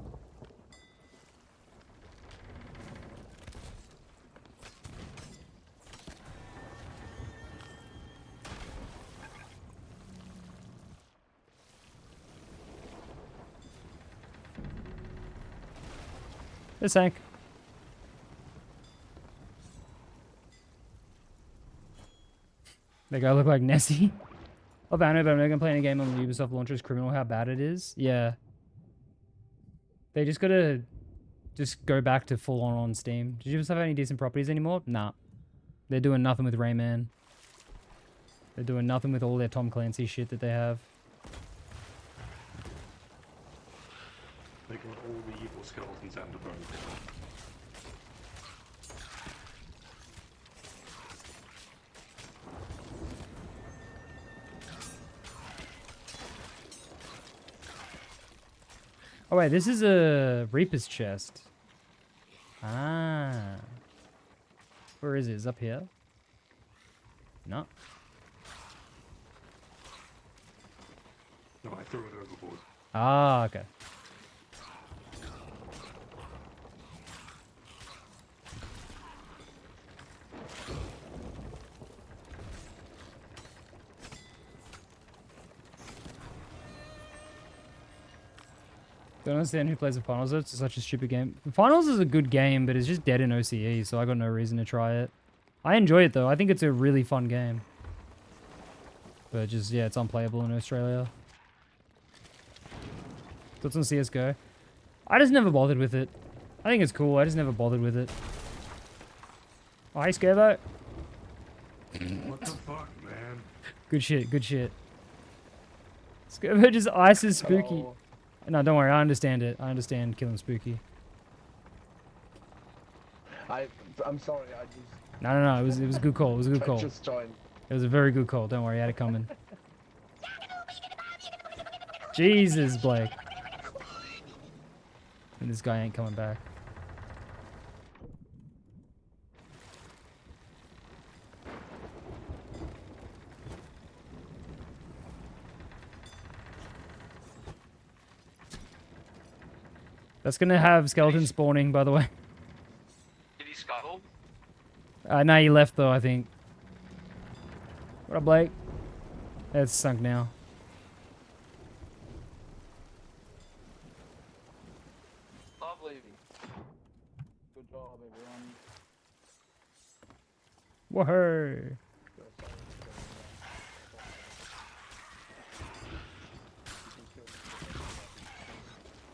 It sank. That guy look like Nessie. Oh, I know, but I'm not gonna play any game on the Ubisoft launcher. Is criminal how bad it is. Yeah. They just gotta go back to full on Steam. Did Ubisoft have any decent properties anymore? Nah. They're doing nothing with Rayman. They're doing nothing with all their Tom Clancy shit that they have. They got all the evil skeletons and the bones. Oh wait, this is a Reaper's chest. Ah. Where is it? Is it up here? No. No, I threw it overboard. Ah, okay. Don't understand who plays the finals. Though. It's such a stupid game. The finals is a good game, but it's just dead in OCE, so I got no reason to try it. I enjoy it though. I think it's a really fun game. But just yeah, it's unplayable in Australia. Thoughts on CS:GO? I just never bothered with it. I think it's cool. I just never bothered with it. Oh, hi, Scarbo. What the fuck, man? Good shit. Good shit. Scarbo just ices Spooky. Oh, No, don't worry. I understand it. I understand killing Spooky. I'm sorry. I just. No. It was a good call. It was a good I call. just joined. It was a very good call. Don't worry. I had it coming. Jesus, Blake. And this guy ain't coming back. That's gonna have skeleton spawning, by the way. Did he scuttle? No, he left though, I think. What up, Blake? It's sunk now. Lovely. Good job, everyone. Whoa.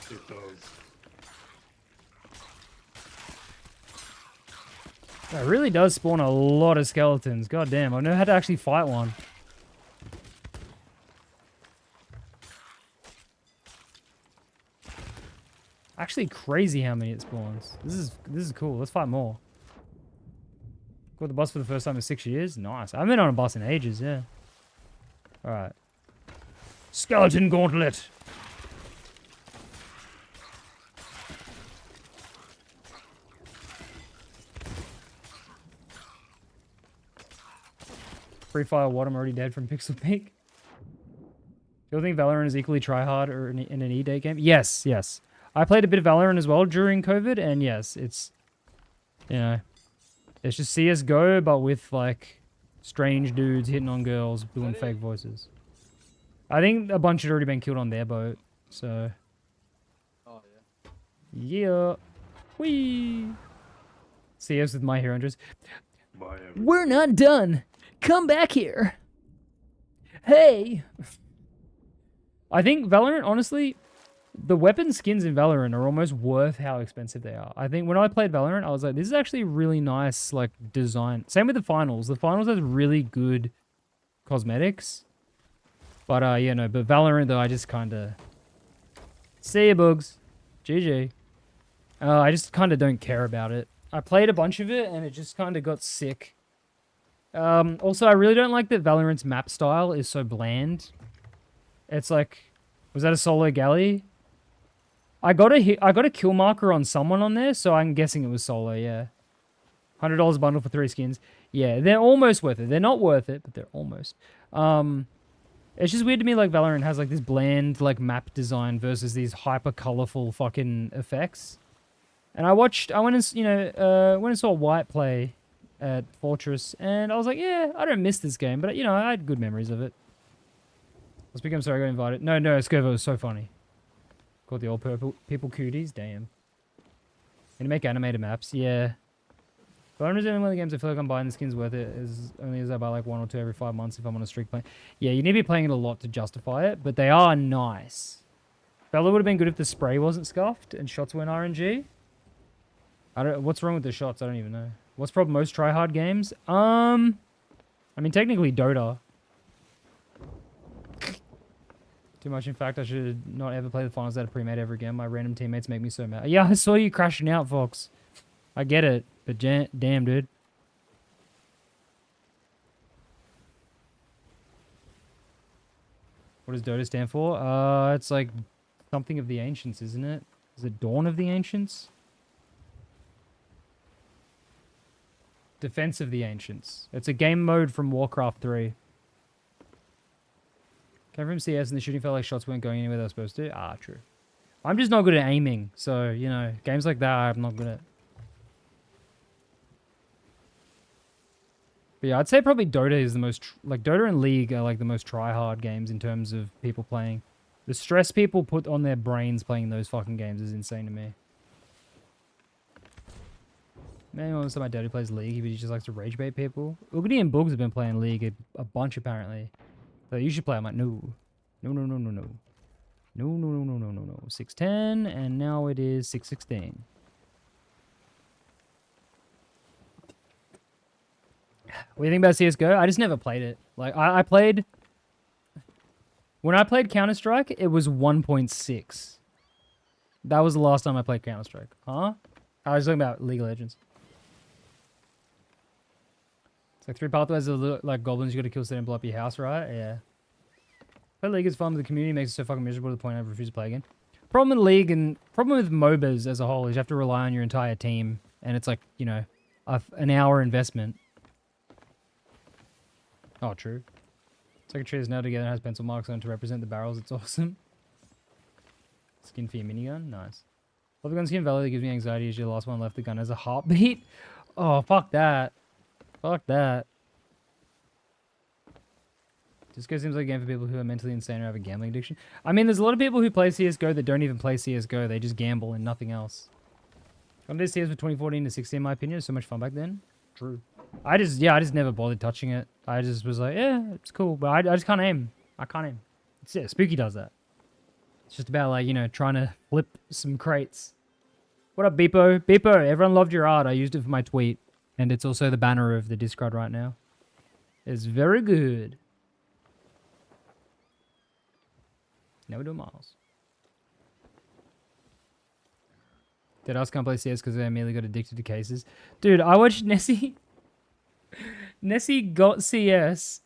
It does. It really does spawn a lot of skeletons. God damn, I've never had to actually fight one. Actually crazy how many it spawns. This is cool. Let's fight more. Got the boss for the first time in 6 years. Nice. I haven't been on a boss in ages, yeah. Alright. Skeleton Gauntlet. Free Fire What? I'm already dead from Pixel Peak. Do you think Valorant is equally tryhard or in an E-Day game? Yes, yes. I played a bit of Valorant as well during COVID, and yes, it's, you know, it's just CS:GO, but with, like, strange dudes hitting on girls doing fake voices. I think a bunch had already been killed on their boat, so... Oh, yeah. Yeah. Whee! CS with My Hero Hunters. Bye, We're not done! Come back here! Hey! I think Valorant, honestly, the weapon skins in Valorant are almost worth how expensive they are. I think when I played Valorant, I was like, this is actually really nice, like, design. Same with the finals. The finals has really good cosmetics. But, yeah, no, but Valorant, though, I just kind of... See ya, Bugs. GG. I just kind of don't care about it. I played a bunch of it, and it just kind of got sick. Also, I really don't like that Valorant's map style is so bland. It's like... Was that a solo galley? I got a kill marker on someone on there, so I'm guessing it was solo, yeah. $100 bundle for 3 skins. Yeah, they're almost worth it. They're not worth it, but they're almost. It's just weird to me, like, Valorant has, like, this bland, like, map design versus these hyper colorful fucking effects. And I went and, you know, went and saw White play at Fortress, and I was like, yeah, I don't miss this game, but, you know, I had good memories of it. Let's become sorry I got invited. No, Scovo was so funny. Called the old people cooties, damn. Gonna make animated maps, yeah. Valorant is only one of the games I feel like I'm buying the skins worth it, only as I buy like 1 or 2 every 5 months if I'm on a streak playing. Yeah, you need to be playing it a lot to justify it, but they are nice. Bella would have been good if the spray wasn't scuffed and shots weren't RNG. What's wrong with the shots? I don't even know. What's probably most tryhard games? I mean, technically Dota. Too much, in fact, I should not ever play the finals at a pre-made ever again. My random teammates make me so mad. Yeah, I saw you crashing out, Fox. I get it, but damn, dude. What does Dota stand for? It's like something of the Ancients, isn't it? Is it Dawn of the Ancients? Defense of the Ancients. It's a game mode from Warcraft 3. Came from CS and the shooting felt like shots weren't going anywhere they were supposed to. Ah, true. I'm just not good at aiming, so, you know, games like that I'm not good at. But yeah, I'd say probably Dota is the most, like, Dota and League are like the most try-hard games in terms of people playing. The stress people put on their brains playing those fucking games is insane to me. Man, most of my dad who plays League, he just likes to rage bait people. Oogity and Boogs have been playing League a bunch apparently. So you should play. I'm like, no. No, no, no, no, no. No, no, no, no, no, no, no. 610, and now it is 616. What do you think about CSGO? I just never played it. Like, I played... When I played Counter-Strike, it was 1.6. That was the last time I played Counter-Strike. Huh? I was talking about League of Legends. It's like 3 pathways of like goblins you gotta kill, set and blow up your house, right? Yeah. But League is fun, but the community makes it so fucking miserable to the point I refuse to play again. Problem with League and problem with MOBAs as a whole is you have to rely on your entire team, and it's like, you know, an hour investment. Oh, true. It's like a tree that's nailed together and has pencil marks on it to represent the barrels. It's awesome. Skin for your minigun? Nice. Love the gun skin value that gives me anxiety as you're the last one left. The gun has a heartbeat. Oh, fuck that. Fuck that. Disco seems like a game for people who are mentally insane or have a gambling addiction. I mean, there's a lot of people who play CSGO that don't even play CSGO. They just gamble and nothing else. I did CS for 2014 to 16, in my opinion. It was so much fun back then. True. I just never bothered touching it. I just was like, yeah, it's cool. But I just can't aim. I can't aim. It's, yeah, Spooky does that. It's just about, like, you know, trying to flip some crates. What up, Beepo? Beepo, everyone loved your art. I used it for my tweet. And it's also the banner of the Discord right now. It's very good. Now we do Miles. Did I can't play CS because I immediately got addicted to cases? Dude, I watched Nessie. Nessie got CS.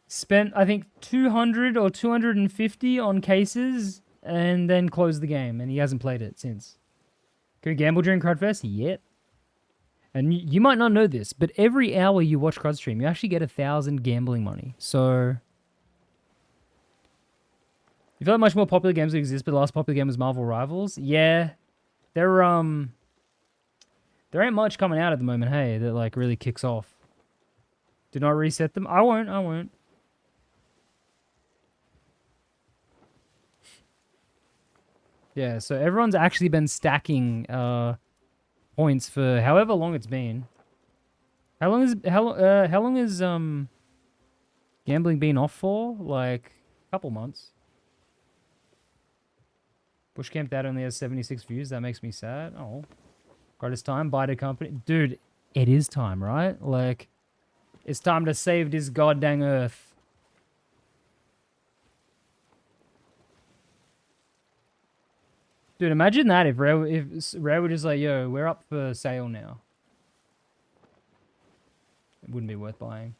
Spent, I think, 200 or 250 on cases. And then closed the game. And he hasn't played it since. Can you gamble during Crudfest? Yep. And you might not know this, but every hour you watch Crudstream, you actually get 1,000 gambling money. So... You feel like much more popular games exist, but the last popular game was Marvel Rivals? Yeah. There ain't much coming out at the moment, hey, that like really kicks off. Do not reset them. I won't. Yeah, so everyone's actually been stacking points for however long it's been. How long has gambling been off for? Like a couple months. Bushcamp Dad only has 76 views. That makes me sad. Oh. Greatest time. Buy the company. Dude, it is time, right? Like, it's time to save this goddamn earth. Dude, imagine that if Rare were just like, yo, we're up for sale now. It wouldn't be worth buying.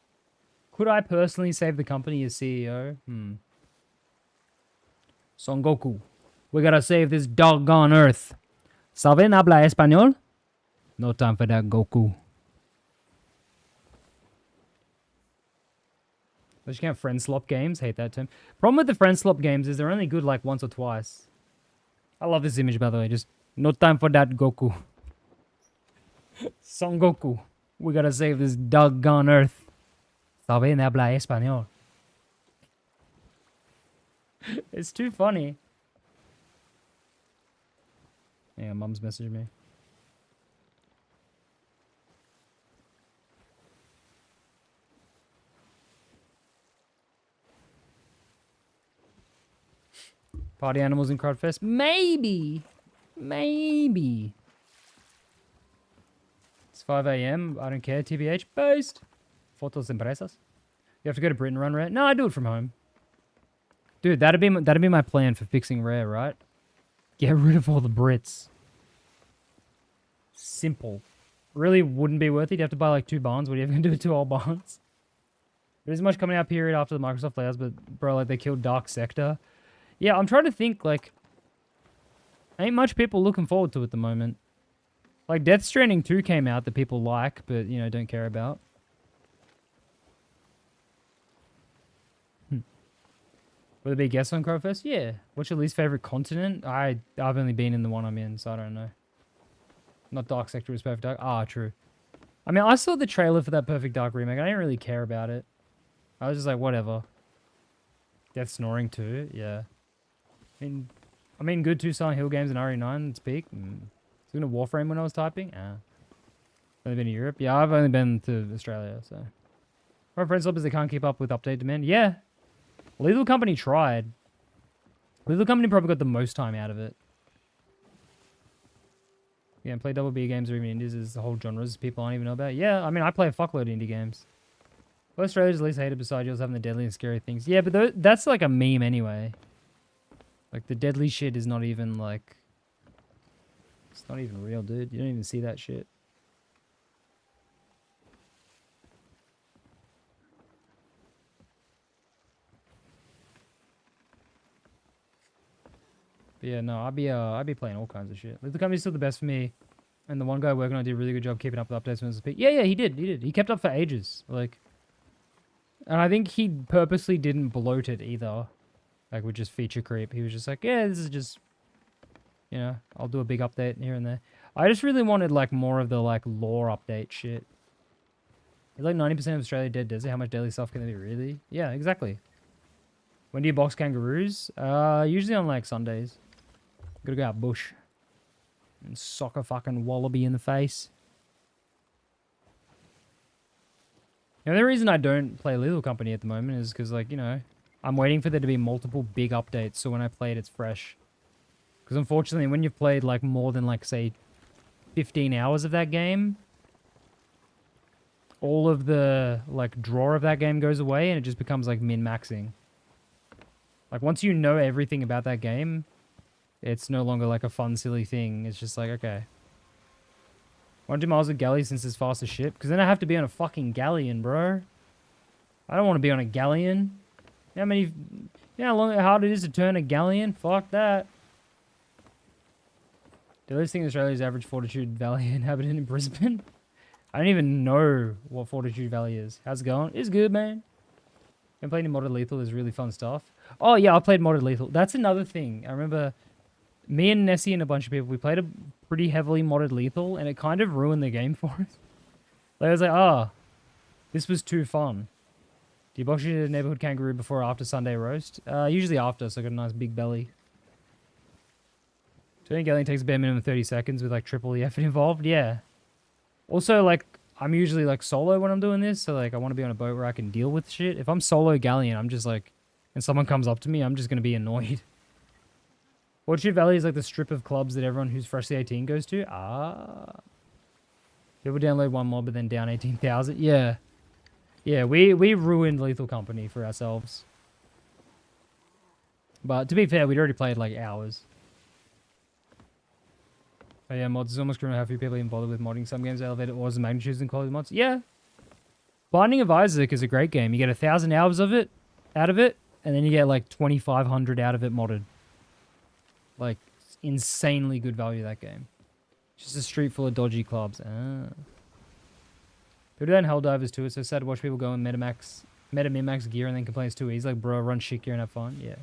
Could I personally save the company as CEO? Son Goku. We gotta save this doggone earth. ¿Saben habla español? No time for that, Goku. But you can't friend slop games. Hate that term. Problem with the friend slop games is they're only good like once or twice. I love this image, by the way. Just no time for that, Goku. Son Goku. We gotta save this doggone earth. ¿Saben habla español? It's too funny. Yeah, Mum's messaged me. Party animals in Crowdfest? Maybe. Maybe. It's 5 a.m. I don't care. TBH. Based. Fotos empresas. You have to go to Britain run Rare? No, I do it from home. Dude, that'd be my plan for fixing Rare, right? Get rid of all the Brits. Simple. Really wouldn't be worth it. You have to buy like 2 barns. What are you ever going to do with 2 old barns? There isn't much coming out period after the Microsoft layouts, but bro, like they killed Dark Sector. Yeah, I'm trying to think, like, ain't much people looking forward to at the moment. Like, Death Stranding 2 came out that people like, but, you know, don't care about. Will there be guests on Crowfest? Yeah. What's your least favorite continent? I've only been in the one I'm in, so I don't know. Not Dark Sector is Perfect Dark. Ah, true. I mean, I saw the trailer for that Perfect Dark remake. I didn't really care about it. I was just like, whatever. Death Snoring too? Yeah. I mean, good 2 Silent Hill games in RE9, it's peak. Speaking of Warframe when I was typing. Only been to Europe. Yeah, I've only been to Australia, so. My friends is they can't keep up with update demand. Yeah. Lethal Company tried. Lethal Company probably got the most time out of it. Yeah, and play double B games or even indies is the whole genres people aren't even know about. Yeah, I mean, I play a fuckload of indie games. What Australia's least hated beside yours having the deadly and scary things? Yeah, but that's like a meme anyway. Like, the deadly shit is not even, like... It's not even real, dude. You don't even see that shit. But yeah, no, I'd be playing all kinds of shit. Like, the company's still the best for me. And the one guy working on it did a really good job keeping up with updates when it was peak. Yeah, he did. He kept up for ages. Like... And I think he purposely didn't bloat it either. Like, with just feature creep. He was just like, yeah, this is just... You know, I'll do a big update here and there. I just really wanted, like, more of the, like, lore update shit. It's like 90% of Australia dead desert. How much daily stuff can there be, really? Yeah, exactly. When do you box kangaroos? Usually on, like, Sundays. Gotta go out bush. And sock a fucking wallaby in the face. The only reason I don't play Lethal Company at the moment is because, like, you know, I'm waiting for there to be multiple big updates, so when I play it, it's fresh. Because unfortunately, when you've played, like, more than, like, say, 15 hours of that game, all of the, like, draw of that game goes away, and it just becomes, like, min-maxing. Like, once you know everything about that game, it's no longer, like, a fun, silly thing. It's just like, okay. 1 2 miles of galley since it's fast as shit. Because then I have to be on a fucking galleon, bro. I don't want to be on a galleon. You know how many... You know how hard it is to turn a galleon? Fuck that. Do those think Australia's average Fortitude Valley inhabitant in Brisbane? I don't even know what Fortitude Valley is. How's it going? It's good, man. Been playing Modded Lethal. There's really fun stuff. Oh, yeah, I played Modded Lethal. That's another thing. I remember... Me and Nessie and a bunch of people, we played a pretty heavily modded Lethal, and it kind of ruined the game for us. Like, I was like, this was too fun. Do you box your neighborhood kangaroo before or after Sunday roast? Usually after, so I got a nice big belly. Turning galleon takes a bare minimum of 30 seconds with, like, triple the effort involved. Yeah. Also, like, I'm usually, like, solo when I'm doing this, so, like, I want to be on a boat where I can deal with shit. If I'm solo galleon, I'm just, like, and someone comes up to me, I'm just going to be annoyed. Fortitude Valley is like the strip of clubs that everyone who's freshly 18 goes to. People download one mod but then down 18,000. Yeah. Yeah, we ruined Lethal Company for ourselves. But to be fair, we'd already played like hours. But yeah, mods is almost criminal how few people even bother with modding some games. Elevated orders and magnitudes and quality mods. Yeah. Binding of Isaac is a great game. You get 1,000 hours of it, out of it, and then you get like 2,500 out of it modded. Like, insanely good value, that game. Just a street full of dodgy clubs. People do that in Helldivers too. It's so sad to watch people go in meta min-max gear and then complain it's too easy. Like, bro, run shit gear and have fun. Yeah.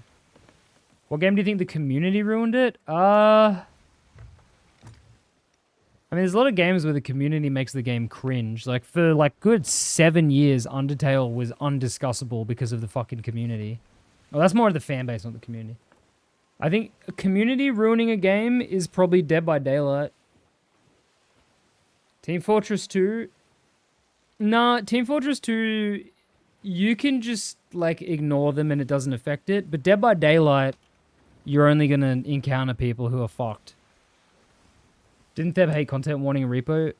What game do you think the community ruined it? I mean, there's a lot of games where the community makes the game cringe. Like, for, like, good 7 years, Undertale was undiscussable because of the fucking community. Well, that's more of the fan base, not the community. I think a community ruining a game is probably Dead by Daylight. Team Fortress 2... Nah, Team Fortress 2, you can just, like, ignore them and it doesn't affect it. But Dead by Daylight, you're only going to encounter people who are fucked. Didn't Theb hate content warning in repo?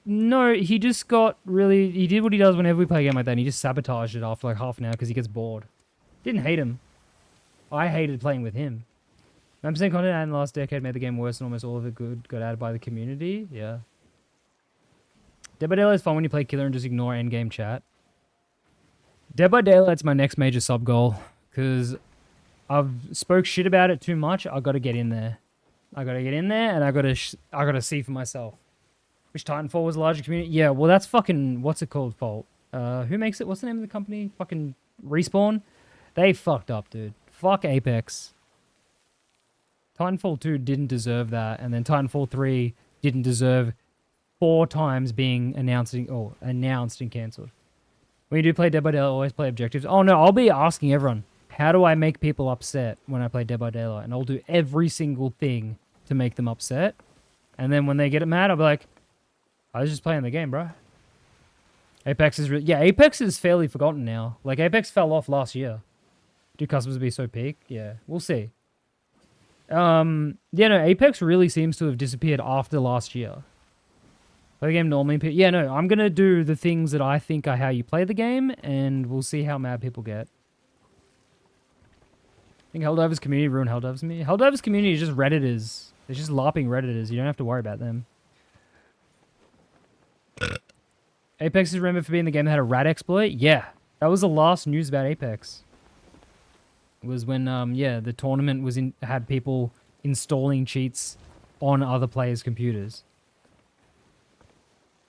No, he just got really... He did what he does whenever we play a game like that, and he just sabotaged it after, like, half an hour because he gets bored. Didn't hate him. I hated playing with him. 9% content added in the last decade made the game worse and almost all of it good got added by the community. Yeah. Dead by Daylight is fun when you play killer and just ignore endgame chat. Dead by Daylight's my next major sub goal because I've spoke shit about it too much. I got to get in there. I got to get in there and I got to see for myself. Which Titanfall was a larger community? Yeah, well that's fucking what's it called, Fault? Who makes it? What's the name of the company? Fucking Respawn. They fucked up, dude. Fuck Apex. Titanfall 2 didn't deserve that, and then Titanfall 3 didn't deserve 4 times being announced and cancelled. When you do play Dead by Daylight, always play objectives. Oh no, I'll be asking everyone. how do I make people upset when I play Dead by Daylight? And I'll do every single thing to make them upset. And then when they get mad, I'll be like, I was just playing the game, bro. Apex is yeah, Apex is fairly forgotten now. Like, Apex fell off last year. Do customers be so peak? Yeah, we'll see. Yeah, no, Apex really seems to have disappeared after last year. Play the game normally. Yeah, no, I'm gonna do the things that I think are how you play the game, and we'll see how mad people get. I think Helldivers community ruined Helldivers to me. Helldivers community is just Redditors. They're just LARPing Redditors. You don't have to worry about them. Apex is remembered for being the game that had a rat exploit? Yeah. That was the last news about Apex. It was when, yeah, the tournament was had people installing cheats on other players' computers.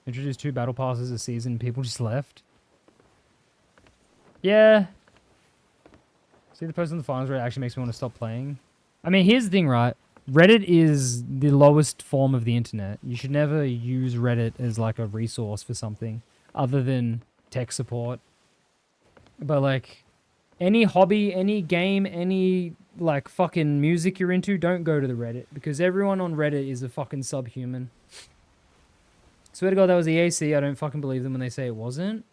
Introduced 2 battle passes a season, people just left. Yeah. See the post on the finals where it actually makes me want to stop playing. I mean, here's the thing, right? Reddit is the lowest form of the internet. You should never use Reddit as like a resource for something other than tech support. But like any hobby, any game, any like fucking music you're into, don't go to the Reddit because everyone on Reddit is a fucking subhuman. Swear to God, that was EAC. I don't fucking believe them when they say it wasn't.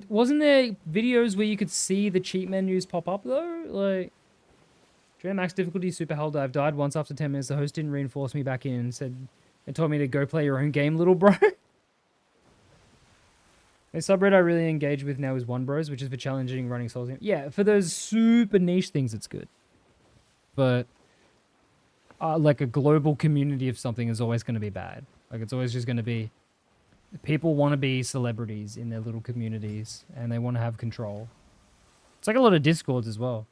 Wasn't there videos where you could see the cheat menus pop up though? Like, during max difficulty super hell dive, died once after 10 minutes. The host didn't reinforce me back in and said and told me to go play your own game, little bro. A subreddit I really engage with now is One Bros, which is for challenging running souls. Yeah, for those super niche things, it's good. But like a global community of something is always going to be bad. Like it's always just going to be people want to be celebrities in their little communities and they want to have control. It's like a lot of Discords as well.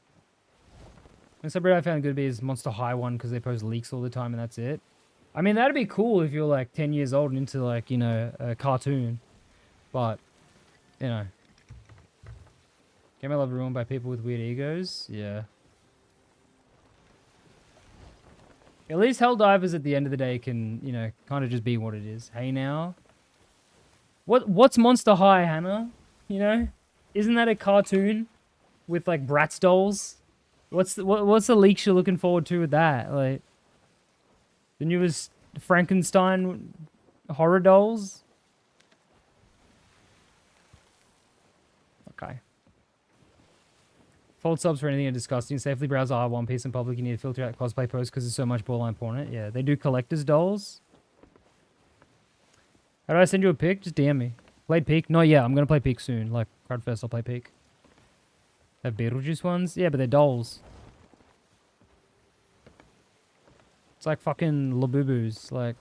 And subreddit I found good to be is Monster High one because they post leaks all the time and that's it. I mean, that'd be cool if you're like 10 years old and into like, you know, a cartoon. But, you know. Game I love ruined by people with weird egos? Yeah. At least Helldivers at the end of the day can, you know, kind of just be what it is. Hey now. What's Monster High, Hannah? You know? Isn't that a cartoon with like Bratz dolls? What's the leaks you're looking forward to with that? Like the newest Frankenstein horror dolls? Okay. Fold subs for anything are disgusting. Safely browse R1 piece in public. You need to filter out cosplay posts because there's so much borderline porn in it. Yeah, they do collector's dolls. How do I send you a pic? Just DM me. Played Peak? No, yeah, I'm going to play Peak soon. Like, Crowdfest, I'll play Peak. Have Beetlejuice ones? Yeah, but they're dolls. It's like fucking Labubus. Like...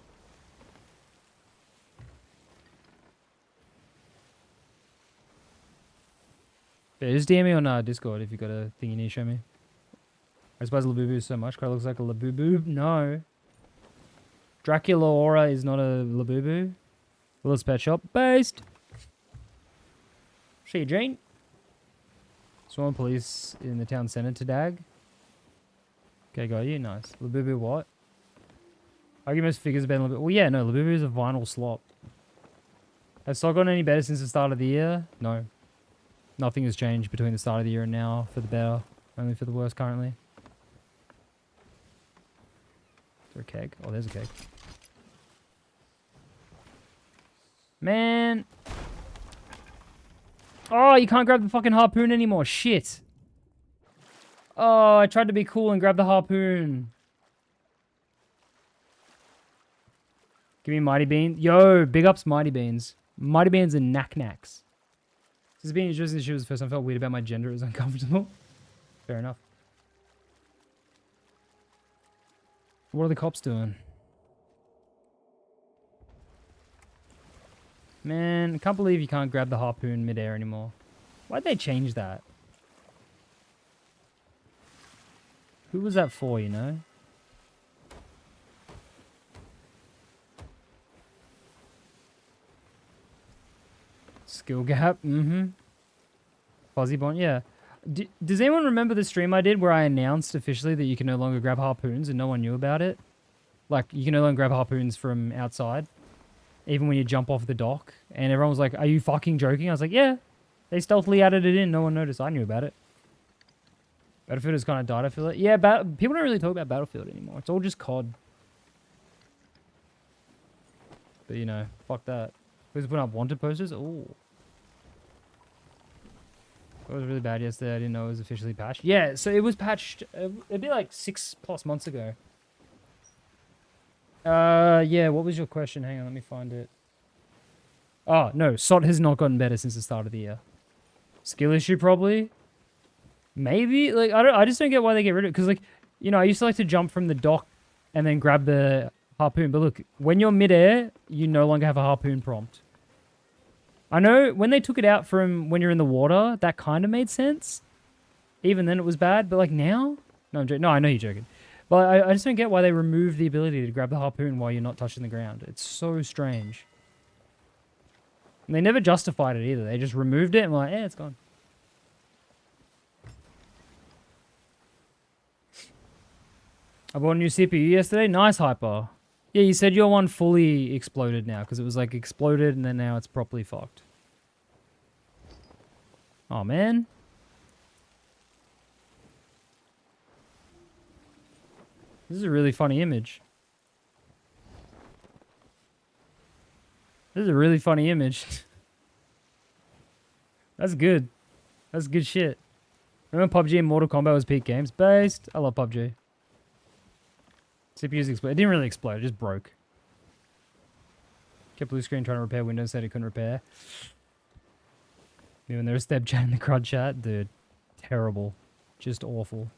Yeah, just DM me on Discord if you got a thing you need to show me. I suppose Labubu is so much. Kind of looks like a Labubu. No. Dracula Aura is not a Labubu. Will's Pet Shop. Based. See you, Jane. Sworn police in the town centre to dag. Okay, got you. Nice. Labubu what? Arguments figures have been a little bit... Well, yeah, no. Labubu is a vinyl slop. Has stock gotten any better since the start of the year? No. Nothing has changed between the start of the year and now for the better. Only for the worse currently. Is there a keg? Oh, there's a keg. Man. Oh, you can't grab the fucking harpoon anymore. Shit. Oh, I tried to be cool and grab the harpoon. Give me Mighty Beans. Yo, big ups Mighty Beans. Mighty Beans and knack-knacks. This being interesting, she was the first time I felt weird about my gender. It was uncomfortable. Fair enough. What are the cops doing? Man, I can't believe you can't grab the harpoon midair anymore. Why'd they change that? Who was that for, you know? Skill gap, Fuzzy Bond, yeah. Does anyone remember the stream I did where I announced officially that you can no longer grab harpoons and no one knew about it? Like, you can no longer grab harpoons from outside, even when you jump off the dock. And everyone was like, are you fucking joking? I was like, yeah. They stealthily added it in. No one noticed. I knew about it. Battlefield has kind of died, I feel like. Yeah, people don't really talk about Battlefield anymore. It's all just COD. But, you know, fuck that. Who's putting up wanted posters? Ooh. It was really bad yesterday. I didn't know it was officially patched. Yeah, so it was patched. It'd be like 6+ months ago. Yeah, what was your question? Hang on, let me find it. Oh, no. SOT has not gotten better since the start of the year. Skill issue, probably. Maybe. Like, I just don't get why they get rid of it. Because, like, you know, I used to like to jump from the dock and then grab the harpoon. But look, when you're midair, you no longer have a harpoon prompt. I know when they took it out from when you're in the water, that kind of made sense. Even then it was bad. But, like, now? No, I'm joking. No, I know you're joking. But I just don't get why they removed the ability to grab the harpoon while you're not touching the ground. It's so strange. And they never justified it either. They just removed it and were like, it's gone. I bought a new CPU yesterday. Nice, Hyper. Yeah, you said your one fully exploded now because it was like exploded and then now it's properly fucked. Oh, man. This is a really funny image. This is a really funny image. That's good. That's good shit. Remember PUBG and Mortal Kombat was peak games? Based. I love PUBG. CPU's exploded. It didn't really explode. It just broke. Kept blue screen trying to repair Windows. Said it couldn't repair. When there was step chat in the crud chat. Dude. Terrible. Just awful.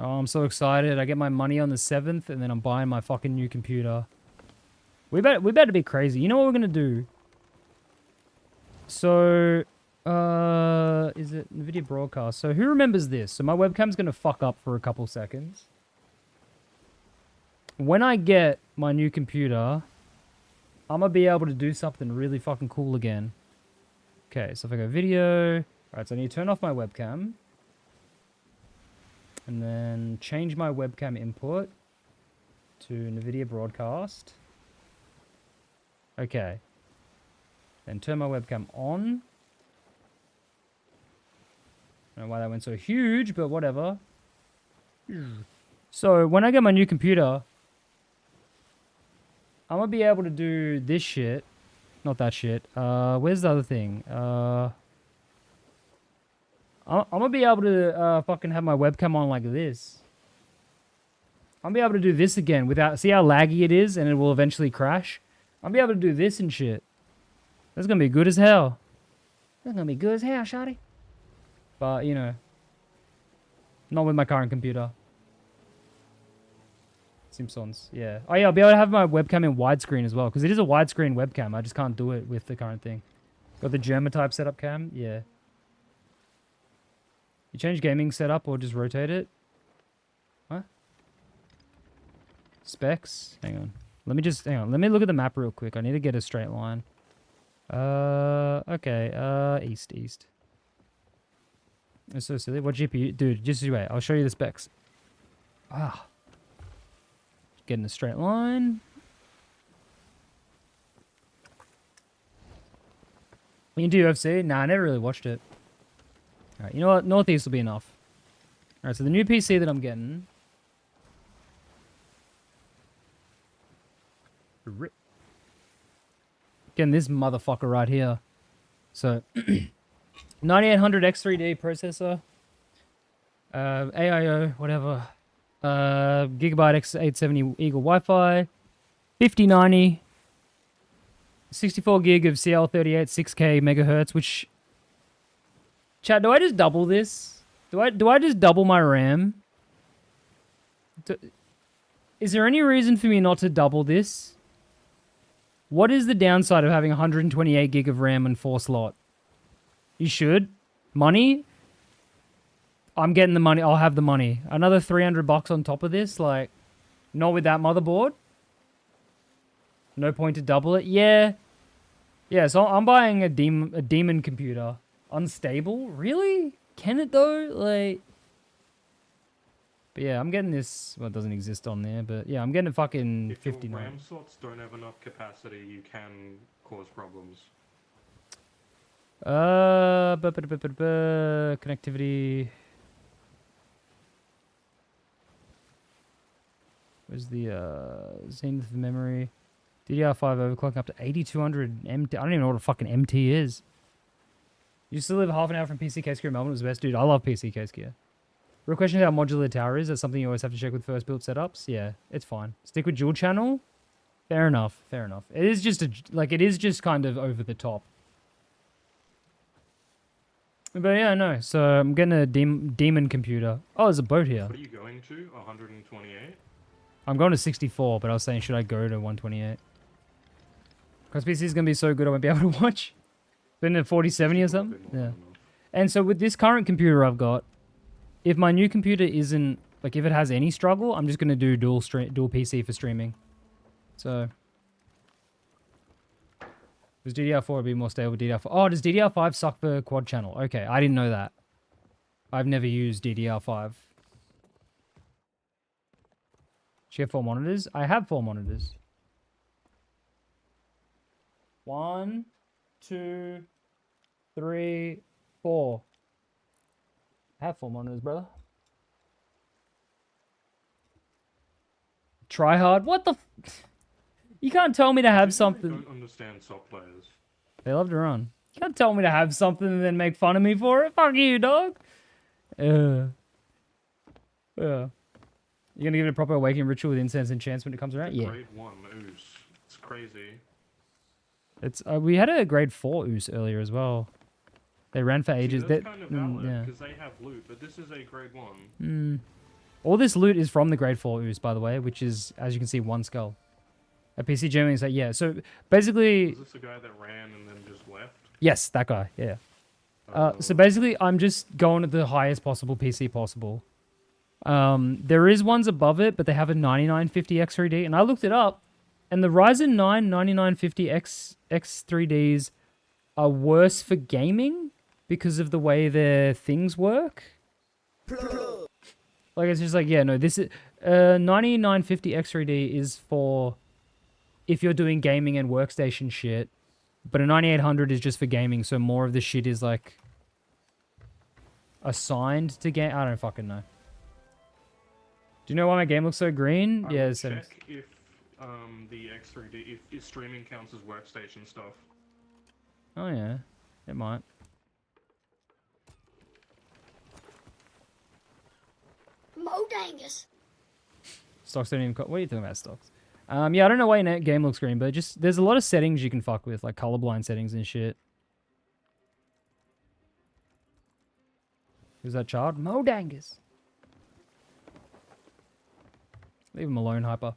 Oh, I'm so excited. I get my money on the 7th, and then I'm buying my fucking new computer. We better be crazy. You know what we're going to do? So, is it NVIDIA broadcast? So, who remembers this? So, my webcam's going to fuck up for a couple seconds. When I get my new computer, I'm going to be able to do something really fucking cool again. Okay, so if I go video... Alright, so I need to turn off my webcam. And then change my webcam input to NVIDIA broadcast. Okay. Then turn my webcam on. I don't know why that went so huge, but whatever. So when I get my new computer, I'm going to be able to do this shit. Not that shit. Where's the other thing? I'm going to be able to fucking have my webcam on like this. I'm going to be able to do this again without... See how laggy it is and it will eventually crash? I'll be able to do this and shit. That's going to be good as hell. That's going to be good as hell, shawty. But, you know. Not with my current computer. Simpsons, yeah. Oh, yeah, I'll be able to have my webcam in widescreen as well. Because it is a widescreen webcam. I just can't do it with the current thing. Got the Germa type setup cam? Yeah. You change gaming setup or just rotate it? What? Specs? Hang on. Hang on. Let me look at the map real quick. I need to get a straight line. Okay. East. It's so silly. What GPU? Dude, just wait. I'll show you the specs. Ah. Getting a straight line. You can do UFC? Nah, I never really watched it. Alright, you know what? Northeast will be enough. Alright, so the new PC that I'm getting... Getting this motherfucker right here. So, 9800 X3D processor. AIO, whatever. Gigabyte X870 Eagle Wi-Fi. 5090. 64 gig of CL38 6K megahertz, which... Chat, do I just double this? Do I just double my RAM? Is there any reason for me not to double this? What is the downside of having 128 gig of RAM and 4 slot? You should. Money? I'm getting the money. I'll have the money. Another $300 on top of this? Like, not with that motherboard? No point to double it? Yeah. Yeah, so I'm buying a demon computer. Unstable? Really? Can it though? Like... But yeah, I'm getting this... Well, it doesn't exist on there, but yeah, I'm getting a fucking 59. If your RAM slots don't have enough capacity, you can cause problems. Connectivity. Where's the zenith of memory? DDR5 overclocking up to 8200 MT. I don't even know what a fucking MT is. You still live half an hour from PC Case Gear in Melbourne. It was the best, dude. I love PC Case Gear. Real question is how modular the tower is. That's something you always have to check with first build setups. Yeah, it's fine. Stick with dual channel. Fair enough. Fair enough. It is just it is just kind of over the top. But yeah, no. So I'm getting a demon computer. Oh, there's a boat here. What are you going to? 128? I'm going to 64, but I was saying, should I go to 128? Because PC is going to be so good I won't be able to watch. Been at 4070 or something? Yeah. And so with this current computer I've got, if my new computer isn't, like if it has any struggle, I'm just going to do dual PC for streaming. So. Does DDR4 be more stable with DDR4? Oh, does DDR5 suck for quad channel? Okay, I didn't know that. I've never used DDR5. Do you have 4 monitors? I have 4 monitors. 1, 2, 3, 4. I have 4 monitors, brother. Try hard? What the You can't tell me to have something. I don't understand soft players. They love to run. You can't tell me to have something and then make fun of me for it. Fuck you, dog. Yeah. You gonna give it a proper awakening ritual with incense and chants when it comes around? Yeah. Grade 1 ooze. It's crazy. It's we had a grade 4 ooze earlier as well. They ran for ages. That's kind of valid because they have loot, but this is a grade 1. All this loot is from the grade 4 ooze, by the way, which is, as you can see, 1 skull. A PC Germany is like, yeah. So basically, Is this the guy that ran and then just left? yes, that guy. Yeah. So basically, I'm just going at the highest possible PC possible. There is ones above it, but they have a 9950 X3D, and I looked it up, and the Ryzen 9 9950 X3Ds are worse for gaming because of the way their things work. Like, it's just like, yeah, no, this is 9950 X3D is for if you're doing gaming and workstation shit, but a 9800 is just for gaming, so more of the shit is like assigned to game. I don't fucking know. Do you know why my game looks so green? I Yeah, would so check if the X3D, if streaming counts as workstation stuff. oh yeah, it might. Modangus. Stocks don't even. What are you talking about, stocks? Yeah, I don't know why your game looks green, but just there's a lot of settings you can fuck with, like colorblind settings and shit. Who's that child? Modangus. Leave him alone, Hyper.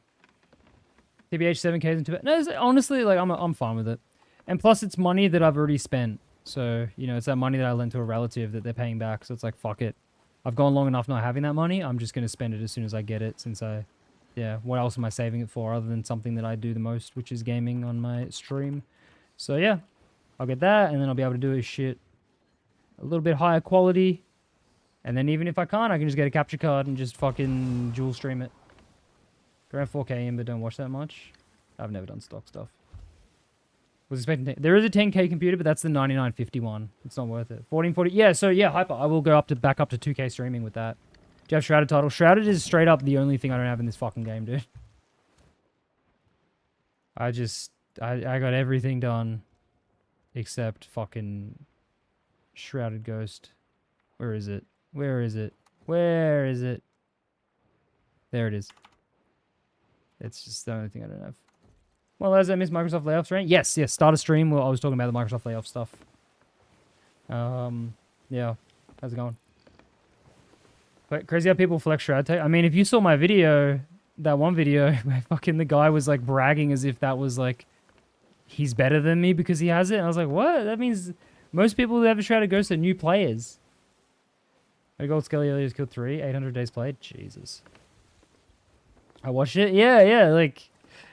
TBH 7Ks into it. No, honestly, like I'm fine with it. And plus, it's money that I've already spent. So, you know, it's that money that I lent to a relative that they're paying back. So it's like, fuck it. I've gone long enough not having that money. I'm just going to spend it as soon as I get it, since yeah, what else am I saving it for other than something that I do the most, which is gaming on my stream. So yeah, I'll get that, and then I'll be able to do his shit a little bit higher quality. And then even if I can't, I can just get a capture card and just fucking dual stream it. Around 4K in, but don't watch that much. I've never done stock stuff. Was expecting there is a 10K computer, but that's the 9951. It's not worth it. 1440. Yeah, so yeah, Hyper. I will go back up to 2K streaming with that. Do you have Shrouded title? Shrouded is straight up the only thing I don't have in this fucking game, dude. I got everything done except fucking Shrouded Ghost. Where is it? Where is it? Where is it? There it is. It's just the only thing I don't have. Well, as I miss Microsoft layoffs, right? Yes, start a stream. Well, I was talking about the Microsoft layoff stuff. Yeah. How's it going? But crazy how people flex Shroud tape. I mean, if you saw my video, that one video where fucking the guy was like bragging as if that was like, he's better than me because he has it. And I was like, what? That means most people who have a Shrouded Ghost are new players. I Gold Skelly earlier killed 3, 800 days played. Jesus. I watched it. Yeah, like,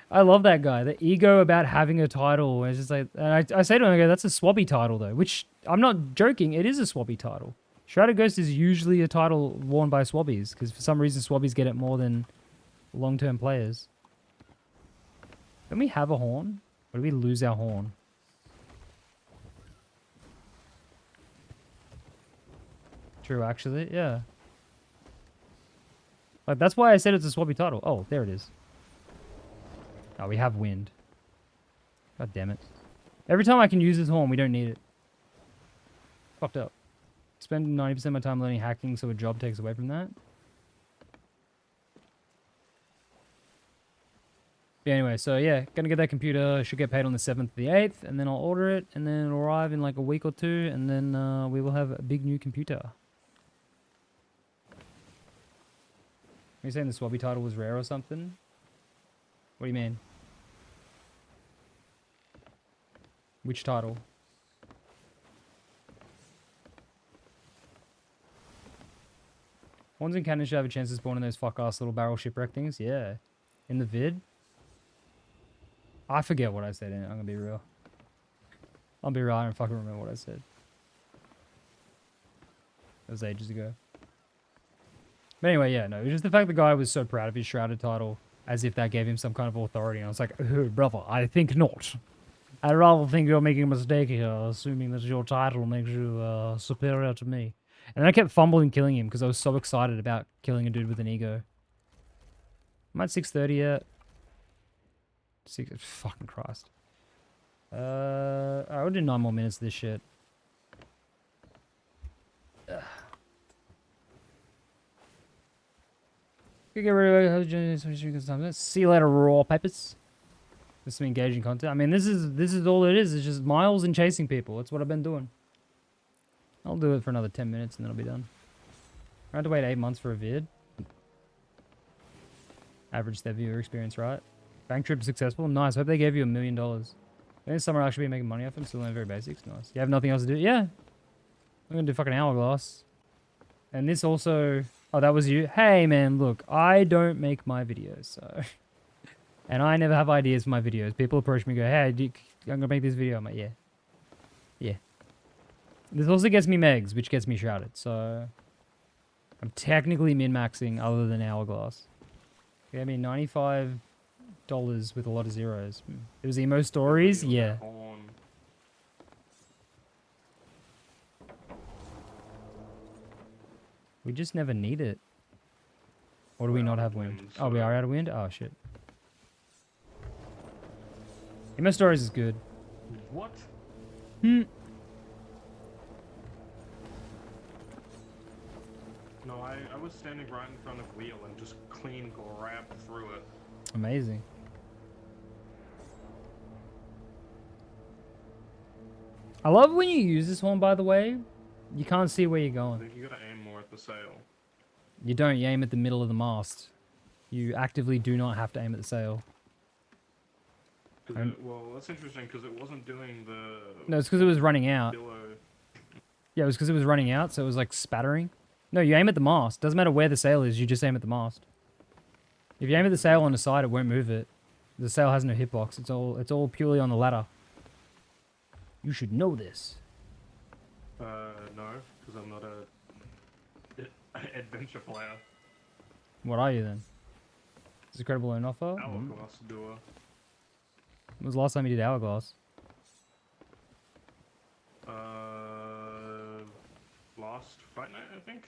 I love that guy. The ego about having a title. It's just like, and I say to him, I go, that's a swabby title though, which I'm not joking. It is a swabby title. Shrouded Ghost is usually a title worn by swabbies because for some reason swabbies get it more than long-term players. Don't we have a horn? Or do we lose our horn? True, actually, yeah. Like, that's why I said it's a swappy title. Oh, there it is. Oh, we have wind. God damn it. Every time I can use this horn, we don't need it. Fucked up. Spend 90% of my time learning hacking, so a job takes away from that. But anyway, so yeah, gonna get that computer. Should get paid on the 7th of the 8th, and then I'll order it, and then it'll arrive in like a week or two, and then we will have a big new computer. Are you saying the swabby title was rare or something? What do you mean? Which title? Ones in Canada should have a chance to spawn in those fuck-ass little barrel shipwreck things. Yeah. In the vid. I forget what I said in it. I'm gonna be real. I'll be real. I don't fucking remember what I said. It was ages ago. But anyway, yeah, no. It was just the fact the guy was so proud of his shrouded title, as if that gave him some kind of authority. And I was like, oh, brother, I think not. I rather think you're making a mistake here, assuming that your title makes you superior to me. And then I kept fumbling killing him because I was so excited about killing a dude with an ego. I'm at 6:30 yet. Fucking Christ. I would do 9 more minutes of this shit. Get rid of see you later, raw papers. There's some engaging content. I mean, this is all it is. It's just miles and chasing people. That's what I've been doing. I'll do it for another 10 minutes and then I'll be done. I had to wait 8 months for a vid. Average their viewer experience, right? Bank trip successful. Nice. Hope they gave you $1 million. I think summer I'll actually be making money off them. Still learning very basics. Nice. You have nothing else to do? Yeah. I'm gonna do fucking hourglass. And this also. Oh, that was you. Hey man, look. I don't make my videos, so. And I never have ideas for my videos. People approach me and go, hey, I'm gonna make this video. I'm like, yeah. Yeah. This also gets me megs, which gets me shrouded, so. I'm technically min-maxing other than hourglass. Gave me $95 with a lot of zeros. It was emo stories? Yeah. We just never need it. Or do we not have wind? Oh, we are out of wind? Oh, shit. Emo stories is good. What? Hmm. No, I was standing right in front of wheel and just clean grabbed through it. Amazing. I love when you use this one, by the way. You can't see where you're I going. think you gotta aim more at the sail. You don't. You aim at the middle of the mast. You actively do not have to aim at the sail. Well, that's interesting because it wasn't doing the... No, it's because it was running out. Billow. Yeah, it was because it was running out, so it was like spattering. No, you aim at the mast. Doesn't matter where the sail is, you just aim at the mast. If you aim at the sail on the side, it won't move it. The sail has no hitbox. It's all purely on the ladder. You should know this. No, because I'm not a adventure player. What are you then? Is it credible loan offer? Hourglass doer. When was the last time you did Hourglass? Last fight night, I think.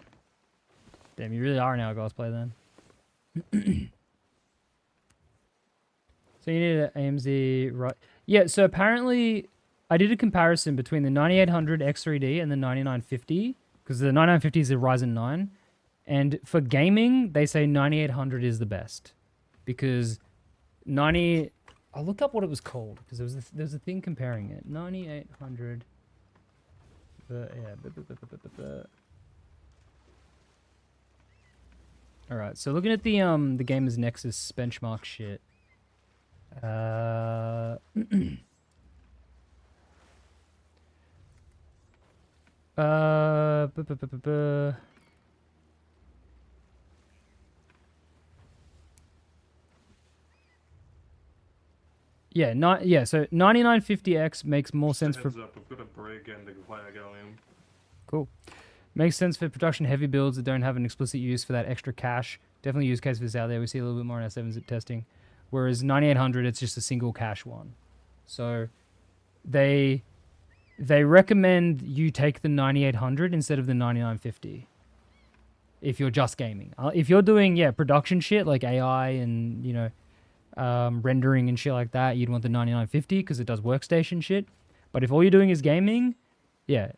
Damn, you really are an Hourglass player then. So you need an AMZ, right? Yeah, so apparently I did a comparison between the 9800 X3D and the 9950, because the 9950 is a Ryzen 9. And for gaming, they say 9800 is the best. Because I looked up what it was called, because there was a thing comparing it. 9800... Alright, so looking at the Gamers Nexus benchmark shit. Yeah, so 9950X makes more sense for... Heads up, I've got a brig and a player going. Cool. Makes sense for production heavy builds that don't have an explicit use for that extra cache. Definitely use case for this out there. We see a little bit more in our 7-zip testing. Whereas 9800, it's just a single cache one. So they they recommend you take the 9800 instead of the 9950 if you're just gaming. If you're doing, production shit like AI and, rendering and shit like that, you'd want the 9950 because it does workstation shit. But if all you're doing is gaming, yeah.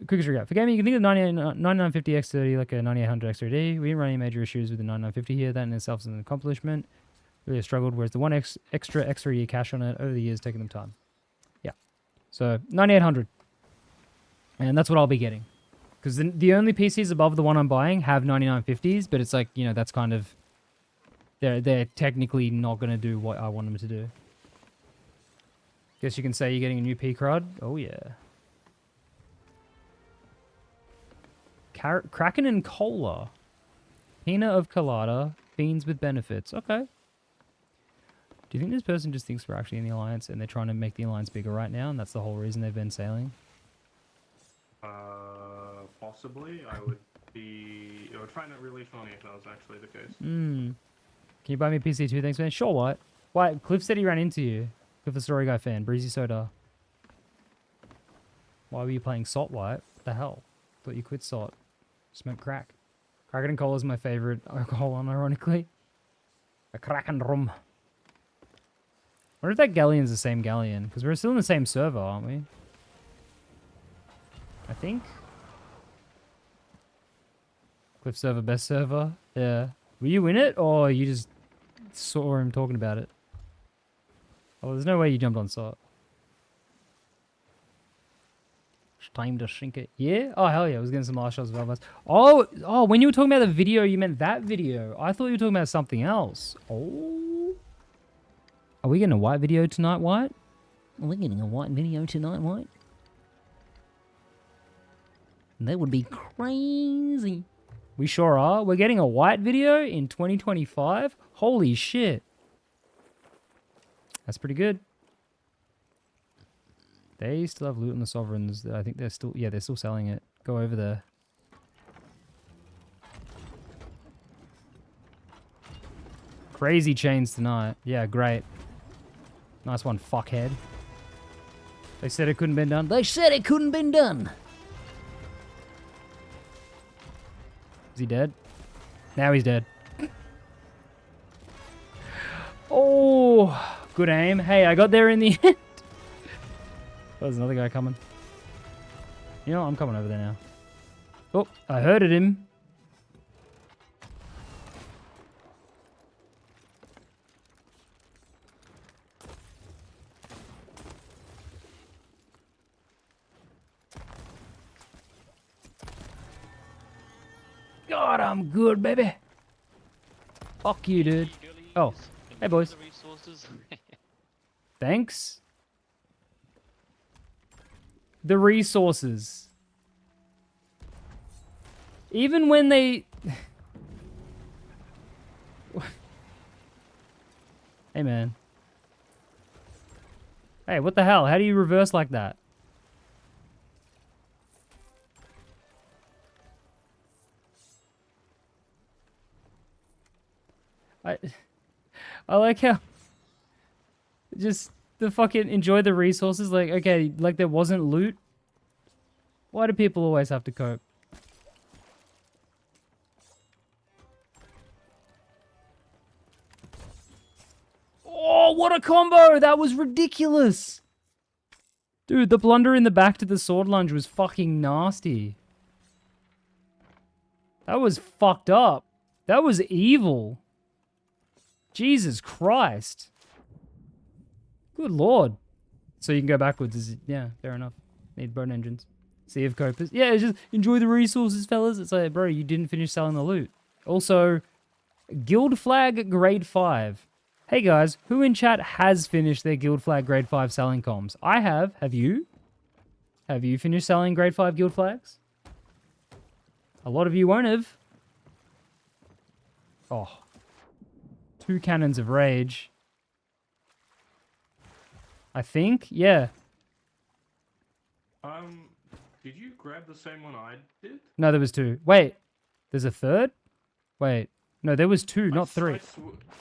Quick recap. For gaming, you can think of the 9950 X30 like a 9800 X3D. We didn't run any major issues with the 9950 here. That in itself is an accomplishment. Really struggled, whereas the extra X3D cash on it over the years taking them time. Yeah. So 9800. And that's what I'll be getting. Because the only PCs above the one I'm buying have 9950s, but it's like, that's kind of... They're technically not going to do what I want them to do. Guess you can say you're getting a new P-Crud. Oh, yeah. Kraken and Cola. Pina of Colada. Beans with benefits. Okay. Do you think this person just thinks we're actually in the Alliance and they're trying to make the Alliance bigger right now and that's the whole reason they've been sailing? Possibly. It would find it really funny if that was actually the case. Can you buy me a PC too? Thanks, man. Sure, White. White, Cliff said he ran into you. Cliff, the Story Guy fan. Breezy Soda. Why were you playing Salt, White? What the hell? Thought you quit Salt. Smoke crack. Kraken and Cola is my favorite alcohol, unironically. A Kraken rum. I wonder if that galleon's the same galleon. Because we're still in the same server, aren't we? I think. Cliff server, best server. Yeah. Were you in it, or you just saw him talking about it? Oh, there's no way you jumped on Salt. It's time to shrink it. Yeah? Oh, hell yeah. I was getting some last shots of Elvis. Oh, when you were talking about the video, you meant that video. I thought you were talking about something else. Oh. Are we getting a white video tonight, White? Are we getting a white video tonight, White? That would be crazy. We sure are. We're getting a white video in 2025. Holy shit. That's pretty good. They still have loot on the Sovereigns. I think they're still selling it. Go over there. Crazy chains tonight. Yeah, great. Nice one, fuckhead. They said it couldn't been done. They said it couldn't been done. Is he dead? Now he's dead. Oh, good aim. Hey, I got there in the end. There's another guy coming. You know, I'm coming over there now. Oh, I hurted him. God, I'm good, baby. Fuck you, dude. Oh, hey, boys. Thanks. The resources. Even when they... Hey, man. Hey, what the hell? How do you reverse like that? I like how just the fucking enjoy the resources. Like, okay, like there wasn't loot. Why do people always have to cope? Oh, what a combo! That was ridiculous! Dude, the blunder in the back to the sword lunge was fucking nasty. That was fucked up. That was evil. Jesus Christ. Good lord. So you can go backwards. Yeah, fair enough. Need bone engines. Sea of Copers. Yeah, it's just enjoy the resources, fellas. It's like, bro, you didn't finish selling the loot. Also, Guild Flag Grade 5. Hey guys, who in chat has finished their Guild Flag Grade 5 selling comms? I have. Have you? Have you finished selling Grade 5 Guild Flags? A lot of you won't have. Oh. 2 Cannons of Rage. I think, yeah. Did you grab the same one I did? No, there was 2. Wait, there's a third? Wait, no, there was 2, not 3.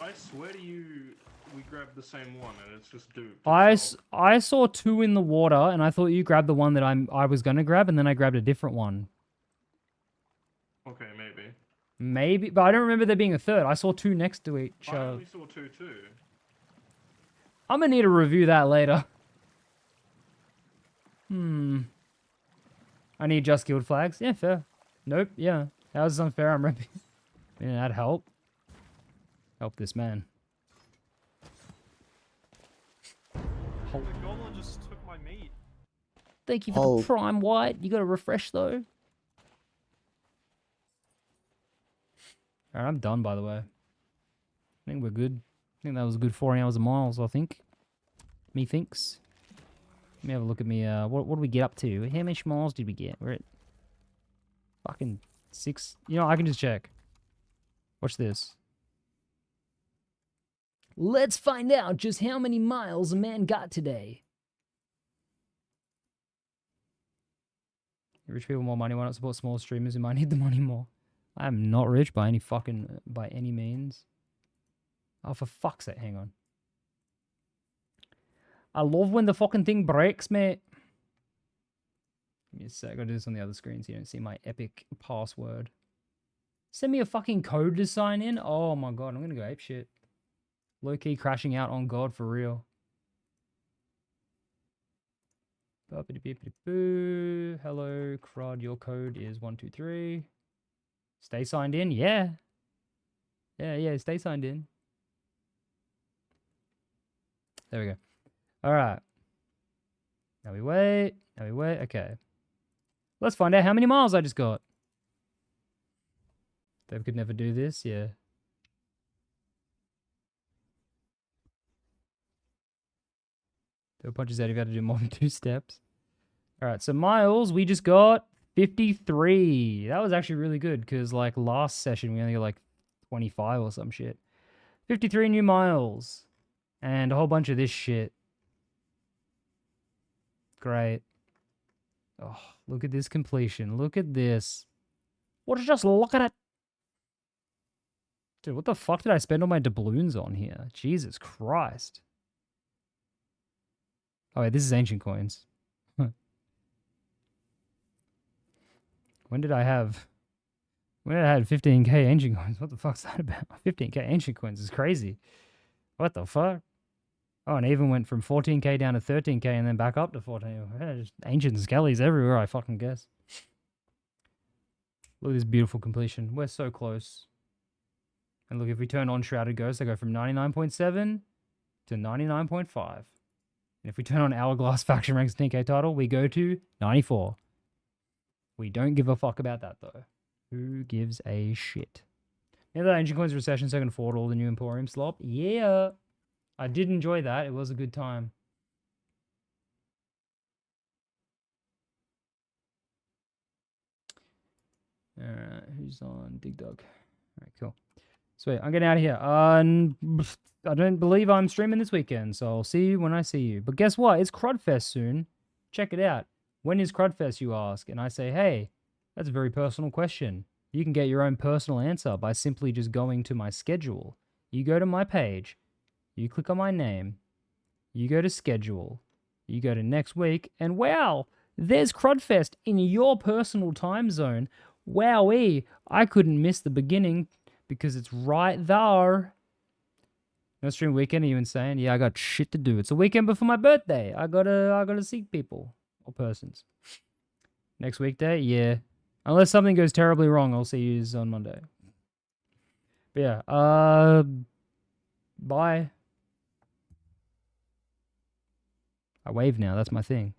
I swear to you, we grabbed the same one, and it's just duped. I saw 2 in the water, and I thought you grabbed the one that I was gonna grab, and then I grabbed a different one. Okay, maybe. Maybe, but I don't remember there being a third. I saw 2 next to each I other. only saw 2 too. I'm gonna need to review that later. I need just guild flags. Yeah, fair. Nope, yeah. How is this unfair? I'm repping. I mean, that'd help. Help this man. The goblin just took my meat. Thank you for the prime white. You gotta refresh though. Alright, I'm done by the way. I think we're good. I think that was a good 4 hours of miles, I think. Methinks. Let me have a look at me. What do we get up to? How many miles did we get? We're at fucking 6. You know, I can just check. Watch this. Let's find out just how many miles a man got today. Rich people more money. Why not support small streamers who might need the money more? I am not rich by any means. Oh, for fuck's sake, hang on. I love when the fucking thing breaks, mate. Give me a sec. I gotta do this on the other screen so you don't see my epic password. Send me a fucking code to sign in? Oh my god, I'm gonna go apeshit. Low-key crashing out on God for real. Boo. Hello, Crud. Your code is 123. Stay signed in? Yeah. Yeah, stay signed in. There we go. Alright. Now we wait. Okay. Let's find out how many miles I just got. They could never do this, yeah. There punches out if you had to do more than 2 steps. Alright, so miles, we just got 53. That was actually really good, because like last session we only got like 25 or some shit. 53 new miles. And a whole bunch of this shit. Great. Oh, look at this completion. Look at this. Just look at it. Dude, what the fuck did I spend all my doubloons on here? Jesus Christ. Oh, wait, this is ancient coins. When did I have 15k ancient coins? What the fuck's that about? 15k ancient coins is crazy. What the fuck? Oh, and it even went from 14k down to 13k and then back up to 14. Yeah, just ancient skellies everywhere, I fucking guess. Look at this beautiful completion. We're so close. And look, if we turn on Shrouded Ghost, they go from 99.7 to 99.5. And if we turn on Hourglass Faction Ranks 10k title, we go to 94. We don't give a fuck about that, though. Who gives a shit? Yeah, the Ancient Coins Recession, second forward, all the new Emporium slop. Yeah. I did enjoy that. It was a good time. Alright, who's on? Dig Dog. Alright, cool. Sweet, I'm getting out of here. I don't believe I'm streaming this weekend, so I'll see you when I see you. But guess what? It's Crudfest soon. Check it out. When is Crudfest, you ask? And I say, hey, that's a very personal question. You can get your own personal answer by simply just going to my schedule. You go to my page. You click on my name. You go to schedule. You go to next week. And wow, there's Crudfest in your personal time zone. Wowee, I couldn't miss the beginning because it's right there. No stream weekend, are you insane? Yeah, I got shit to do. It's a weekend before my birthday. I gotta see people or persons. Next weekday, yeah. Unless something goes terribly wrong, I'll see you on Monday. But yeah, bye. I wave now, that's my thing.